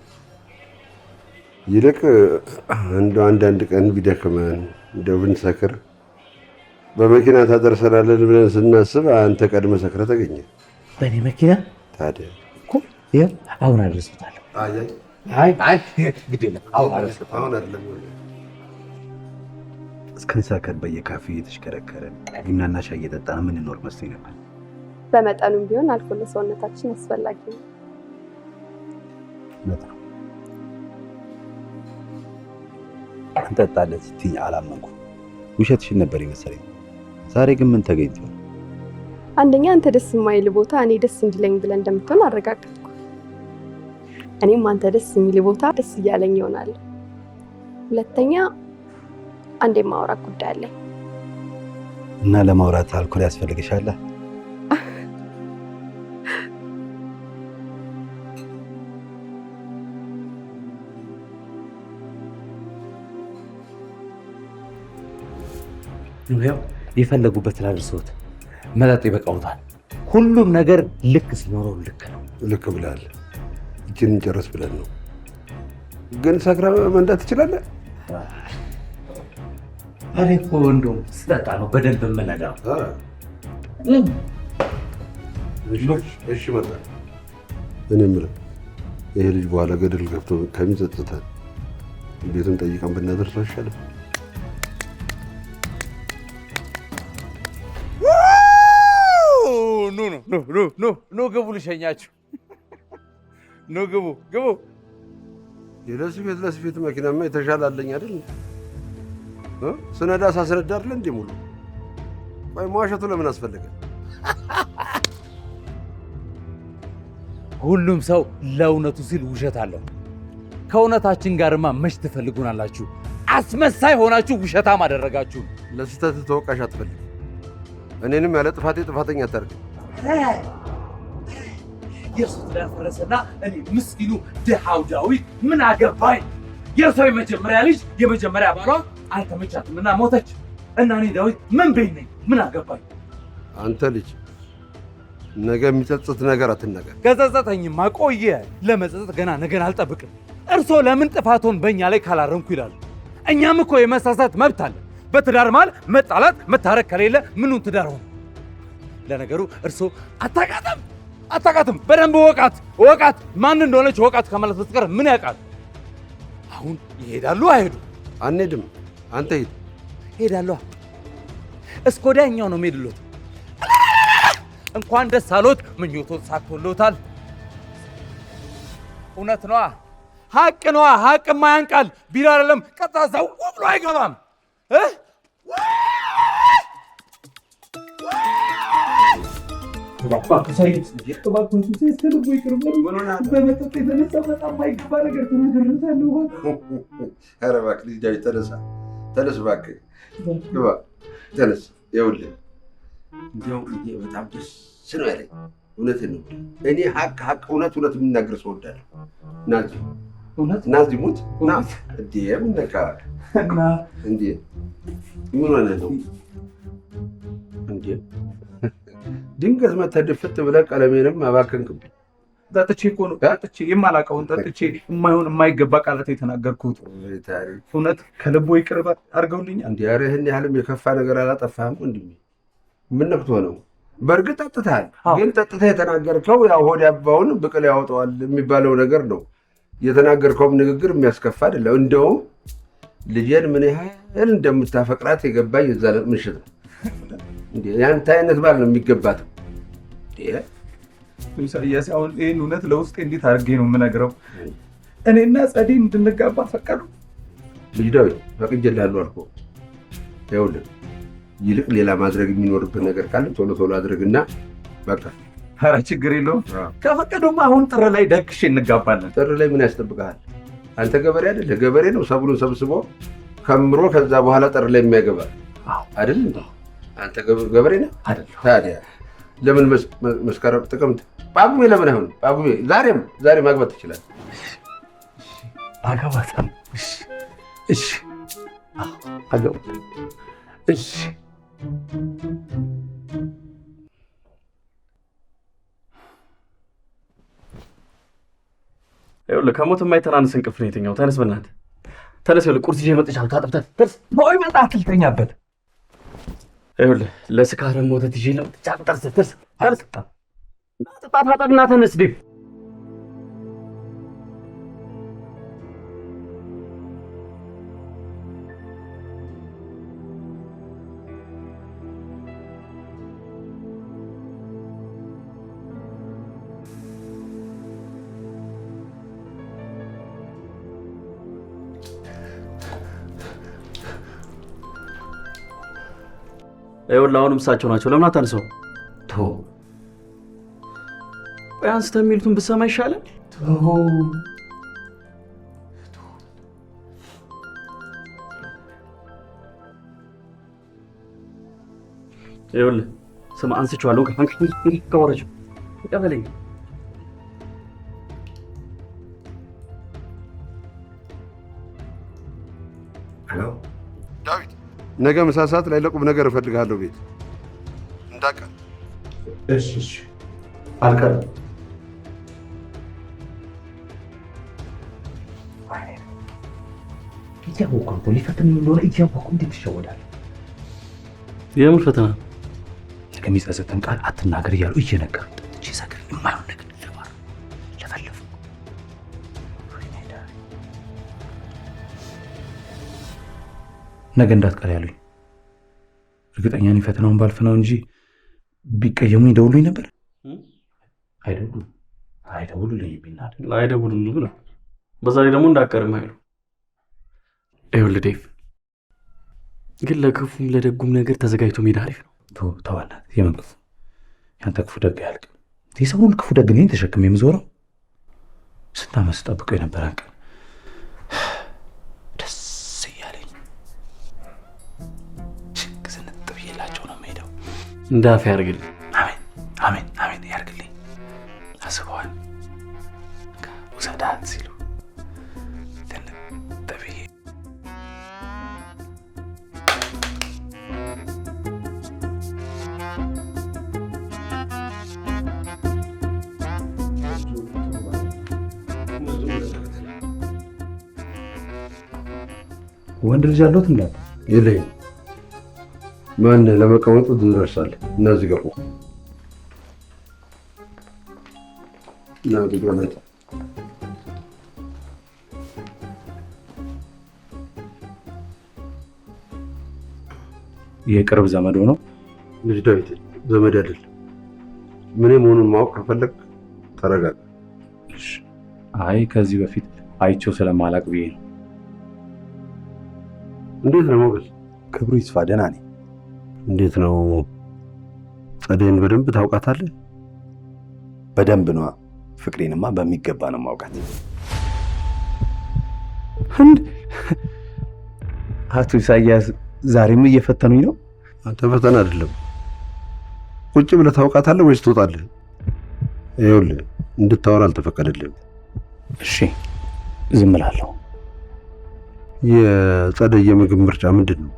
Speaker 2: ይልቅ አንዳንድ ቀን ቢደክመን እንደው ብንሰክር በመኪና ታደርሰናለን ብለን ስናስብ አንተ ቀድመህ ሰክረህ ተገኘ።
Speaker 8: በእኔ መኪና?
Speaker 2: ታዲያ
Speaker 8: እኮ ይኸው አሁን አደርስበታለሁ።
Speaker 1: ግድ የለም አሁን አይደለም። እስክንሰክር በየካፌ እየተሽከረከረን ቡናና ሻይ እየጠጣን የምንኖር መስሎኝ ነበር።
Speaker 6: በመጠኑም ቢሆን አልኮል ለሰውነታችን አስፈላጊ ነው።
Speaker 1: እንጠጣለን ስትይኝ አላመንኩም። ውሸትሽን ነበር የመሰለኝ። ዛሬ ግን ምን ተገኝቶ?
Speaker 6: አንደኛ አንተ ደስ የማይል ቦታ እኔ ደስ እንዲለኝ ብለን እንደምትሆን አረጋግጥኩ። እኔም አንተ ደስ የሚል ቦታ ደስ እያለኝ ይሆናል። ሁለተኛ አንድ የማውራት ጉዳይ አለኝ።
Speaker 1: እና ለማውራት አልኮል ያስፈልግሻል?
Speaker 8: ይኸው የፈለጉበት ላድርሰውት። መጠጥ ይበቃውታል። ሁሉም ነገር ልክ ሲኖረው ልክ ነው።
Speaker 2: ልክ ብለሃል። እችን እንጨርስ ብለን ነው። ግን ሰክረህ መንዳት ትችላለህ?
Speaker 8: እኔ እኮ እንደውም ስጠጣ ነው በደንብ የምነዳው።
Speaker 2: እሺ መጣ። እኔ የምልህ ይሄ ልጅ በኋላ ገደል ገብቶ ከሚጸጽተን ቤቱን ጠይቀን ብናደርሰው አይሻልም?
Speaker 18: ኑ ግቡ፣ ልሸኛችሁ። ኑ ግቡ ግቡ።
Speaker 2: ለስፌት መኪናማ የተሻለ አለኝ አይደል? ስነዳ ሳስነዳ አይደል እንዴ ሙሉ። ቆይ መዋሸቱ ለምን አስፈለገ?
Speaker 3: ሁሉም ሰው ለእውነቱ ሲል ውሸት አለው። ከእውነታችን ጋርማ መች ትፈልጉናላችሁ? አስመሳይ ሆናችሁ ውሸታም አደረጋችሁ።
Speaker 2: ለስህተት ተወቃሽ አትፈልግ። እኔንም ያለ ጥፋቴ ጥፋተኛ አታርግ።
Speaker 3: የእሱ ትዳር ፈረሰና እኔ ምስኪኑ ድሃው ዳዊት ምን አገባኝ? የእርሷ የመጀመሪያ ልጅ የመጀመሪያ ባሏ አልተመቻትምና ሞተች እና እኔ ዳዊት ምን ቤት ነኝ? ምን አገባኝ?
Speaker 2: አንተ ልጅ ነገ የሚጸጽት ነገር አትናገር።
Speaker 3: ከጸጸተኝማ ቆየ። ለመጸጸት ገና ነገን አልጠብቅም። እርሶ ለምን ጥፋቶን በእኛ ላይ ካላረንኩ ይላሉ። እኛም እኮ የመሳሳት መብት አለ። በትዳር መሃል መጣላት መታረቅ ከሌለ ምኑን ትዳር ሆነ? ለነገሩ እርሶ አታውቃትም። በደንብ ወቃት። ማን እንደሆነች ወቃት ከማለት በስተቀር ምን ያውቃል? አሁን ይሄዳሉ አይሄዱ?
Speaker 2: አንሄድም። አንተ ሂድ።
Speaker 3: ሄዳለሁ። እስከ ወዲያኛው ነው የምሄድሎት። እንኳን ደስ አሎት፣ ምኞቶን ሳክቶሎታል። እውነት ነዋ፣ ሀቅ ነዋ። ሀቅማ ያንቃል። ቢራ አይደለም ቀጥታ ዘው ብሎ አይገባም።
Speaker 18: በመጠጥ የተነሳ በጣም ማይገባ ነገር ተናግሬያለሁ።
Speaker 1: ኧረ እባክህ ልጅ ዳዊት ተነሳ፣ ተነስ እባክህ ግባ፣ ተነስ። ይኸውልህ እንዲያው በጣም ደስ ነው ያለኝ። እውነትን ነው። እኔ ሀቅ እውነት የሚናገር ሰው እወዳለሁ። ና እዚህ ና እዚህ ሙት ና። እንዴ ምን ነካ እንዴ? ምን ሆነህ ነው እንዴ? ድንገት መተህ ድፍት ብለህ ቀለሜንም አባከንክብኝ።
Speaker 18: ጠጥቼ እኮ ነው ጠጥቼ የማላውቀውን ጠጥቼ የማይሆን የማይገባ ቃላት የተናገርኩት። እውነት ከልቦ ይቅር አድርገውልኛል።
Speaker 1: እንዴ ኧረ ይህን ያህልም የከፋ ነገር አላጠፋህም ወንድሜ። ምን ነክቶ ነው? በእርግጥ ጠጥተሃል፣ ግን ጠጥተህ የተናገርከው ያው ሆድ ያባውን ብቅል ያወጣዋል የሚባለው ነገር ነው። የተናገርከውም ንግግር የሚያስከፋ አይደለም። እንደውም ልጄን ምን ያህል እንደምታፈቅራት የገባኝ የዛ ምሽት ነው። ያንተ አይነት ባል ነው የሚገባት።
Speaker 18: ኢሳያስ አሁን ይህን እውነት ለውስጤ እንዴት አድርጌ ነው የምነግረው? እኔና ጸዴ እንድንጋባ ፈቀዱ።
Speaker 1: ልጅ ዳዊት ፈቅጄልሃለሁ አልኩህ። ይኸውልህ ይልቅ ሌላ ማድረግ የሚኖርብህ ነገር ካለ ቶሎ ቶሎ አድርግና በቃ።
Speaker 18: ኧረ ችግር የለውም ከፈቀዱማ አሁን ጥር ላይ ደግሼ እንጋባለን።
Speaker 1: ጥር ላይ ምን ያስጠብቅሃል? አንተ ገበሬ አይደለህ? ገበሬ ነው ሰብሉን ሰብስቦ ከምሮ ከዛ በኋላ ጥር ላይ የሚያገባ አይደል? አንተ ገበሬ ነህ አይደል? ታዲያ ለምን መስከረም፣ ጥቅምት፣ ጳጉሜ ለምን አይሆንም? ጳጉሜ ዛሬ ማግባት ትችላለህ።
Speaker 18: አገባታለሁ። እሺ አገባታለሁ። እሺ
Speaker 16: ይኸውልህ ከሞት የማይተናነስ እንቅልፍ ነው የተኛው። ተነስ በእናትህ ተነስ። ይኸውልህ ቁርስ ይዤ መጥቻለሁ። ታጥብተህ ተነስ።
Speaker 18: ወይ መጣ አትልተኛበት።
Speaker 16: ይኸውልህ ለስካርም ወተት ይዤ መጥቻለሁ። ተነስ። ታጠብና ተነስ። ዴቭ ይኸውልህ አሁንም እሳቸው ናቸው። ለምን አታንሰው?
Speaker 1: ተው
Speaker 16: ቆይ አንስተህ የሚሉትን ብትሰማ ይሻላል።
Speaker 1: ተው
Speaker 16: ይኸውልህ ስማ፣ አንስቼዋለሁ። ከወረችው ቀበለኝ።
Speaker 2: ዳዊት ነገ ምሳ ሰዓት ላይ ለቁም ነገር እፈልግሃለሁ ቤት እንዳቀር።
Speaker 18: እሺ አልቀርም።
Speaker 5: እያወቅሁ እኮ ሊፈትን እንደሆነ እያወቅሁ እንዴት ትሸወዳለህ?
Speaker 16: የምን ፈተና?
Speaker 5: የሚጸጽትን ቃል አትናገር እያሉ እየነገሩ ጠጥቼ ሰክሬ የማይሆን ነገር ለፈለፉ። ነገ እንዳትቀር ያሉኝ። እርግጠኛ ነኝ ፈተናውን ባልፍ ነው እንጂ ቢቀየሙኝ ይደውሉኝ ነበር። አይደውሉልኝ ቢናደድ
Speaker 16: አይደውሉልኝ ብለው በዛ ላይ ደግሞ እንዳትቀርም አይሉ። ይኸውልህ ዴቭ ግን ለክፉም ለደጉም ነገር ተዘጋጅቶ ሜዳ አሪፍ ነው።
Speaker 5: ተዋና የምን ክፉ? ያንተ ክፉ ደግ ያልቅ። የሰውን ክፉ ደግ ነኝ ተሸክሜ የምዞረው። ስንት ዓመት ስጠብቀው የነበረን ቀን ደስ እያለኝ ሽክ ስንጥ ብዬላቸው ነው የምሄደው።
Speaker 16: እንደ አፍ ያርግልኝ።
Speaker 5: አሜን ያርግልኝ። አስበዋል ውሰዳት ሲሉ ስንጥ ብዬ
Speaker 1: ወንድ ልጅ አለሁት እንዳለ የለኝም። ማን ለመቀመጡ ትደርሳለህ? እነዚህ ገቡ እና ዲግሮነት
Speaker 5: የቅርብ ዘመድ ነው
Speaker 1: ልጅ ዳዊት። ዘመድ አይደለም። ምን መሆኑን ማወቅ ከፈለግ ተረጋጋ።
Speaker 5: አይ ከዚህ በፊት አይቼው ስለማላቅ ብዬ ነው።
Speaker 1: እንዴት ነው ሞገስ?
Speaker 8: ክብሩ ይስፋ ደህና ነኝ።
Speaker 1: እንዴት ነው ጸደይን በደንብ ታውቃታለህ?
Speaker 5: በደንብ ነው። ፍቅሬንማ በሚገባ ነው ማውቃት።
Speaker 16: እንድ አቶ ኢሳያስ ዛሬም እየፈተኑኝ ነው።
Speaker 2: አንተ ፈተና አይደለም። ቁጭ ብለህ ታውቃታለህ ወይስ ትወጣለህ? ይኸውልህ እንድታወራ አልተፈቀደልህም።
Speaker 5: እሺ ዝም እላለሁ።
Speaker 2: የጸደይ የምግብ ምርጫ ምንድን ነው?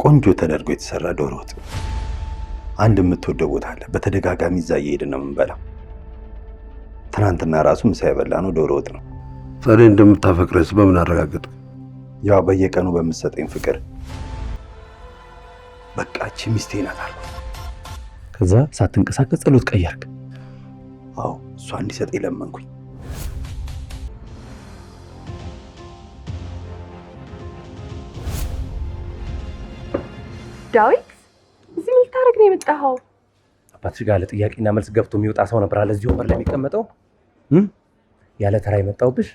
Speaker 5: ቆንጆ ተደርጎ የተሰራ ዶሮ ወጥ። አንድ የምትወደው ቦታ አለ። በተደጋጋሚ እዛ እየሄድን ነው የምንበላው። ትናንትና ራሱ ምሳ የበላነው ዶሮ ወጥ ነው።
Speaker 2: ጸደይ እንደምታፈቅረስ በምን አረጋገጥክ?
Speaker 5: ያው በየቀኑ በምትሰጠኝ ፍቅር በቃ እቺ ሚስቴ ናት አልኩ።
Speaker 16: ከዛ ሳትንቀሳቀስ ጸሎት ቀየርክ?
Speaker 5: አዎ እሷ እንዲሰጠኝ ለመንኩኝ።
Speaker 6: ዳዊት እዚህ ምን ልታደርግ ነው የመጣኸው?
Speaker 8: አባትሽ ጋር ለጥያቄና መልስ ገብቶ የሚወጣ ሰው ነበር አለ እዚህ ወንበር ላይ የሚቀመጠው። ያለ ተራ የመጣሁብሽ?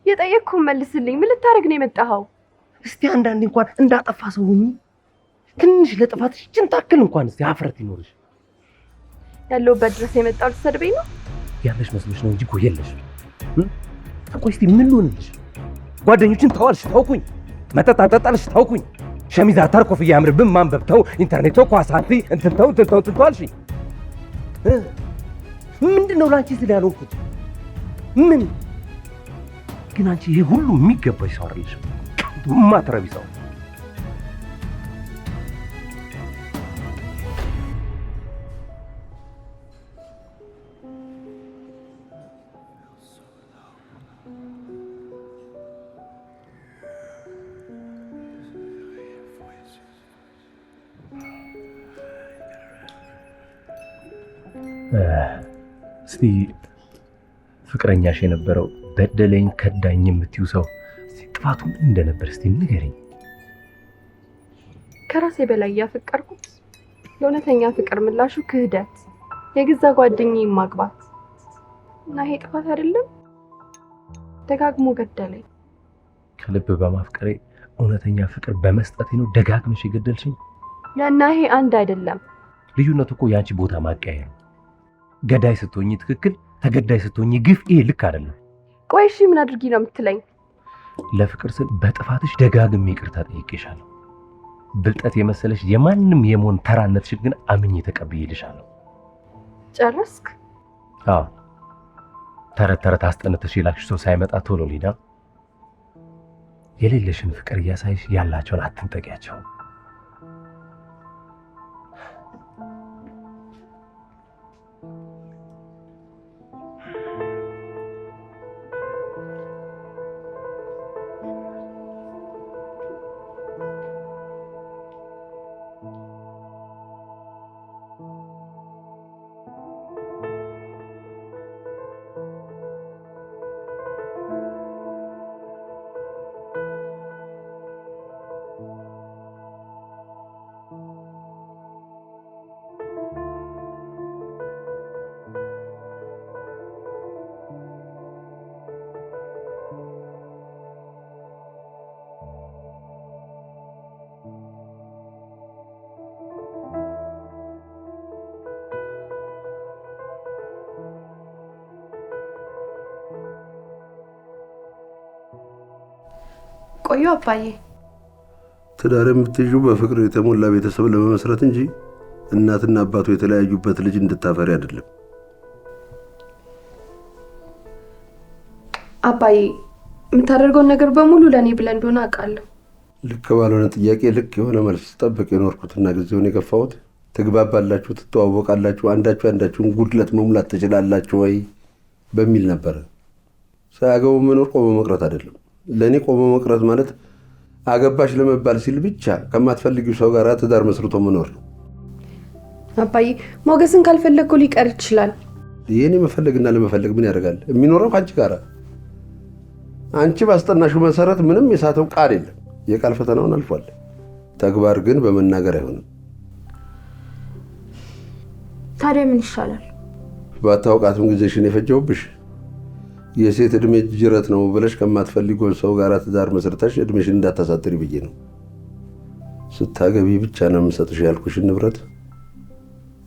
Speaker 6: የጠየቅኩህን መልስልኝ። ምን ልታደርግ ነው የመጣኸው?
Speaker 8: እስቲ አንዳንዴ እንኳን እንዳጠፋ ሰው ሁኚ። ትንሽ ለጥፋትሽ ችን ታክል እንኳን እስቲ አፍረት ይኖርሽ።
Speaker 6: ያለሁበት ድረስ የመጣው ልትሰድበኝ ነው?
Speaker 8: ያለሽ መስሎሽ ነው እንጂ እኮ የለሽ። ቆይ እስቲ ምን ልሆንልሽ? ጓደኞችን ተዋልሽ፣ ታውኩኝ። መጠጥ አጠጣልሽ፣ ታውኩኝ። ሸሚዝ አታር፣ ኮፍያ ያምርብን፣ ማንበብ ተው፣ ኢንተርኔት ተው፣ ኳስ አትይ፣ እንትን ተው አልሽኝ። ምንድን ነው ለአንቺ ስል ያልሆንኩት? ምን ግን አንቺ ይሄ ሁሉ የሚገባሽ ሰው አይደለሽም። ማትረቢ ሰው። እስቲ ፍቅረኛሽ የነበረው በደለኝ ከዳኝ የምትዩ ሰው ጥፋቱ ምን እንደነበር እስቲ ንገረኝ።
Speaker 6: ከራሴ በላይ ያፈቀርኩት ለእውነተኛ ፍቅር ምላሹ ክህደት፣ የገዛ ጓደኛዬን ማግባት እና ይሄ ጥፋት አይደለም? ደጋግሞ ገደለኝ።
Speaker 8: ከልብ በማፍቀሬ እውነተኛ ፍቅር በመስጠቴ ነው ደጋግመሽ የገደልሽኝ?
Speaker 6: ያና ይሄ አንድ አይደለም።
Speaker 8: ልዩነቱ እኮ የአንቺ ቦታ ማቀያየር ነው። ገዳይ ስትሆኚ ትክክል፣ ተገዳይ ስትሆኚ ግፍ። ይሄ ልክ አይደለም።
Speaker 6: ቆይ እሺ ምን አድርጊ ነው የምትለኝ?
Speaker 8: ለፍቅር ስል በጥፋትሽ ደጋግሜ ይቅርታ ጠይቄሻለሁ። ብልጠት የመሰለሽ የማንም የመሆን ተራነትሽን ግን አምኜ ተቀብዬልሻለሁ።
Speaker 6: ጨረስክ?
Speaker 8: አዎ። ተረት አስጠንተሽ የላክሽ ሰው ሳይመጣ ቶሎ ሊዳ። የሌለሽን ፍቅር እያሳይሽ ያላቸውን አትንጠቂያቸው።
Speaker 6: ቆዩ አባዬ።
Speaker 2: ትዳር የምትይዡ በፍቅር የተሞላ ቤተሰብ ለመመስረት እንጂ እናትና አባቱ የተለያዩበት ልጅ እንድታፈሪ አይደለም።
Speaker 6: አባዬ የምታደርገውን ነገር በሙሉ ለእኔ ብለህ እንደሆነ አውቃለሁ።
Speaker 2: ልክ ባልሆነ ጥያቄ ልክ የሆነ መልስ ስጠብቅ የኖርኩትና ጊዜውን የገፋሁት ትግባባላችሁ፣ ትተዋወቃላችሁ፣ አንዳችሁ አንዳችሁን ጉድለት መሙላት ትችላላችሁ ወይ በሚል ነበረ። ሳያገቡ መኖር ቆሞ መቅረት አይደለም። ለእኔ ቆሞ መቅረት ማለት አገባሽ ለመባል ሲል ብቻ ከማትፈልጊው ሰው ጋር ትዳር መስርቶ መኖር ነው።
Speaker 6: አባዬ ሞገስን ካልፈለግኩ ሊቀር ይችላል።
Speaker 2: የእኔ መፈለግና ለመፈለግ ምን ያደርጋል? የሚኖረው ከአንቺ ጋር። አንቺ ባስጠናሽው መሰረት ምንም የሳተው ቃል የለም። የቃል ፈተናውን አልፏል። ተግባር ግን በመናገር አይሆንም።
Speaker 9: ታዲያ ምን ይሻላል?
Speaker 2: ባታውቃትም ጊዜሽን የፈጀውብሽ የሴት እድሜ ጅረት ነው ብለሽ ከማትፈልጊው ሰው ጋር ትዳር መስርተሽ እድሜሽን እንዳታሳጥሪ ብዬ ነው። ስታገቢ ብቻ ነው የምሰጥሽ ያልኩሽን ንብረት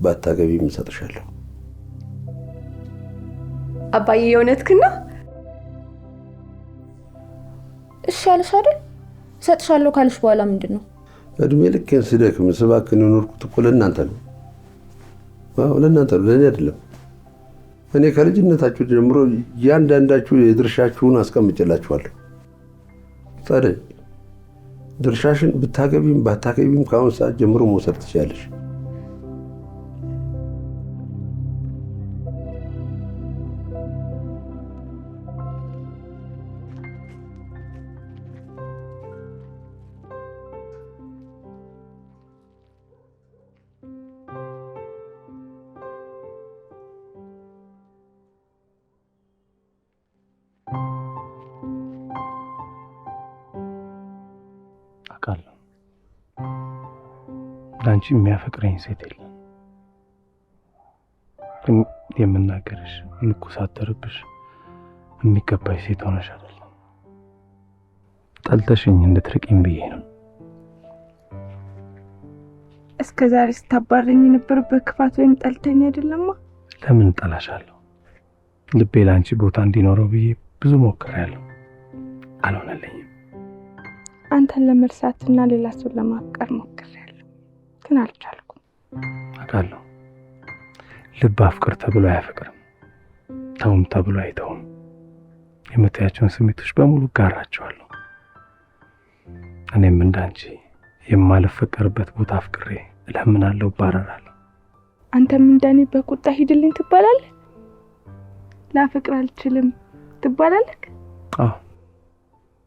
Speaker 2: ባታገቢ እሰጥሻለሁ።
Speaker 6: አባዬ የእውነትህን ነው?
Speaker 9: እሺ አለሽ አይደል? እሰጥሻለሁ ካልሽ በኋላ ምንድን ነው?
Speaker 2: እድሜ ልኬን ስደክም ስባክን የኖርኩት እኮ ለእናንተ ነው። አዎ ለእናንተ ነው፣ ለእኔ አይደለም። እኔ ከልጅነታችሁ ጀምሮ እያንዳንዳችሁ የድርሻችሁን አስቀምጬላችኋለሁ። ታዲያ ድርሻሽን ብታገቢም ባታገቢም ከአሁን ሰዓት ጀምሮ መውሰድ ትችያለሽ።
Speaker 3: አውቃለሁ ለአንቺ የሚያፈቅረኝ ሴት የለም። ግን የምናገርሽ የምኮሳተርብሽ የሚገባሽ ሴት ሆነሽ አይደለም። ጠልተሽኝ እንድትርቂኝ ብዬ ነው።
Speaker 19: እስከ ዛሬ ስታባረኝ የነበረበት ክፋት ወይም ጠልተኝ አይደለማ።
Speaker 3: ለምን ጠላሻለሁ? ልቤ ለአንቺ ቦታ እንዲኖረው ብዬ ብዙ ሞክሬያለሁ፣ አልሆነልኝም።
Speaker 19: አንተን ለመርሳትና ሌላ ሰው ለማፍቀር ሞክሬያለሁ፣ ግን አልቻልኩም።
Speaker 3: አውቃለሁ ልብ አፍቅር ተብሎ አያፈቅርም፣ ተውም ተብሎ አይተውም። የምታያቸውን ስሜቶች በሙሉ ጋራቸዋለሁ። እኔም እንዳንቺ የማልፈቀርበት ቦታ አፍቅሬ እለምናለሁ፣ ባረራለሁ።
Speaker 19: አንተም እንደኔ በቁጣ ሂድልኝ ትባላለህ? ላፈቅር አልችልም ትባላለህ?
Speaker 3: አዎ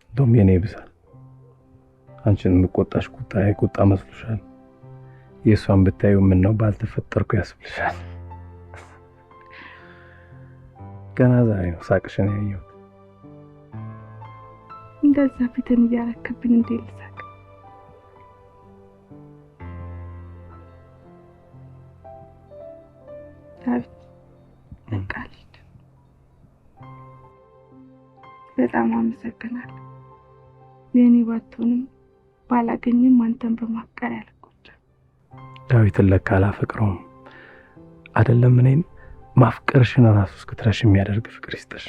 Speaker 3: እንደውም የኔ ይብሳል። አንቺን የምቆጣሽ ቁጣ የቁጣ መስሎሻል። የእሷን ብታዩ ምን ነው ባልተፈጠርኩ ያስብልሻል። ገና ዛሬ ነው ሳቅሽን ያየሁት።
Speaker 19: እንደዛ ፊትን እያረከብኝ እንዴት ልሳቅ? ዳዊት በቃ ልሂድ። በጣም አመሰግናለሁ። የኔ ባትሆንም ባላገኝም አንተን በማፍቀር ያልቆጨኝ።
Speaker 3: ዳዊትን ለካ አላፈቅረውም አይደለም። እኔን ማፍቀርሽን ራሱ እስክትረሽ የሚያደርግ ፍቅር ይስጥሽ።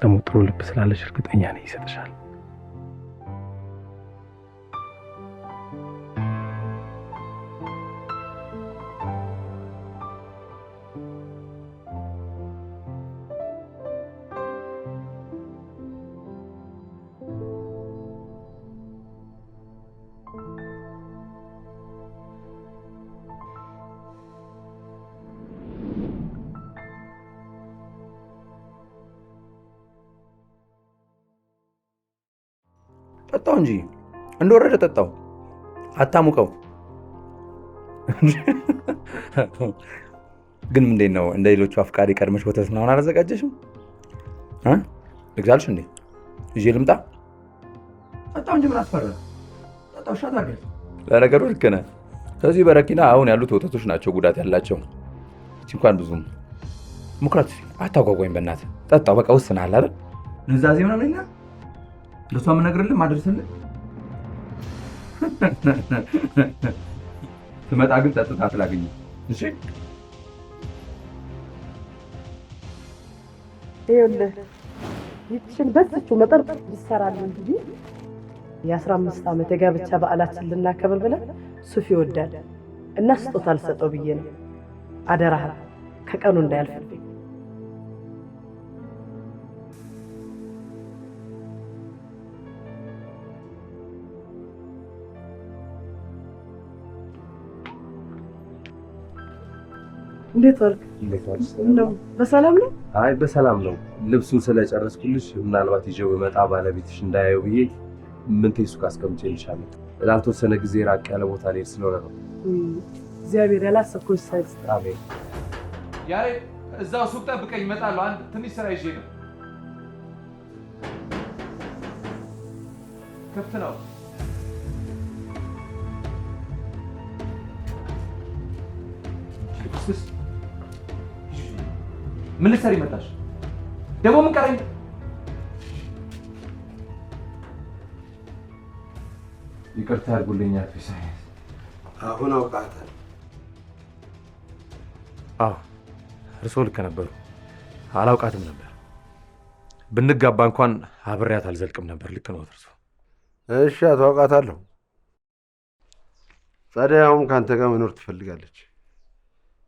Speaker 3: ደግሞ ጥሩ ልብ ስላለሽ እርግጠኛ ነኝ ይሰጥሻል።
Speaker 5: ጠጣው እንጂ እንደወረደ ጠጣው፣ አታሙቀው። ግን እንዴት ነው እንደ ሌሎቹ አፍቃሪ ቀድመሽ ወተት ምናምን አላዘጋጀሽም? ልግዛልሽ እንዴ? ይዤ ልምጣ?
Speaker 18: ጠጣው እንጂ ምን አስፈራ? ጠጣው ሻት አድርገህ።
Speaker 5: ለነገሩ ልክ ነህ። ከዚህ በረኪና አሁን ያሉት ወተቶች ናቸው ጉዳት ያላቸው። እቺ እንኳን ብዙም ሙክራት አታጓጓኝ በእናትህ። ጠጣው በቃ ወስነሃል አይደል?
Speaker 18: ንዛዜ ምናምን ነኝ ለሷ ምን ነግርልህ ማድረስልህ። ትመጣ ግን ጠጥታ ስላገኘ እሺ።
Speaker 11: ይኸውልህ ይችን በዚችው መጠን ይሰራል እንጂ የ15 ዓመት የጋብቻ በዓላችን ልናከብር ብለን ሱፍ ይወዳል እና ስጦታ አልሰጠው ብዬ ነው። አደራህ ከቀኑ እንዳያልፍብኝ። እንዴት ዋልክ? በሰላም ነው?
Speaker 16: አይ በሰላም ነው። ልብሱን ስለጨረስኩልሽ ምናልባት ይዤው ብመጣ ባለቤትሽ እንዳያየው ብዬ ምንቴ ሱቅ አስቀምጬልሻለሁ። ላልተወሰነ ጊዜ ራቅ ያለ ቦታ ልሄድ ስለሆነ ነው።
Speaker 11: እግዚአብሔር ያላሰብኩት ሳይዝ።
Speaker 16: አሜን።
Speaker 18: ያሬ እዛው ሱቅ ጠብቀኝ፣ እመጣለሁ። አንድ ትንሽ ስራ ይዤ ነው። ክፍት ነው። ምን ልትሰሪ መጣሽ? ደግሞ ምን ቀረኝ?
Speaker 5: ይቅርታ አድርጉልኛል ፊሳይ።
Speaker 2: አሁን አውቃታል።
Speaker 5: አዎ እርስዎ ልክ ነበሩ። አላውቃትም ነበር። ብንጋባ እንኳን አብሬያት አልዘልቅም ነበር። ልክ ነው እርሶ።
Speaker 2: እሺ አቶ አውቃታለሁ። ጸደያውም ከአንተ ጋር መኖር ትፈልጋለች።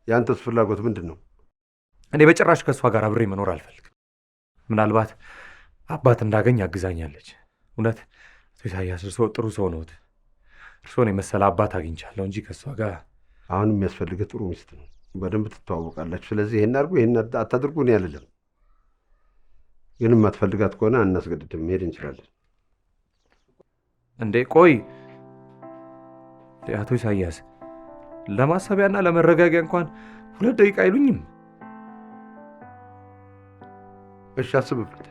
Speaker 2: የአንተስ ፍላጎት ምንድን ነው?
Speaker 5: እኔ በጭራሽ ከእሷ ጋር አብሬ መኖር አልፈልግም። ምናልባት አባት እንዳገኝ አግዛኛለች። እውነት አቶ ኢሳያስ እርሶ ጥሩ ሰው ነዎት። እርሶን የመሰለ አባት አግኝቻለሁ እንጂ ከእሷ ጋር
Speaker 2: አሁን የሚያስፈልግህ ጥሩ ሚስት ነው። በደንብ ትተዋወቃላችሁ። ስለዚህ ይሄን አድርጉ ይሄን አታድርጉ እኔ አልልም። ግን የማትፈልጋት ከሆነ አናስገድድም፣ መሄድ እንችላለን።
Speaker 5: እንዴ ቆይ አቶ ኢሳያስ ለማሰቢያና ለመረጋጊያ እንኳን 2 ደቂቃ አይሉኝም?
Speaker 2: እሺ አስብበት።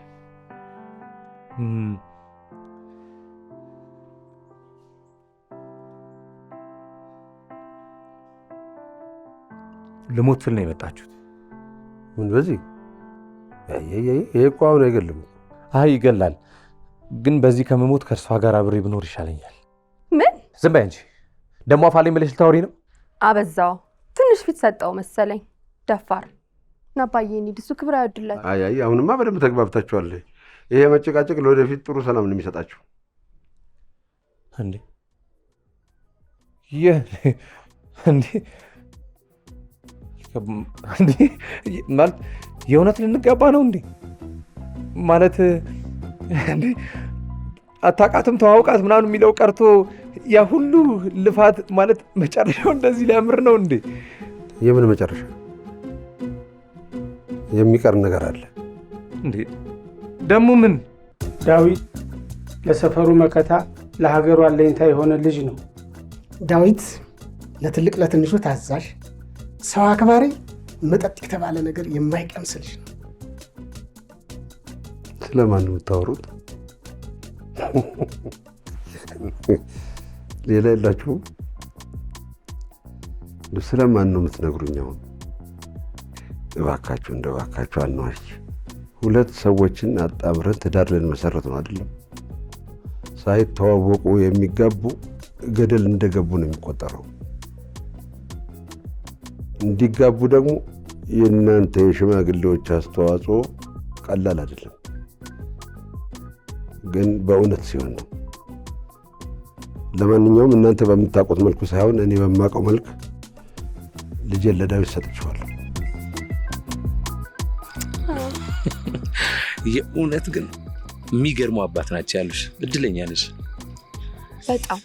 Speaker 5: ልሞት ስል ነው የመጣችሁት?
Speaker 2: ምን በዚህ ይሄ እኮ አሁን አይገልም።
Speaker 5: አይ ይገላል፣ ግን በዚህ ከመሞት ከእርሷ ጋር አብሬ ብኖር ይሻለኛል።
Speaker 6: ምን?
Speaker 5: ዝም በይ አንቺ። ደግሞ አፋልኝ ብለሽ ልታወሪ ነው?
Speaker 6: አበዛው። ትንሽ ፊት ሰጠው መሰለኝ። ደፋር ናባዬ እንሂድ፣ እሱ ክብር አይወድለት።
Speaker 2: አይ አሁንማ በደንብ ተግባብታችኋል። ይሄ መጨቃጨቅ ለወደፊት ጥሩ ሰላም ነው የሚሰጣችሁ።
Speaker 5: እንዴ ማለት የእውነት ልንጋባ ነው እንዴ? ማለት እንዴ አታውቃትም ተዋውቃት ምናምን የሚለው ቀርቶ ያ ሁሉ ልፋት ማለት መጨረሻው እንደዚህ ሊያምር ነው እንዴ?
Speaker 2: የምን መጨረሻ? የሚቀር ነገር አለ
Speaker 5: እንዴ? ደግሞ ምን?
Speaker 20: ዳዊት ለሰፈሩ መከታ ለሀገሩ አለኝታ የሆነ ልጅ ነው።
Speaker 12: ዳዊት ለትልቅ ለትንሹ ታዛዥ፣ ሰው አክባሪ፣ መጠጥ የተባለ ነገር የማይቀምስ ልጅ ነው።
Speaker 2: ስለማን ነው የምታወሩት? ሌላ የላችሁም? ስለማን ነው የምትነግሩኝ? አሁን እባካችሁ እንደው እባካችሁ አንዋሽ። 2 ሰዎችን አጣምረን ትዳር ልንመሰረት ነው አይደለም? ሳይተዋወቁ የሚጋቡ ገደል እንደገቡ ነው የሚቆጠረው። እንዲጋቡ ደግሞ የእናንተ የሽማግሌዎች አስተዋጽኦ ቀላል አይደለም፣ ግን በእውነት ሲሆን ነው። ለማንኛውም እናንተ በምታውቁት መልኩ ሳይሆን እኔ በማውቀው መልክ ልጄን ለዳዊት ሰጥቼዋለሁ።
Speaker 8: የእውነት ግን የሚገርሙ አባት ናቸው ያሉሽ። እድለኛ ነሽ
Speaker 6: በጣም።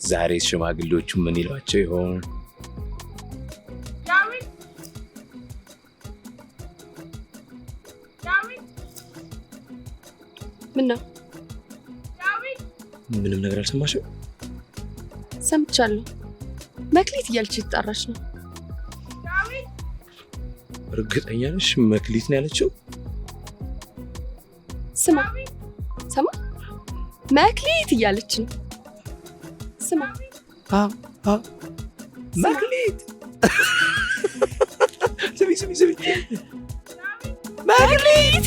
Speaker 8: ዛሬ ሽማግሌዎቹ ምን ይሏቸው ይሆን?
Speaker 6: ምን ነው?
Speaker 8: ምንም ነገር አልሰማሽም?
Speaker 6: ሰምቻለሁ። መክሊት እያለች ትጠራች ነው።
Speaker 8: እርግጠኛ ነሽ መክሊት ነው ያለችው?
Speaker 6: ስማ ሰማ፣ መክሊት እያለች ነው። ስማ
Speaker 8: መክሊት ስሚ መክሊት